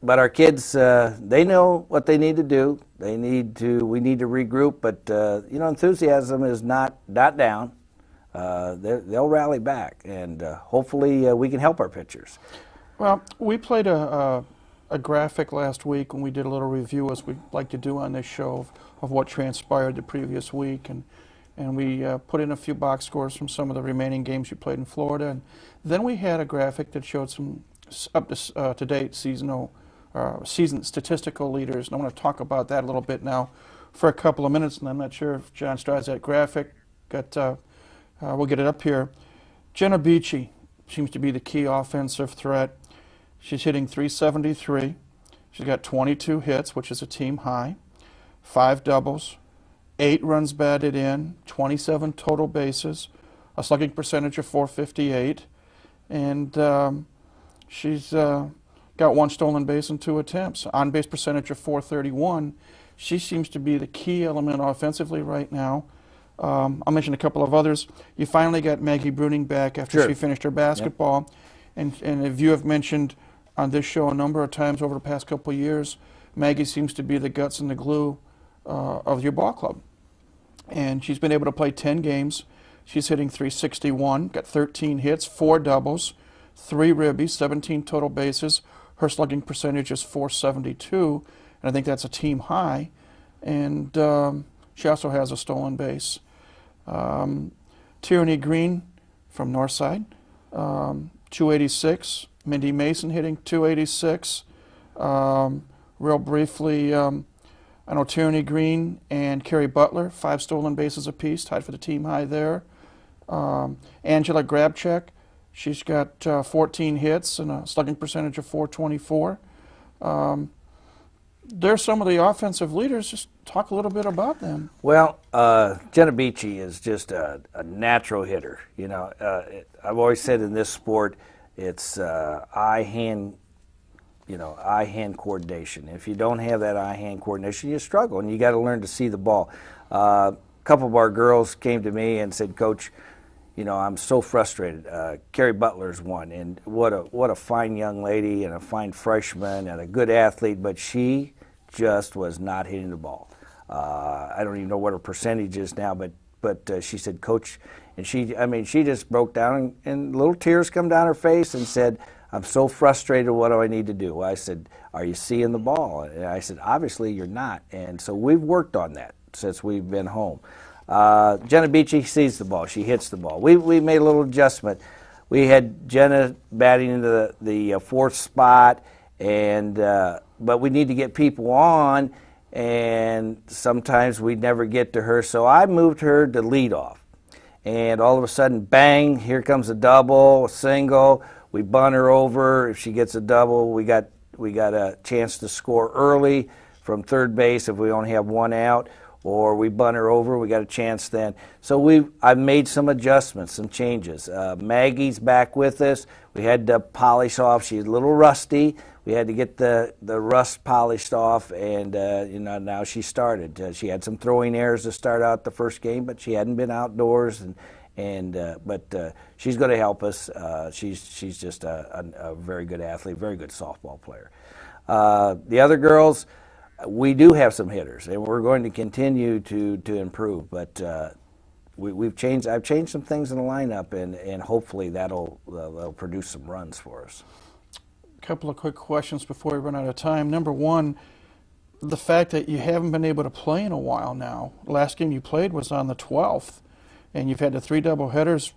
but our kids, they know what they need to do. We need to regroup, but you know, enthusiasm is not down. they'll rally back, and hopefully we can help our pitchers. Well, we played a graphic last week when we did a little review, as we like to do on this show, of what transpired the previous week, and we put in a few box scores from some of the remaining games you played in Florida, and then we had a graphic that showed some up to date season statistical leaders, and I want to talk about that a little bit now for a couple of minutes, and I'm not sure if John still has that graphic. We'll get it up here. Jenna Beachy seems to be the key offensive threat. She's hitting .373. She's got 22 hits, which is a team high, 5 doubles, 8 runs batted in, 27 total bases, a slugging percentage of .458, and she's got 1 stolen base and 2 attempts, on-base percentage of .431. She seems to be the key element offensively right now. I'll mention a couple of others. You finally got Maggie Bruning back after she finished her basketball. Yep. And if you have mentioned on this show a number of times over the past couple of years, Maggie seems to be the guts and the glue of your ball club. And she's been able to play 10 games. She's hitting .361, got 13 hits, 4 doubles, 3 ribbies, 17 total bases. Her slugging percentage is .472, and I think that's a team high. And she also has a stolen base. Tierney Green from Northside, 286. Mindy Mason hitting .286. Real briefly, I know Tierney Green and Carrie Butler, 5 stolen bases apiece, tied for the team high there. Angela Grabchek, she's got 14 hits and a slugging percentage of .424. There's some of the offensive leaders. Just talk a little bit about them. Well, Jenna Beachy is just a natural hitter. You know, I've always said in this sport, it's eye-hand coordination. If you don't have that eye-hand coordination, you struggle, and you got to learn to see the ball. A couple of our girls came to me and said, "Coach, you know, I'm so frustrated." Carrie Butler's one, and what a fine young lady and a fine freshman and a good athlete, but she just was not hitting the ball. I don't even know what her percentage is now, but she said, "Coach," and she just broke down and little tears come down her face and said, "I'm so frustrated. What do I need to do?" I said, "Are you seeing the ball?" And I said, "Obviously you're not." And so we've worked on that since we've been home. Jenna Beachy sees the ball. She hits the ball. We made a little adjustment. We had Jenna batting into the 4th spot, and but we need to get people on, and sometimes we'd never get to her. So I moved her to leadoff, and all of a sudden, bang! Here comes a double, a single. We bunt her over. If she gets a double, we got a chance to score early from third base if we only have 1 out. Or we bunt her over, we got a chance then. So I've made some adjustments, some changes. Maggie's back with us. We had to polish off. She's a little rusty. We had to get the rust polished off, and now she started. She had some throwing errors to start out the first game, but she hadn't been outdoors, but she's going to help us. She's just a very good athlete, very good softball player. The other girls, we do have some hitters, and we're going to continue to improve. But I've changed some things in the lineup, and hopefully that'll produce some runs for us. A couple of quick questions before we run out of time. Number one, the fact that you haven't been able to play in a while now. The last game you played was on the 12th, and you've had the 3 doubleheaders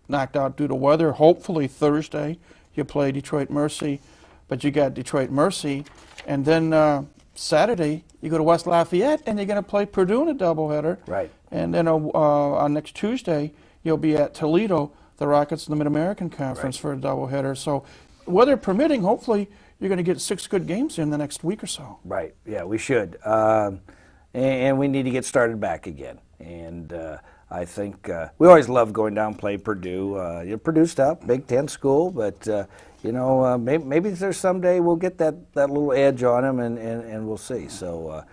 knocked out due to weather. Hopefully Thursday you play Detroit Mercy, but you got Detroit Mercy, and then Saturday you go to West Lafayette, and you're going to play Purdue in a doubleheader. Right. And then on next Tuesday you'll be at Toledo, the Rockets in the Mid-American Conference, for a doubleheader. So, weather permitting, hopefully you're going to get 6 good games in the next week or so. Right. Yeah, we should. And we need to get started back again. And I think we always love going down and play Purdue. Purdue's tough, Big Ten school, but maybe there's someday we'll get that little edge on them, and we'll see. So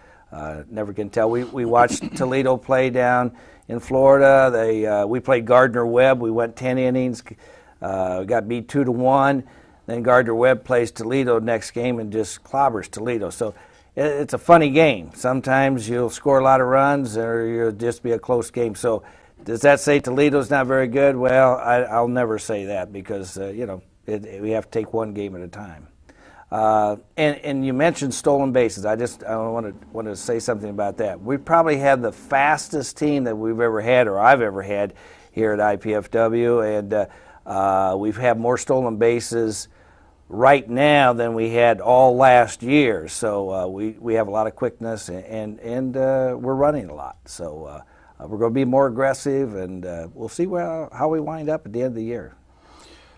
never can tell. We watched Toledo play down in Florida. We played Gardner Webb. We went 10 innings, got beat 2-1. Then Gardner Webb plays Toledo next game and just clobbers Toledo. So it's a funny game. Sometimes you'll score a lot of runs, or you'll just be a close game. So Does that say Toledo's not very good? Well, I'll never say that because, we have to take one game at a time. And you mentioned stolen bases. I want to say something about that. We probably had the fastest team that we've ever had, or I've ever had, here at IPFW, and we've had more stolen bases right now than we had all last year. So we have a lot of quickness, and we're running a lot. So we're going to be more aggressive, and we'll see how we wind up at the end of the year.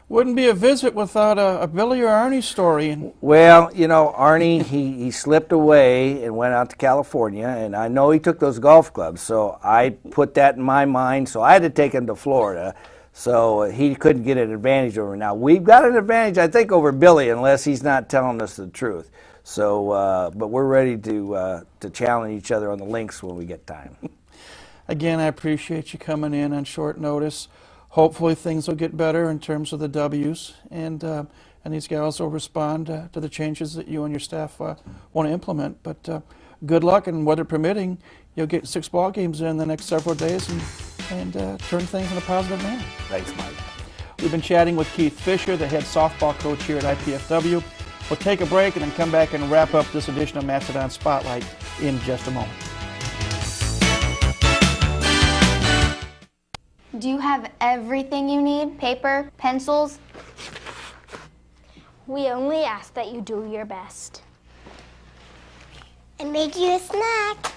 Wouldn't be a visit without a Billy or Arnie story. Well, Arnie, he slipped away and went out to California, and I know he took those golf clubs, so I put that in my mind, so I had to take him to Florida, so he couldn't get an advantage over. Now, we've got an advantage, I think, over Billy, unless he's not telling us the truth. So, but we're ready to challenge each other on the links when we get time. Again, I appreciate you coming in on short notice. Hopefully things will get better in terms of the W's, and these gals will respond to the changes that you and your staff want to implement. But good luck, and weather permitting, you'll get 6 ball games in the next several days and turn things in a positive manner. Thanks, Mike. We've been chatting with Keith Fisher, the head softball coach here at IPFW. We'll take a break and then come back and wrap up this edition of Mastodon Spotlight in just a moment. Do you have everything you need? Paper, pencils? We only ask that you do your best. And make you a snack.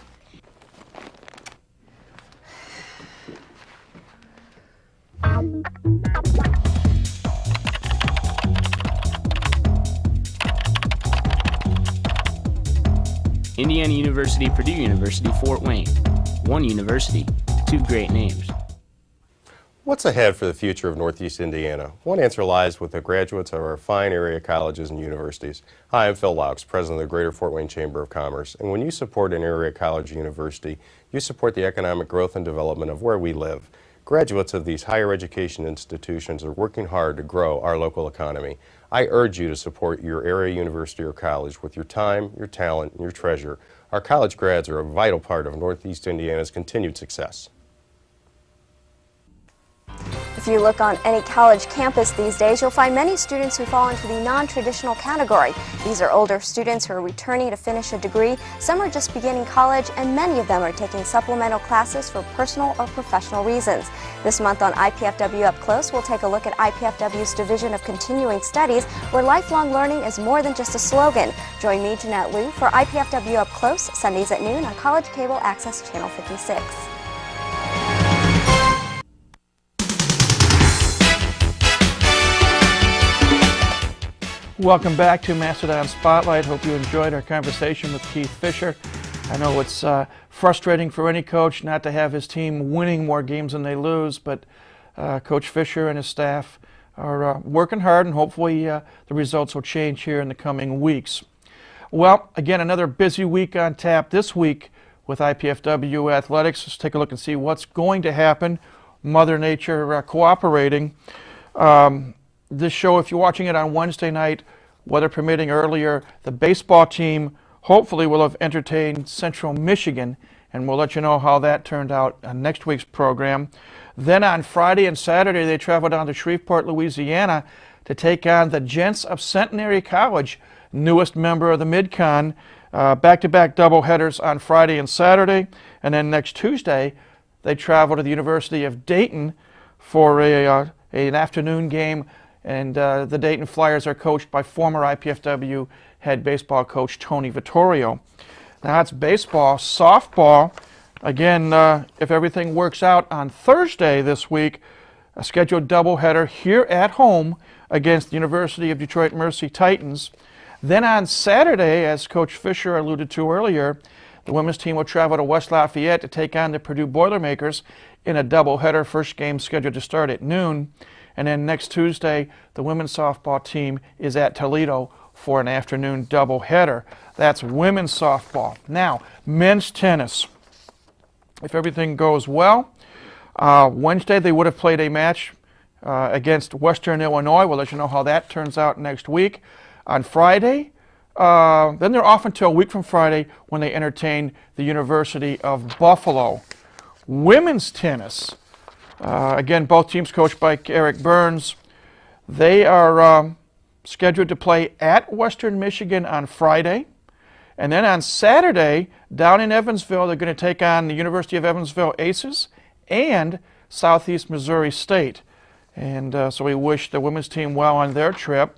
Indiana University, Purdue University, Fort Wayne. One university, 2 great names. What's ahead for the future of Northeast Indiana? One answer lies with the graduates of our fine area colleges and universities. Hi, I'm Phil Laux, president of the Greater Fort Wayne Chamber of Commerce. And when you support an area college or university, you support the economic growth and development of where we live. Graduates of these higher education institutions are working hard to grow our local economy. I urge you to support your area university or college with your time, your talent, and your treasure. Our college grads are a vital part of Northeast Indiana's continued success. If you look on any college campus these days, you'll find many students who fall into the non-traditional category. These are older students who are returning to finish a degree. Some are just beginning college, and many of them are taking supplemental classes for personal or professional reasons. This month on IPFW Up Close, we'll take a look at IPFW's Division of Continuing Studies, where lifelong learning is more than just a slogan. Join me, Jeanette Liu, for IPFW Up Close, Sundays at noon on College Cable Access Channel 56. Welcome back to Mastodon Spotlight. Hope you enjoyed our conversation with Keith Fisher. I know it's frustrating for any coach not to have his team winning more games than they lose, but Coach Fisher and his staff are working hard, and hopefully the results will change here in the coming weeks. Well, again, another busy week on tap this week with IPFW Athletics. Let's take a look and see what's going to happen. Mother Nature cooperating. This show, if you're watching it on Wednesday night, weather permitting earlier, the baseball team hopefully will have entertained Central Michigan, and we'll let you know how that turned out on next week's program. Then on Friday and Saturday, they travel down to Shreveport, Louisiana to take on the Gents of Centenary College, newest member of the Mid-Con. Back-to-back doubleheaders on Friday and Saturday, and then next Tuesday, they travel to the University of Dayton for an afternoon game. And the Dayton Flyers are coached by former IPFW head baseball coach Tony Vittorio. Now that's baseball. Softball, again, if everything works out on Thursday this week, a scheduled doubleheader here at home against the University of Detroit Mercy Titans. Then on Saturday, as Coach Fisher alluded to earlier, the women's team will travel to West Lafayette to take on the Purdue Boilermakers in a doubleheader. First game scheduled to start at noon. And then next Tuesday, the women's softball team is at Toledo for an afternoon doubleheader. That's women's softball. Now, men's tennis. If everything goes well, Wednesday they would have played a match against Western Illinois. We'll let you know how that turns out next week. On Friday, then they're off until a week from Friday when they entertain the University of Buffalo. Women's tennis. Again, both teams coached by Eric Burns. They are scheduled to play at Western Michigan on Friday. And then on Saturday, down in Evansville, they're going to take on the University of Evansville Aces and Southeast Missouri State. And so we wish the women's team well on their trip.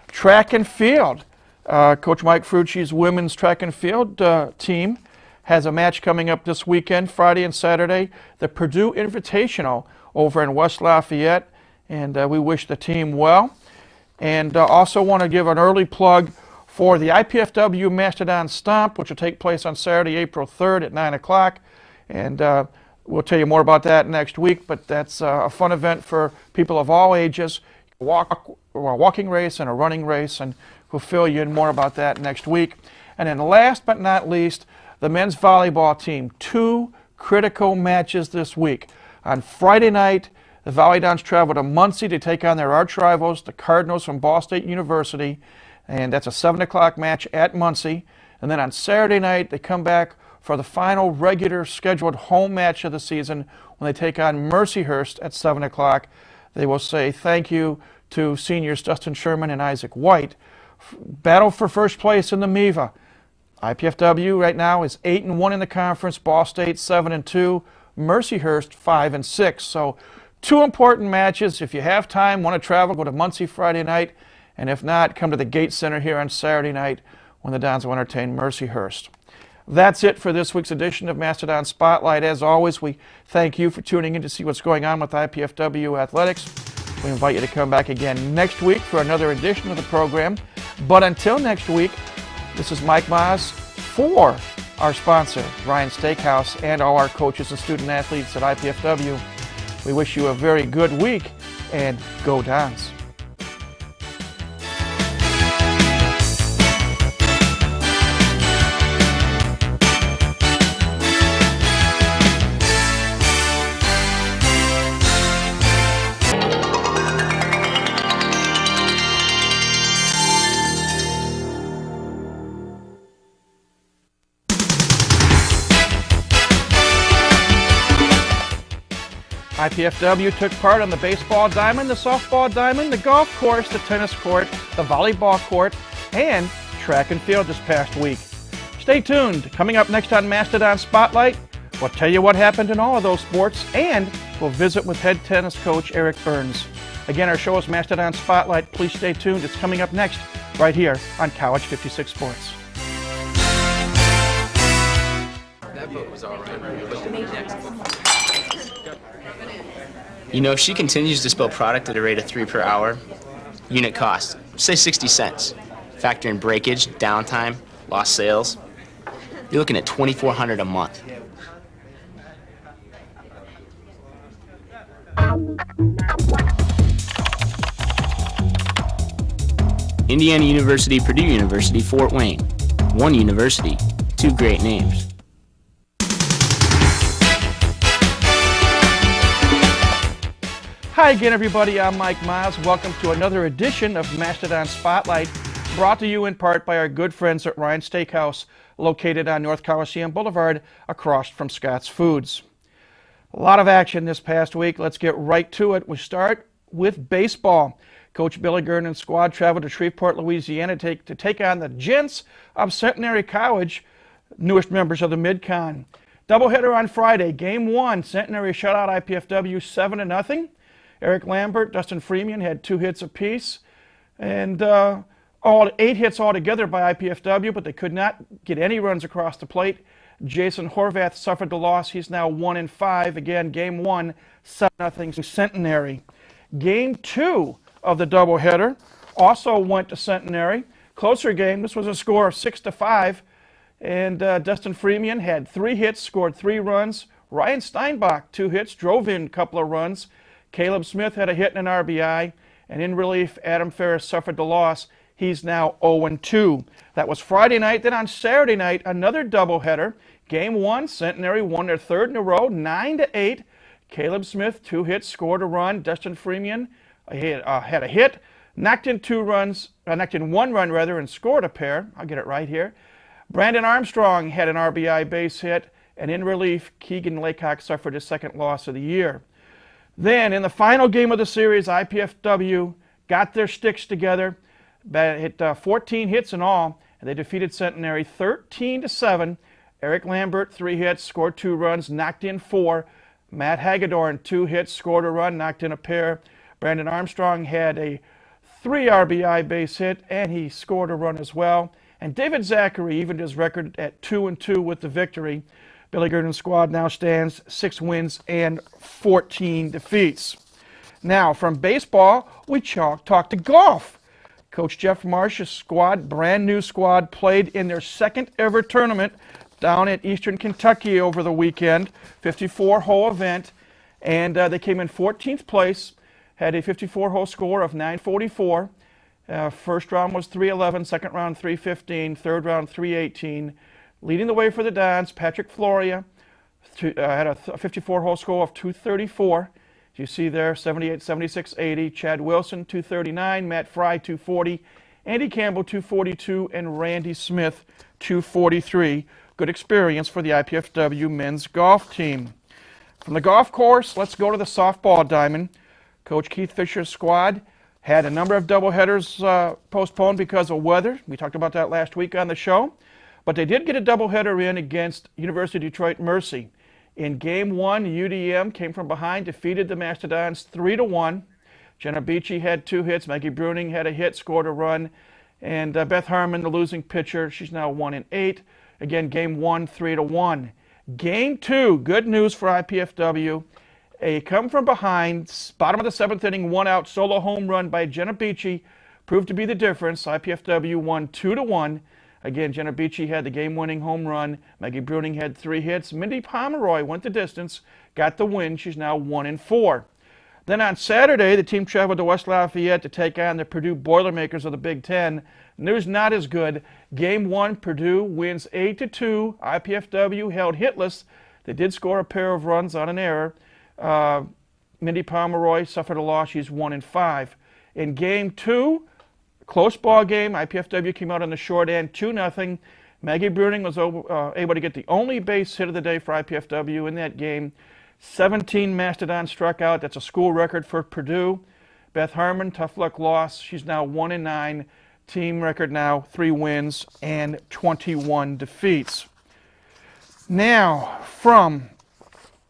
Track and field. Coach Mike Frucci's women's track and field team has a match coming up this weekend, Friday and Saturday, the Purdue Invitational over in West Lafayette. And we wish the team well. And also want to give an early plug for the IPFW Mastodon Stomp, which will take place on Saturday, April 3rd at 9 o'clock. And we'll tell you more about that next week, but that's a fun event for people of all ages. A walking race and a running race, and we'll fill you in more about that next week. And then last but not least, the men's volleyball team. 2 critical matches this week. On Friday night, the Mastodons travel to Muncie to take on their arch rivals, the Cardinals from Ball State University, and that's a 7 o'clock match at Muncie. And then on Saturday night, they come back for the final regular scheduled home match of the season when they take on Mercyhurst at 7 o'clock. They will say thank you to seniors Dustin Sherman and Isaac White. Battle for first place in the MEVA. IPFW right now is 8-1 in the conference, Ball State 7-2, Mercyhurst 5-6. So 2 important matches. If you have time, want to travel, go to Muncie Friday night, and if not, come to the Gate Center here on Saturday night when the Dons will entertain Mercyhurst. That's it for this week's edition of Mastodon Spotlight. As always, we thank you for tuning in to see what's going on with IPFW athletics. We invite you to come back again next week for another edition of the program. But until next week, this is Mike Maas for our sponsor, Ryan Steakhouse, and all our coaches and student athletes at IPFW. We wish you a very good week, and go Dons. IPFW took part on the baseball diamond, the softball diamond, the golf course, the tennis court, the volleyball court, and track and field this past week. Stay tuned. Coming up next on Mastodon Spotlight, we'll tell you what happened in all of those sports, and we'll visit with head tennis coach Eric Burns. Again, our show is Mastodon Spotlight. Please stay tuned. It's coming up next right here on College 56 Sports. That vote was all right. You know, if she continues to spill product at a rate of 3 per hour, unit cost, say 60 cents. Factor in breakage, downtime, lost sales, you're looking at $2,400 a month. Indiana University, Purdue University, Fort Wayne. One university, 2 great names. Hi again, everybody. I'm Mike Miles. Welcome to another edition of Mastodon Spotlight, brought to you in part by our good friends at Ryan Steakhouse, located on North Coliseum Boulevard, across from Scott's Foods. A lot of action this past week. Let's get right to it. We start with baseball. Coach Billy Gurn and squad traveled to Shreveport, Louisiana to take on the Gents of Centenary College, newest members of the Mid-Con. Doubleheader on Friday. Game 1, Centenary shut out IPFW 7-0. Eric Lambert, Dustin Freeman had 2 hits apiece, and all 8 hits altogether by IPFW, but they could not get any runs across the plate. Jason Horvath suffered the loss. He's now 1-5. Again, game 1, 7-0 Centenary. Game 2 of the doubleheader also went to Centenary. Closer game. This was a score of 6-5, and Dustin Freeman had 3 hits, scored 3 runs. Ryan Steinbach, 2 hits, drove in a couple of runs. Caleb Smith had a hit and an RBI, and in relief, Adam Ferris suffered the loss. He's now 0-2. That was Friday night. Then on Saturday night, another doubleheader. Game 1, Centenary won their 3rd in a row, 9-8. Caleb Smith, 2 hits, scored a run. Dustin Freeman had a hit, knocked in 1 run and scored a pair. I'll get it right here. Brandon Armstrong had an RBI base hit, and in relief, Keegan Laycock suffered his 2nd loss of the year. Then in the final game of the series, IPFW got their sticks together, hit 14 hits in all, and they defeated Centenary 13-7. Eric Lambert, 3 hits, scored 2 runs, knocked in 4. Matt Hagedorn, 2 hits, scored a run, knocked in a pair. Brandon Armstrong had a 3 RBI base hit, and he scored a run as well. And David Zachary evened his record at 2-2 with the victory. Billy Gurdon's squad now stands 6 wins and 14 defeats. Now, from baseball, we talk to golf. Coach Jeff Marsh's squad, brand new squad, played in their second ever tournament down at Eastern Kentucky over the weekend, 54-hole event, and they came in 14th place, had a 54-hole score of 944. First round was 311, second round 315, third round 318. Leading the way for the Dons, Patrick Floria had a 54-hole score of 234. As you see there, 78, 76, 80. Chad Wilson, 239. Matt Fry, 240. Andy Campbell, 242. And Randy Smith, 243. Good experience for the IPFW men's golf team. From the golf course, let's go to the softball diamond. Coach Keith Fisher's squad had a number of doubleheaders postponed because of weather. We talked about that last week on the show. But they did get a doubleheader in against University of Detroit Mercy. In Game 1, UDM came from behind, defeated the Mastodons 3-1. Jenna Beachy had 2 hits. Maggie Bruning had a hit, scored a run. And Beth Harmon, the losing pitcher, she's now 1-8. Again, Game 1, 3-1. Game 2, good news for IPFW. A come from behind, bottom of the 7th inning, 1-out solo home run by Jenna Beachy proved to be the difference. IPFW won 2-1. Again, Jenna Beachy had the game-winning home run. Maggie Bruning had 3 hits. Mindy Pomeroy went the distance, got the win. She's now 1-4. Then on Saturday, the team traveled to West Lafayette to take on the Purdue Boilermakers of the Big Ten. News not as good. Game 1, Purdue wins 8-2. IPFW held hitless. They did score a pair of runs on an error. Mindy Pomeroy suffered a loss. She's 1-5. In Game 2, close ball game. IPFW came out on the short end, 2-0. Maggie Bruning was able to get the only base hit of the day for IPFW in that game. 17 Mastodons struck out. That's a school record for Purdue. Beth Harmon, tough luck loss. She's now 1-9. Team record now 3 wins and 21 defeats. Now, from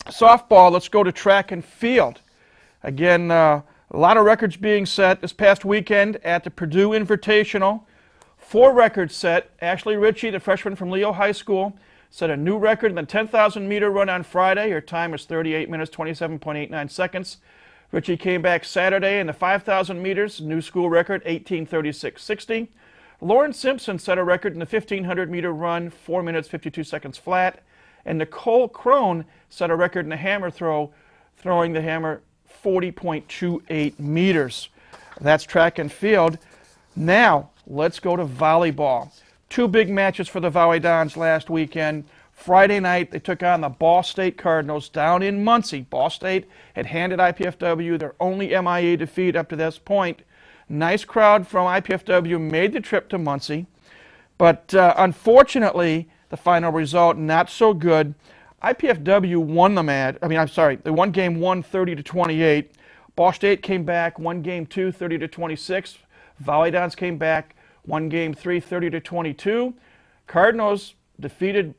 softball, let's go to track and field. Again, a lot of records being set this past weekend at the Purdue Invitational. 4 records set. Ashley Ritchie, the freshman from Leo High School, set a new record in the 10,000-meter run on Friday. Her time was 38 minutes, 27.89 seconds. Ritchie came back Saturday in the 5,000 meters, new school record, 18:36.60. Lauren Simpson set a record in the 1,500-meter run, 4 minutes, 52 seconds flat. And Nicole Crone set a record in the hammer throw, throwing the hammer 40.28 meters. That's track and field. Now, let's go to volleyball. 2 big matches for the Volley Dons last weekend. Friday night, they took on the Ball State Cardinals down in Muncie. Ball State had handed IPFW their only MIA defeat up to this point. Nice crowd from IPFW made the trip to Muncie. But unfortunately, the final result, not so good. IPFW won the match. They won game 1, 30-28. Ball State came back, won game 2, 30-26. Volley Dons came back, won game 3, 30-22. Cardinals defeated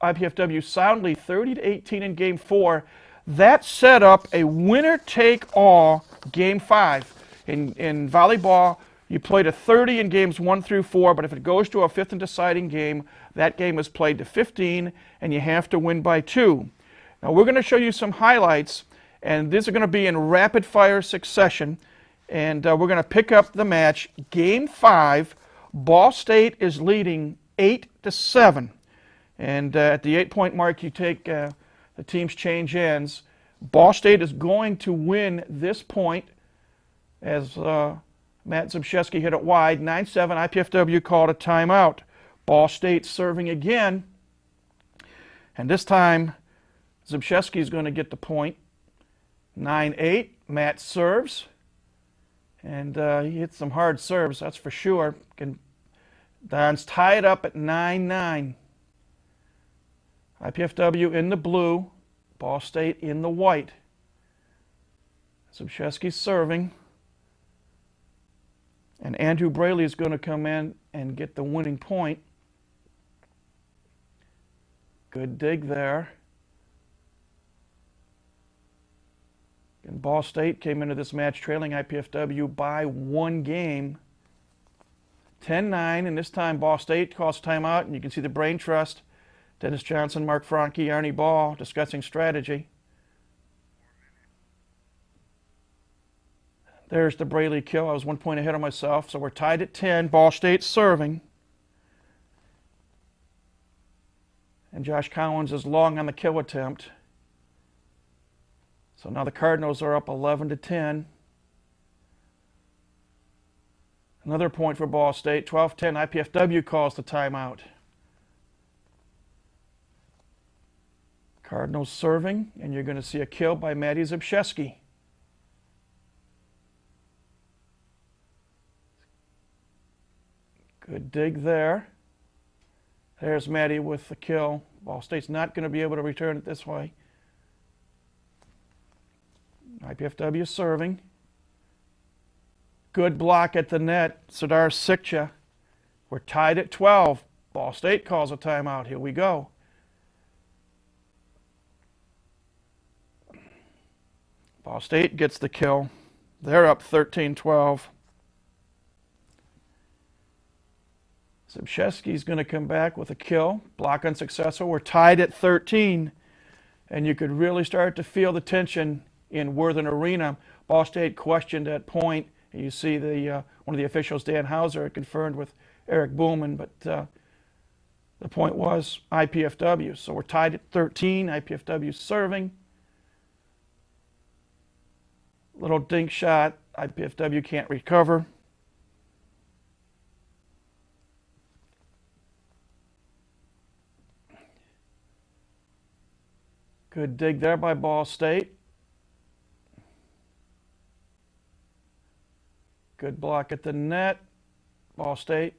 IPFW soundly, 30-18 in game 4. That set up a winner-take-all game 5. In volleyball, you played a 30 in games 1 through 4, but if it goes to a 5th and deciding game, that game is played to 15, and you have to win by 2. Now, we're going to show you some highlights, and these are going to be in rapid-fire succession, and we're going to pick up the match. Game 5, Ball State is leading 8-7, and at the 8-point mark, you take the teams change ends. Ball State is going to win this point as Matt Zubchewski hit it wide. 9-7, IPFW called a timeout. Ball State serving again, and this time Zubchewski is going to get the point. 9-8, Matt serves, and he hit some hard serves, that's for sure. Dons tie it up at 9-9. IPFW in the blue, Ball State in the white. Zubchewski's serving. And Andrew Braley is going to come in and get the winning point. Good dig there. And Ball State came into this match trailing IPFW by 1 game. 10-9, and this time Ball State calls timeout, and you can see the Brain Trust, Dennis Johnson, Mark Franke, Arnie Ball discussing strategy. There's the Braley kill. I was 1 point ahead of myself, so we're tied at 10. Ball State serving. And Josh Collins is long on the kill attempt. So now the Cardinals are up 11-10. Another point for Ball State. 12-10. IPFW calls the timeout. Cardinals serving, and you're going to see a kill by Maddie Zubchewski. Good dig there. There's Maddie with the kill. Ball State's not going to be able to return it this way. IPFW serving. Good block at the net. Sardar Sikcha. We're tied at 12. Ball State calls a timeout. Here we go. Ball State gets the kill. They're up 13-12. Zubchewski's going to come back with a kill. Block unsuccessful. We're tied at 13. And you could really start to feel the tension in Worthen Arena. Ball State questioned at point. And you see the one of the officials, Dan Hauser, confirmed with Eric Boolman. But the point was IPFW. So we're tied at 13. IPFW serving. Little dink shot. IPFW can't recover. Good dig there by Ball State. Good block at the net. Ball State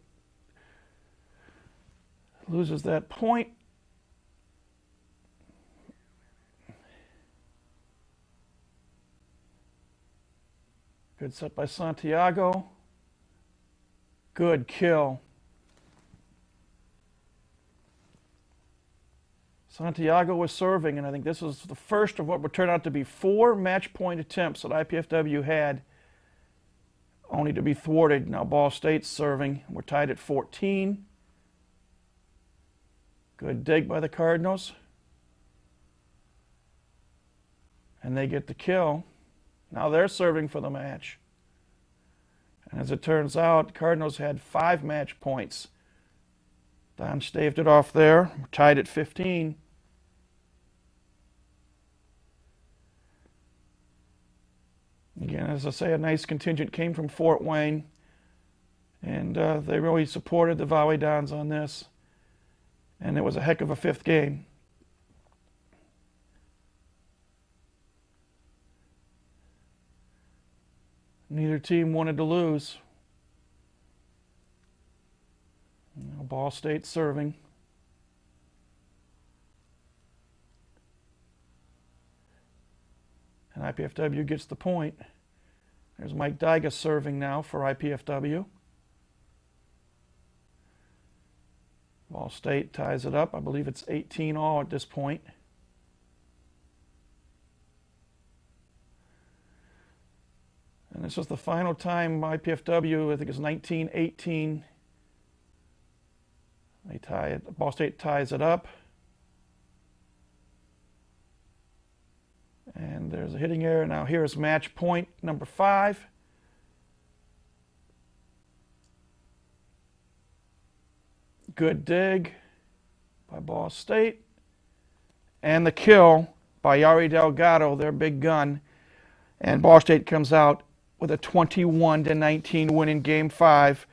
loses that point. Good set by Santiago. Good kill. Santiago was serving, and I think this is the first of what would turn out to be 4 match point attempts that IPFW had, only to be thwarted. Now Ball State's serving. We're tied at 14. Good dig by the Cardinals. And they get the kill. Now they're serving for the match. And as it turns out, Cardinals had 5 match points. Don staved it off there. We're tied at 15. Again, as I say, a nice contingent came from Fort Wayne, and they really supported the Mastodons on this, and it was a heck of a 5th game. Neither team wanted to lose. Ball State serving. And IPFW gets the point. There's Mike Dyga serving now for IPFW. Ball State ties it up. I believe it's 18-all at this point. And this was the final time IPFW, I think it's 19-18. They tie it. Ball State ties it up. And there's a hitting error. Now here's match point number 5. Good dig by Ball State. And the kill by Yari Delgado, their big gun. And Ball State comes out with a 21-19 win in Game 5.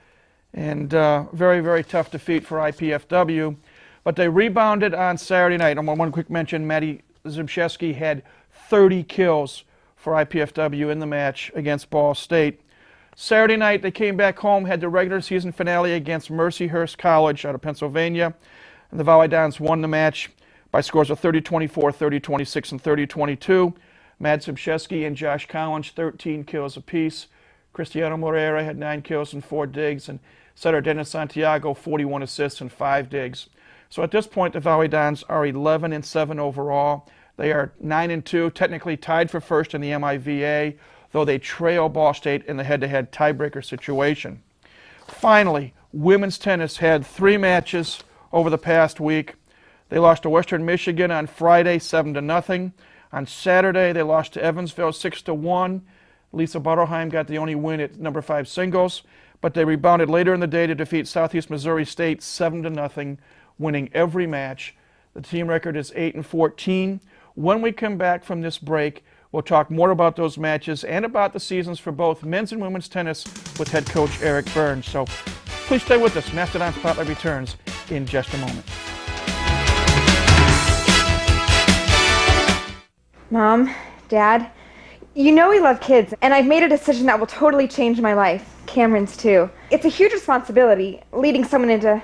And very, very tough defeat for IPFW. But they rebounded on Saturday night. I want one quick mention. Maddie Zubchewski had 30 kills for IPFW in the match against Ball State. Saturday night, they came back home, had the regular season finale against Mercyhurst College out of Pennsylvania. And the Mastodons won the match by scores of 30-24, 30-26, and 30-22. Matt Zybszewski and Josh Collins, 13 kills apiece. Cristiano Moreira had 9 kills and 4 digs, and setter Dennis Santiago, 41 assists and 5 digs. So at this point, the Valley Dons are 11-7 overall. They are 9-2, technically tied for first in the MIVA, though they trail Ball State in the head-to-head tiebreaker situation. Finally, women's tennis had 3 matches over the past week. They lost to Western Michigan on Friday, 7-0. On Saturday, they lost to Evansville, 6-1. Lisa Butterheim got the only win at number 5 singles, but they rebounded later in the day to defeat Southeast Missouri State 7-0, winning every match. The team record is 8-14. When we come back from this break, we'll talk more about those matches and about the seasons for both men's and women's tennis with head coach Eric Burns. So please stay with us. Mastodon Spotlight returns in just a moment. Mom, Dad, you know we love kids, and I've made a decision that will totally change my life. Cameron's too. It's a huge responsibility, leading someone into,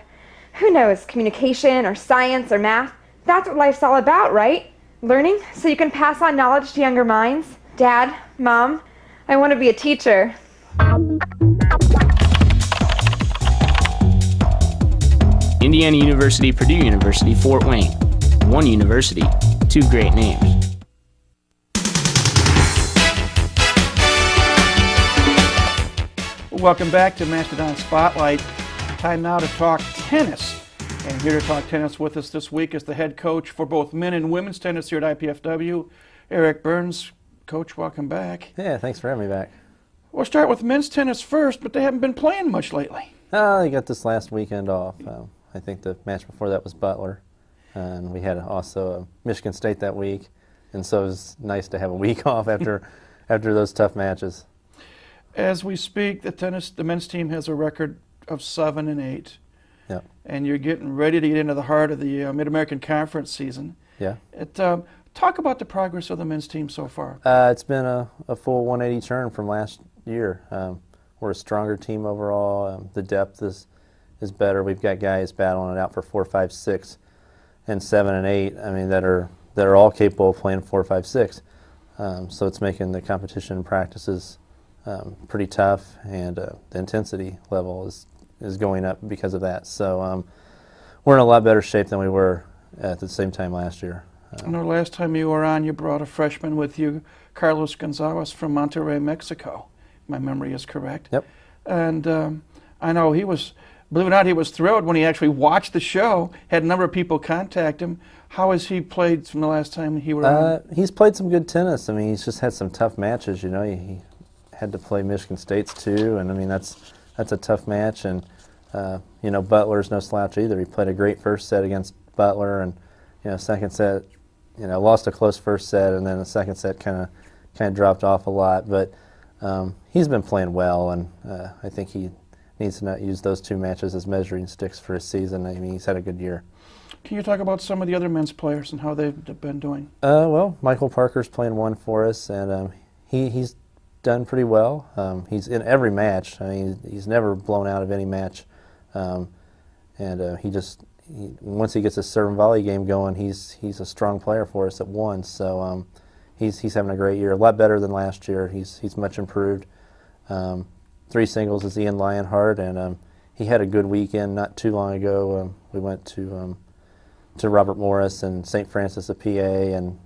who knows, communication or science or math. That's what life's all about, right? Learning so you can pass on knowledge to younger minds. Dad, Mom, I want to be a teacher. Indiana University, Purdue University, Fort Wayne. One university, 2 great names. Welcome back to Mastodon Spotlight. Time now to talk tennis. And here to talk tennis with us this week is the head coach for both men and women's tennis here at IPFW, Eric Burns. Coach, welcome back. Yeah, thanks for having me back. We'll start with men's tennis first, but they haven't been playing much lately. They got this last weekend off. I think the match before that was Butler. And we had also Michigan State that week. And so it was nice to have a week off after those tough matches. As we speak, the men's team has a record of 7-8. Yeah. And you're getting ready to get into the heart of the Mid-American Conference season. Yeah. Talk about the progress of the men's team so far. It's been a full 180 turn from last year. We're a stronger team overall. The depth is better. We've got guys battling it out for 4, 5, 6, and 7 and 8. I mean, that are all capable of playing 4, 5, 6. So it's making the competition practices pretty tough, and the intensity level is going up because of that. So we're in a lot better shape than we were at the same time last year. I know last time you were on, you brought a freshman with you, Carlos Gonzalez from Monterrey, Mexico. My memory is correct. Yep. And I know he was, believe it or not, he was thrilled when he actually watched the show, had a number of people contact him. How has he played from the last time he was on? He's played some good tennis. I mean, he's just had some tough matches, you know. He had to play Michigan State's too, and I mean, that's a tough match. And you know, Butler's no slouch either. He played a great first set against Butler, and second set, lost a close first set, and then the second set kind of dropped off a lot. But he's been playing well, and I think he needs to not use those 2 matches as measuring sticks for his season. I mean, he's had a good year. Can you talk about some of the other men's players and how they've been doing? Well, Michael Parker's playing 1 for us, and he's done pretty well. He's in every match. I mean, he's never blown out of any match. Once he gets his serve and volley game going, he's a strong player for us at 1. So he's having a great year, a lot better than last year. He's much improved. 3 singles is Ian Lionheart, and he had a good weekend not too long ago. We went to Robert Morris and St. Francis of PA and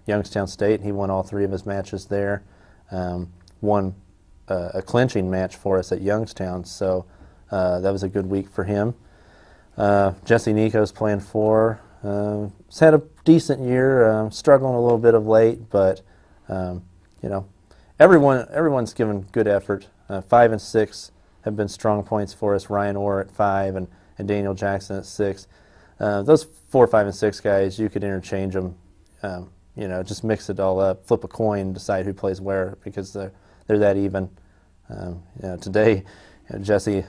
Youngstown State. He won all 3 of his matches there. Won a clinching match for us at Youngstown, so that was a good week for him. Jesse Nico's playing 4. He's had a decent year, struggling a little bit of late, but everyone's given good effort. 5 and 6 have been strong points for us. Ryan Orr at 5 and Daniel Jackson at 6. Those 4, 5, and 6 guys, you could interchange them. Just mix it all up, flip a coin, decide who plays where, because they're that even. Today, Jesse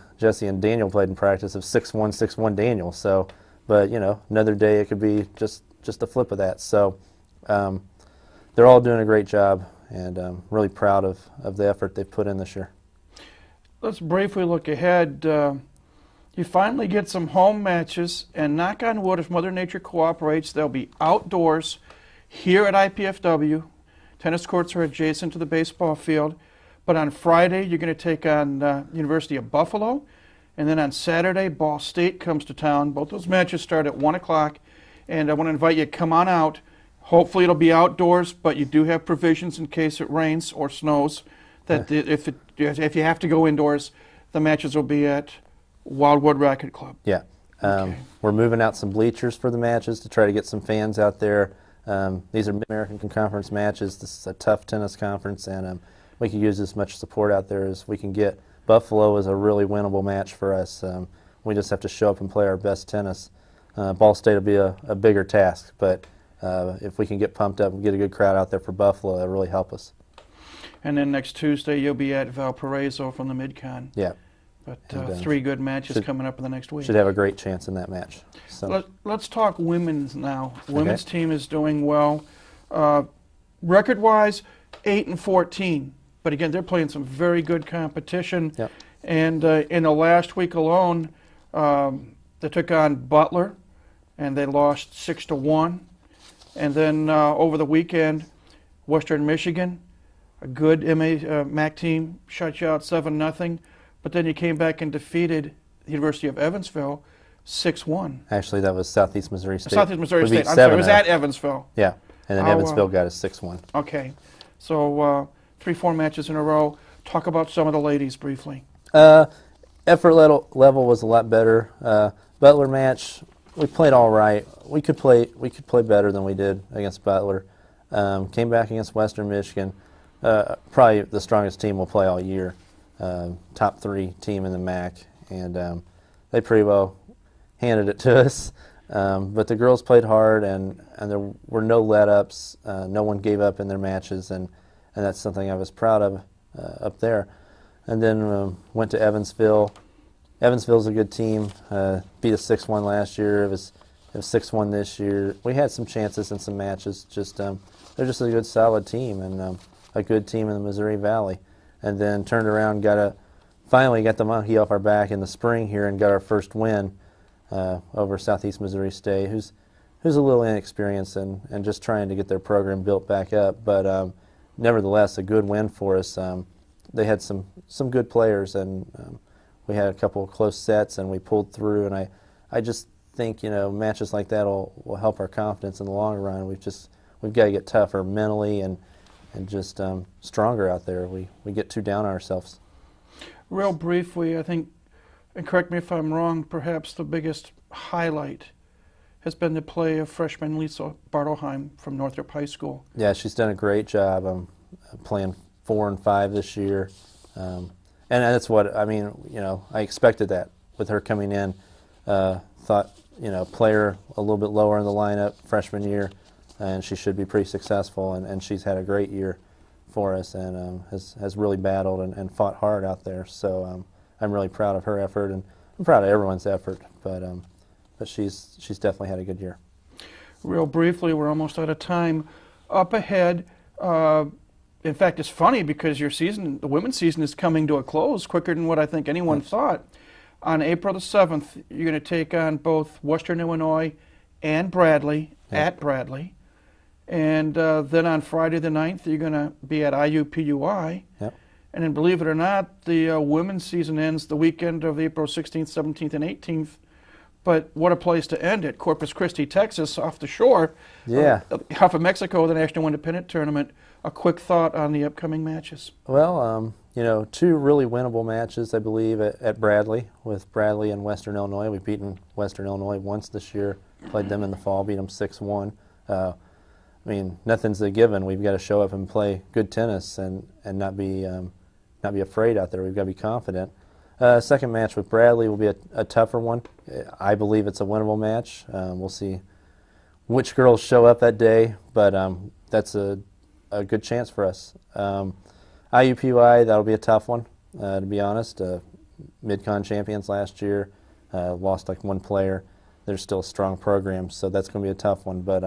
and Daniel played in practice of 6-1, 6-1 Daniel. So, but another day it could be just a flip of that. So, they're all doing a great job, and really proud of the effort they've put in this year. Let's briefly look ahead. You finally get some home matches, and knock on wood, if Mother Nature cooperates, they'll be outdoors here at IPFW. Tennis courts are adjacent to the baseball field. But on Friday, you're going to take on University of Buffalo. And then on Saturday, Ball State comes to town. Both those matches start at 1 o'clock. And I want to invite you to come on out. Hopefully it'll be outdoors, but you do have provisions in case it rains or snows. That if you have to go indoors, the matches will be at Wildwood Racket Club. Yeah. We're moving out some bleachers for the matches to try to get some fans out there. These are Mid-American Conference matches. This is a tough tennis conference, and we can use as much support out there as we can get. Buffalo is a really winnable match for us. We just have to show up and play our best tennis. Ball State will be a bigger task, but if we can get pumped up and get a good crowd out there for Buffalo, that'll really help us. And then next Tuesday, you'll be at Valparaiso from the Mid-Con. Yeah. But 3 good matches coming up in the next week. Should have a great chance in that match. So. Let's talk women's now. The women's team is doing well. Record-wise, 8-14. But again, they're playing some very good competition. Yep. And in the last week alone, they took on Butler, and they lost 6-1. And then over the weekend, Western Michigan, a good MAC team, shut you out 7-0. But then you came back and defeated the University of Evansville 6-1. Actually, that was Southeast Missouri State. Southeast Missouri State. I'm sorry, it was at Evansville. Yeah, and then Evansville got us 6-1. Okay. So 3-4 matches in a row. Talk about some of the ladies briefly. Effort level was a lot better. Butler match, we played all right. We could play better than we did against Butler. Came back against Western Michigan. Probably the strongest team we'll play all year. Top 3 team in the MAC, and they pretty well handed it to us. But the girls played hard, and there were no let-ups. No one gave up in their matches, and that's something I was proud of up there. And then went to Evansville. Evansville's a good team. Beat us 6-1 last year. It was 6-1 this year. We had some chances in some matches. They're just a good, solid team, and a good team in the Missouri Valley. And then turned around, finally got the monkey off our back in the spring here, and got our first win over Southeast Missouri State, who's a little inexperienced and just trying to get their program built back up. But nevertheless, a good win for us. They had some good players, and we had a couple of close sets, and we pulled through. And I just think matches like that will help our confidence in the long run. We've got to get tougher mentally and just stronger out there. We get too down on ourselves. Real briefly, I think, and correct me if I'm wrong, perhaps the biggest highlight has been the play of freshman Lisa Bartelheim from Northrop High School. Yeah, she's done a great job. I'm playing 4 and 5 this year. And that's what, I expected that with her coming in. Thought, play her a little bit lower in the lineup freshman year, and she should be pretty successful, and she's had a great year for us, and has really battled and fought hard out there. So I'm really proud of her effort, and I'm proud of everyone's effort, but she's definitely had a good year. Real briefly, we're almost out of time. Up ahead, in fact, it's funny because the women's season is coming to a close quicker than what I think anyone thought. On April the 7th, you're going to take on both Western Illinois and Bradley at Bradley. And then on Friday the 9th, you're going to be at IUPUI. Yep. And then believe it or not, the women's season ends the weekend of April 16th, 17th, and 18th. But what a place to end it. Corpus Christi, Texas, off the shore. Yeah. Off of Mexico, the National Independent Tournament. A quick thought on the upcoming matches. Well, 2 really winnable matches, I believe, at Bradley, with Bradley and Western Illinois. We've beaten Western Illinois once this year, played them in the fall, beat them 6-1. Nothing's a given. We've got to show up and play good tennis and not be afraid out there. We've got to be confident. Second match with Bradley will be a tougher one. I believe it's a winnable match. We'll see which girls show up that day, but that's a good chance for us. IUPUI, that'll be a tough one, to be honest. Mid-Con champions last year, lost like 1 player. They're still a strong program, so that's going to be a tough one, but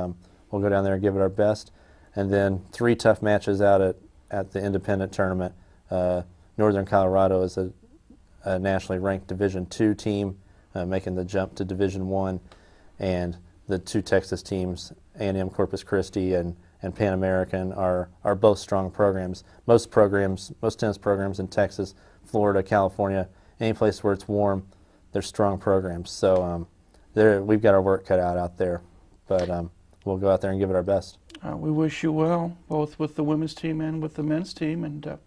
we'll go down there and give it our best. And then 3 tough matches out at the independent tournament. Northern Colorado is a nationally ranked Division II team, making the jump to Division I, and the 2 Texas teams, A&M Corpus Christi and and Pan American are both strong programs. Most tennis programs in Texas, Florida, California, any place where it's warm, they're strong programs. So we've got our work cut out there, but we'll go out there and give it our best. We wish you well, both with the women's team and with the men's team, and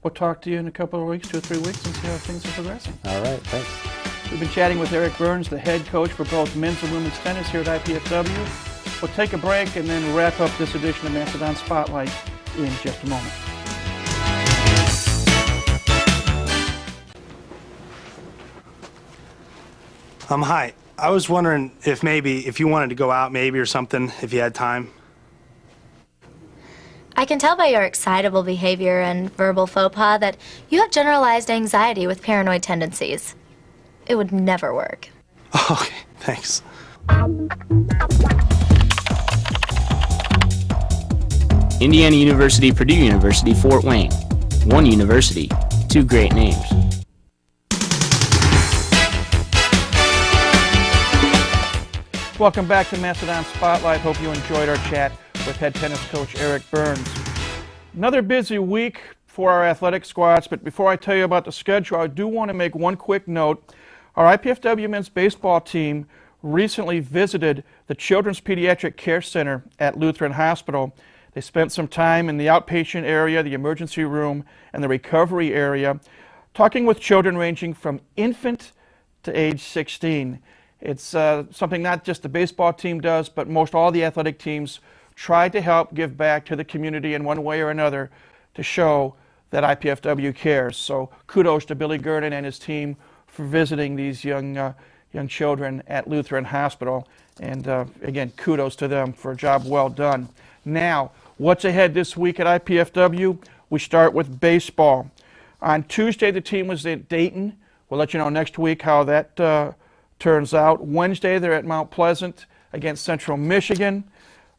we'll talk to you in a couple of weeks, 2 or 3 weeks, and see how things are progressing. All right, thanks. We've been chatting with Eric Burns, the head coach for both men's and women's tennis here at IPFW. We'll take a break and then wrap up this edition of Mastodon Spotlight in just a moment. Hi. I was wondering if you wanted to go out maybe or something, if you had time. I can tell by your excitable behavior and verbal faux pas that you have generalized anxiety with paranoid tendencies. It would never work. Okay, thanks. Indiana University, Purdue University, Fort Wayne. One university, two great names. Welcome back to Mastodon Spotlight. Hope you enjoyed our chat with head tennis coach Eric Burns. Another busy week for our athletic squads, but before I tell you about the schedule, I do want to make one quick note. Our IPFW men's baseball team recently visited the Children's Pediatric Care Center at Lutheran Hospital. They spent some time in the outpatient area, the emergency room, and the recovery area, talking with children ranging from infant to age 16. It's something not just the baseball team does, but most all the athletic teams try to help give back to the community in one way or another to show that IPFW cares. So kudos to Billy Gurdon and his team for visiting these young children at Lutheran Hospital. And again, kudos to them for a job well done. Now, what's ahead this week at IPFW? We start with baseball. On Tuesday, the team was at Dayton. We'll let you know next week how that turns out. Wednesday, they're at Mount Pleasant against Central Michigan.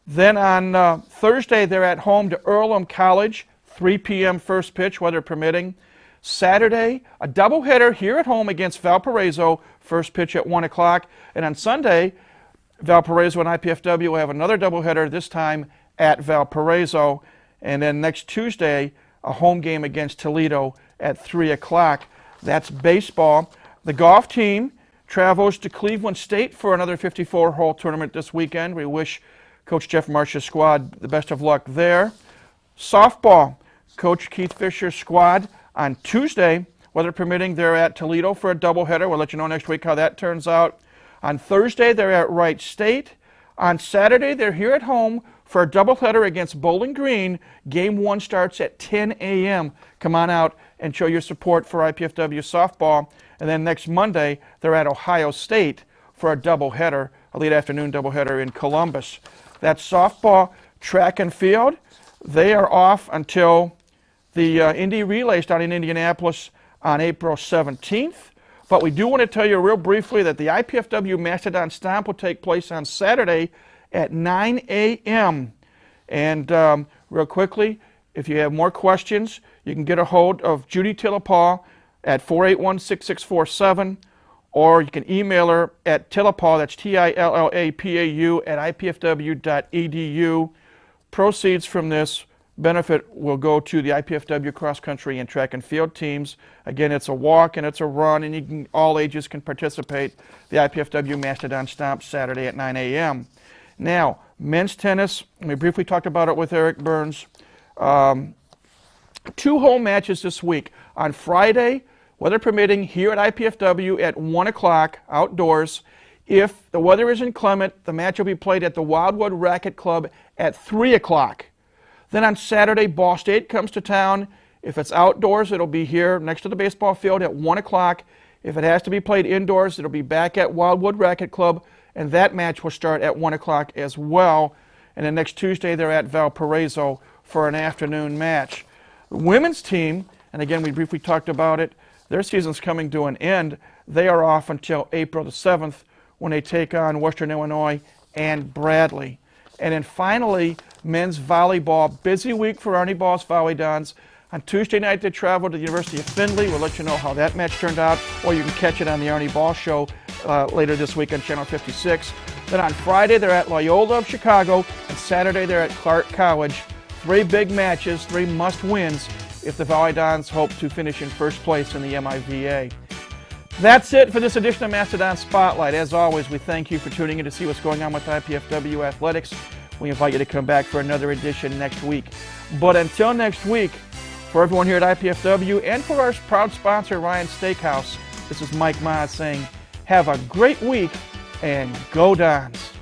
Then on Thursday, they're at home to Earlham College, 3 p.m. first pitch, weather permitting. Saturday, a doubleheader here at home against Valparaiso, first pitch at 1 o'clock. And on Sunday, Valparaiso and IPFW will have another doubleheader, this time at Valparaiso. And then next Tuesday, a home game against Toledo at 3 o'clock. That's baseball. The golf team travels to Cleveland State for another 54-hole tournament this weekend. We wish Coach Jeff Marsh's squad the best of luck there. Softball, Coach Keith Fisher's squad on Tuesday, weather permitting, they're at Toledo for a doubleheader. We'll let you know next week how that turns out. On Thursday, they're at Wright State. On Saturday, they're here at home for a doubleheader against Bowling Green. Game 1 starts at 10 a.m. Come on out and show your support for IPFW softball. And then next Monday, they're at Ohio State for a doubleheader, a late afternoon doubleheader in Columbus. That's softball. Track and field, they are off until the Indy Relays down in Indianapolis on April 17th. But we do want to tell you real briefly that the IPFW Mastodon Stomp will take place on Saturday at 9 a.m. And real quickly, if you have more questions, you can get a hold of Judy Tillapaw at 481-6647, or you can email her at Tillapaw, that's Tillapau, at ipfw.edu. Proceeds from this benefit will go to the IPFW cross country and track and field teams. Again, it's a walk and it's a run, and all ages can participate. The IPFW Mastodon Stomp Saturday at 9 a.m. Now, men's tennis, we briefly talked about it with Eric Burns. 2 home matches this week. On Friday, weather permitting, here at IPFW at 1 o'clock outdoors. If the weather is inclement, the match will be played at the Wildwood Racquet Club at 3 o'clock. Then on Saturday, Ball State comes to town. If it's outdoors, it'll be here next to the baseball field at 1 o'clock. If it has to be played indoors, it'll be back at Wildwood Racquet Club, and that match will start at 1 o'clock as well. And then next Tuesday, they're at Valparaiso for an afternoon match. The women's team, and again, we briefly talked about it, their season's coming to an end. They are off until April the 7th when they take on Western Illinois and Bradley. And then finally, men's volleyball. Busy week for Arnie Ball's Volleydons. On Tuesday night, they travel to the University of Findlay. We'll let you know how that match turned out, or you can catch it on the Arnie Ball Show later this week on Channel 56. Then on Friday, they're at Loyola of Chicago, and Saturday, they're at Clark College. 3 big matches, 3 must-wins if the Volleydons hope to finish in first place in the MIVA. That's it for this edition of Mastodon Spotlight. As always, we thank you for tuning in to see what's going on with IPFW athletics. We invite you to come back for another edition next week. But until next week, for everyone here at IPFW and for our proud sponsor, Ryan Steakhouse, this is Mike Maas saying, have a great week and go Dons.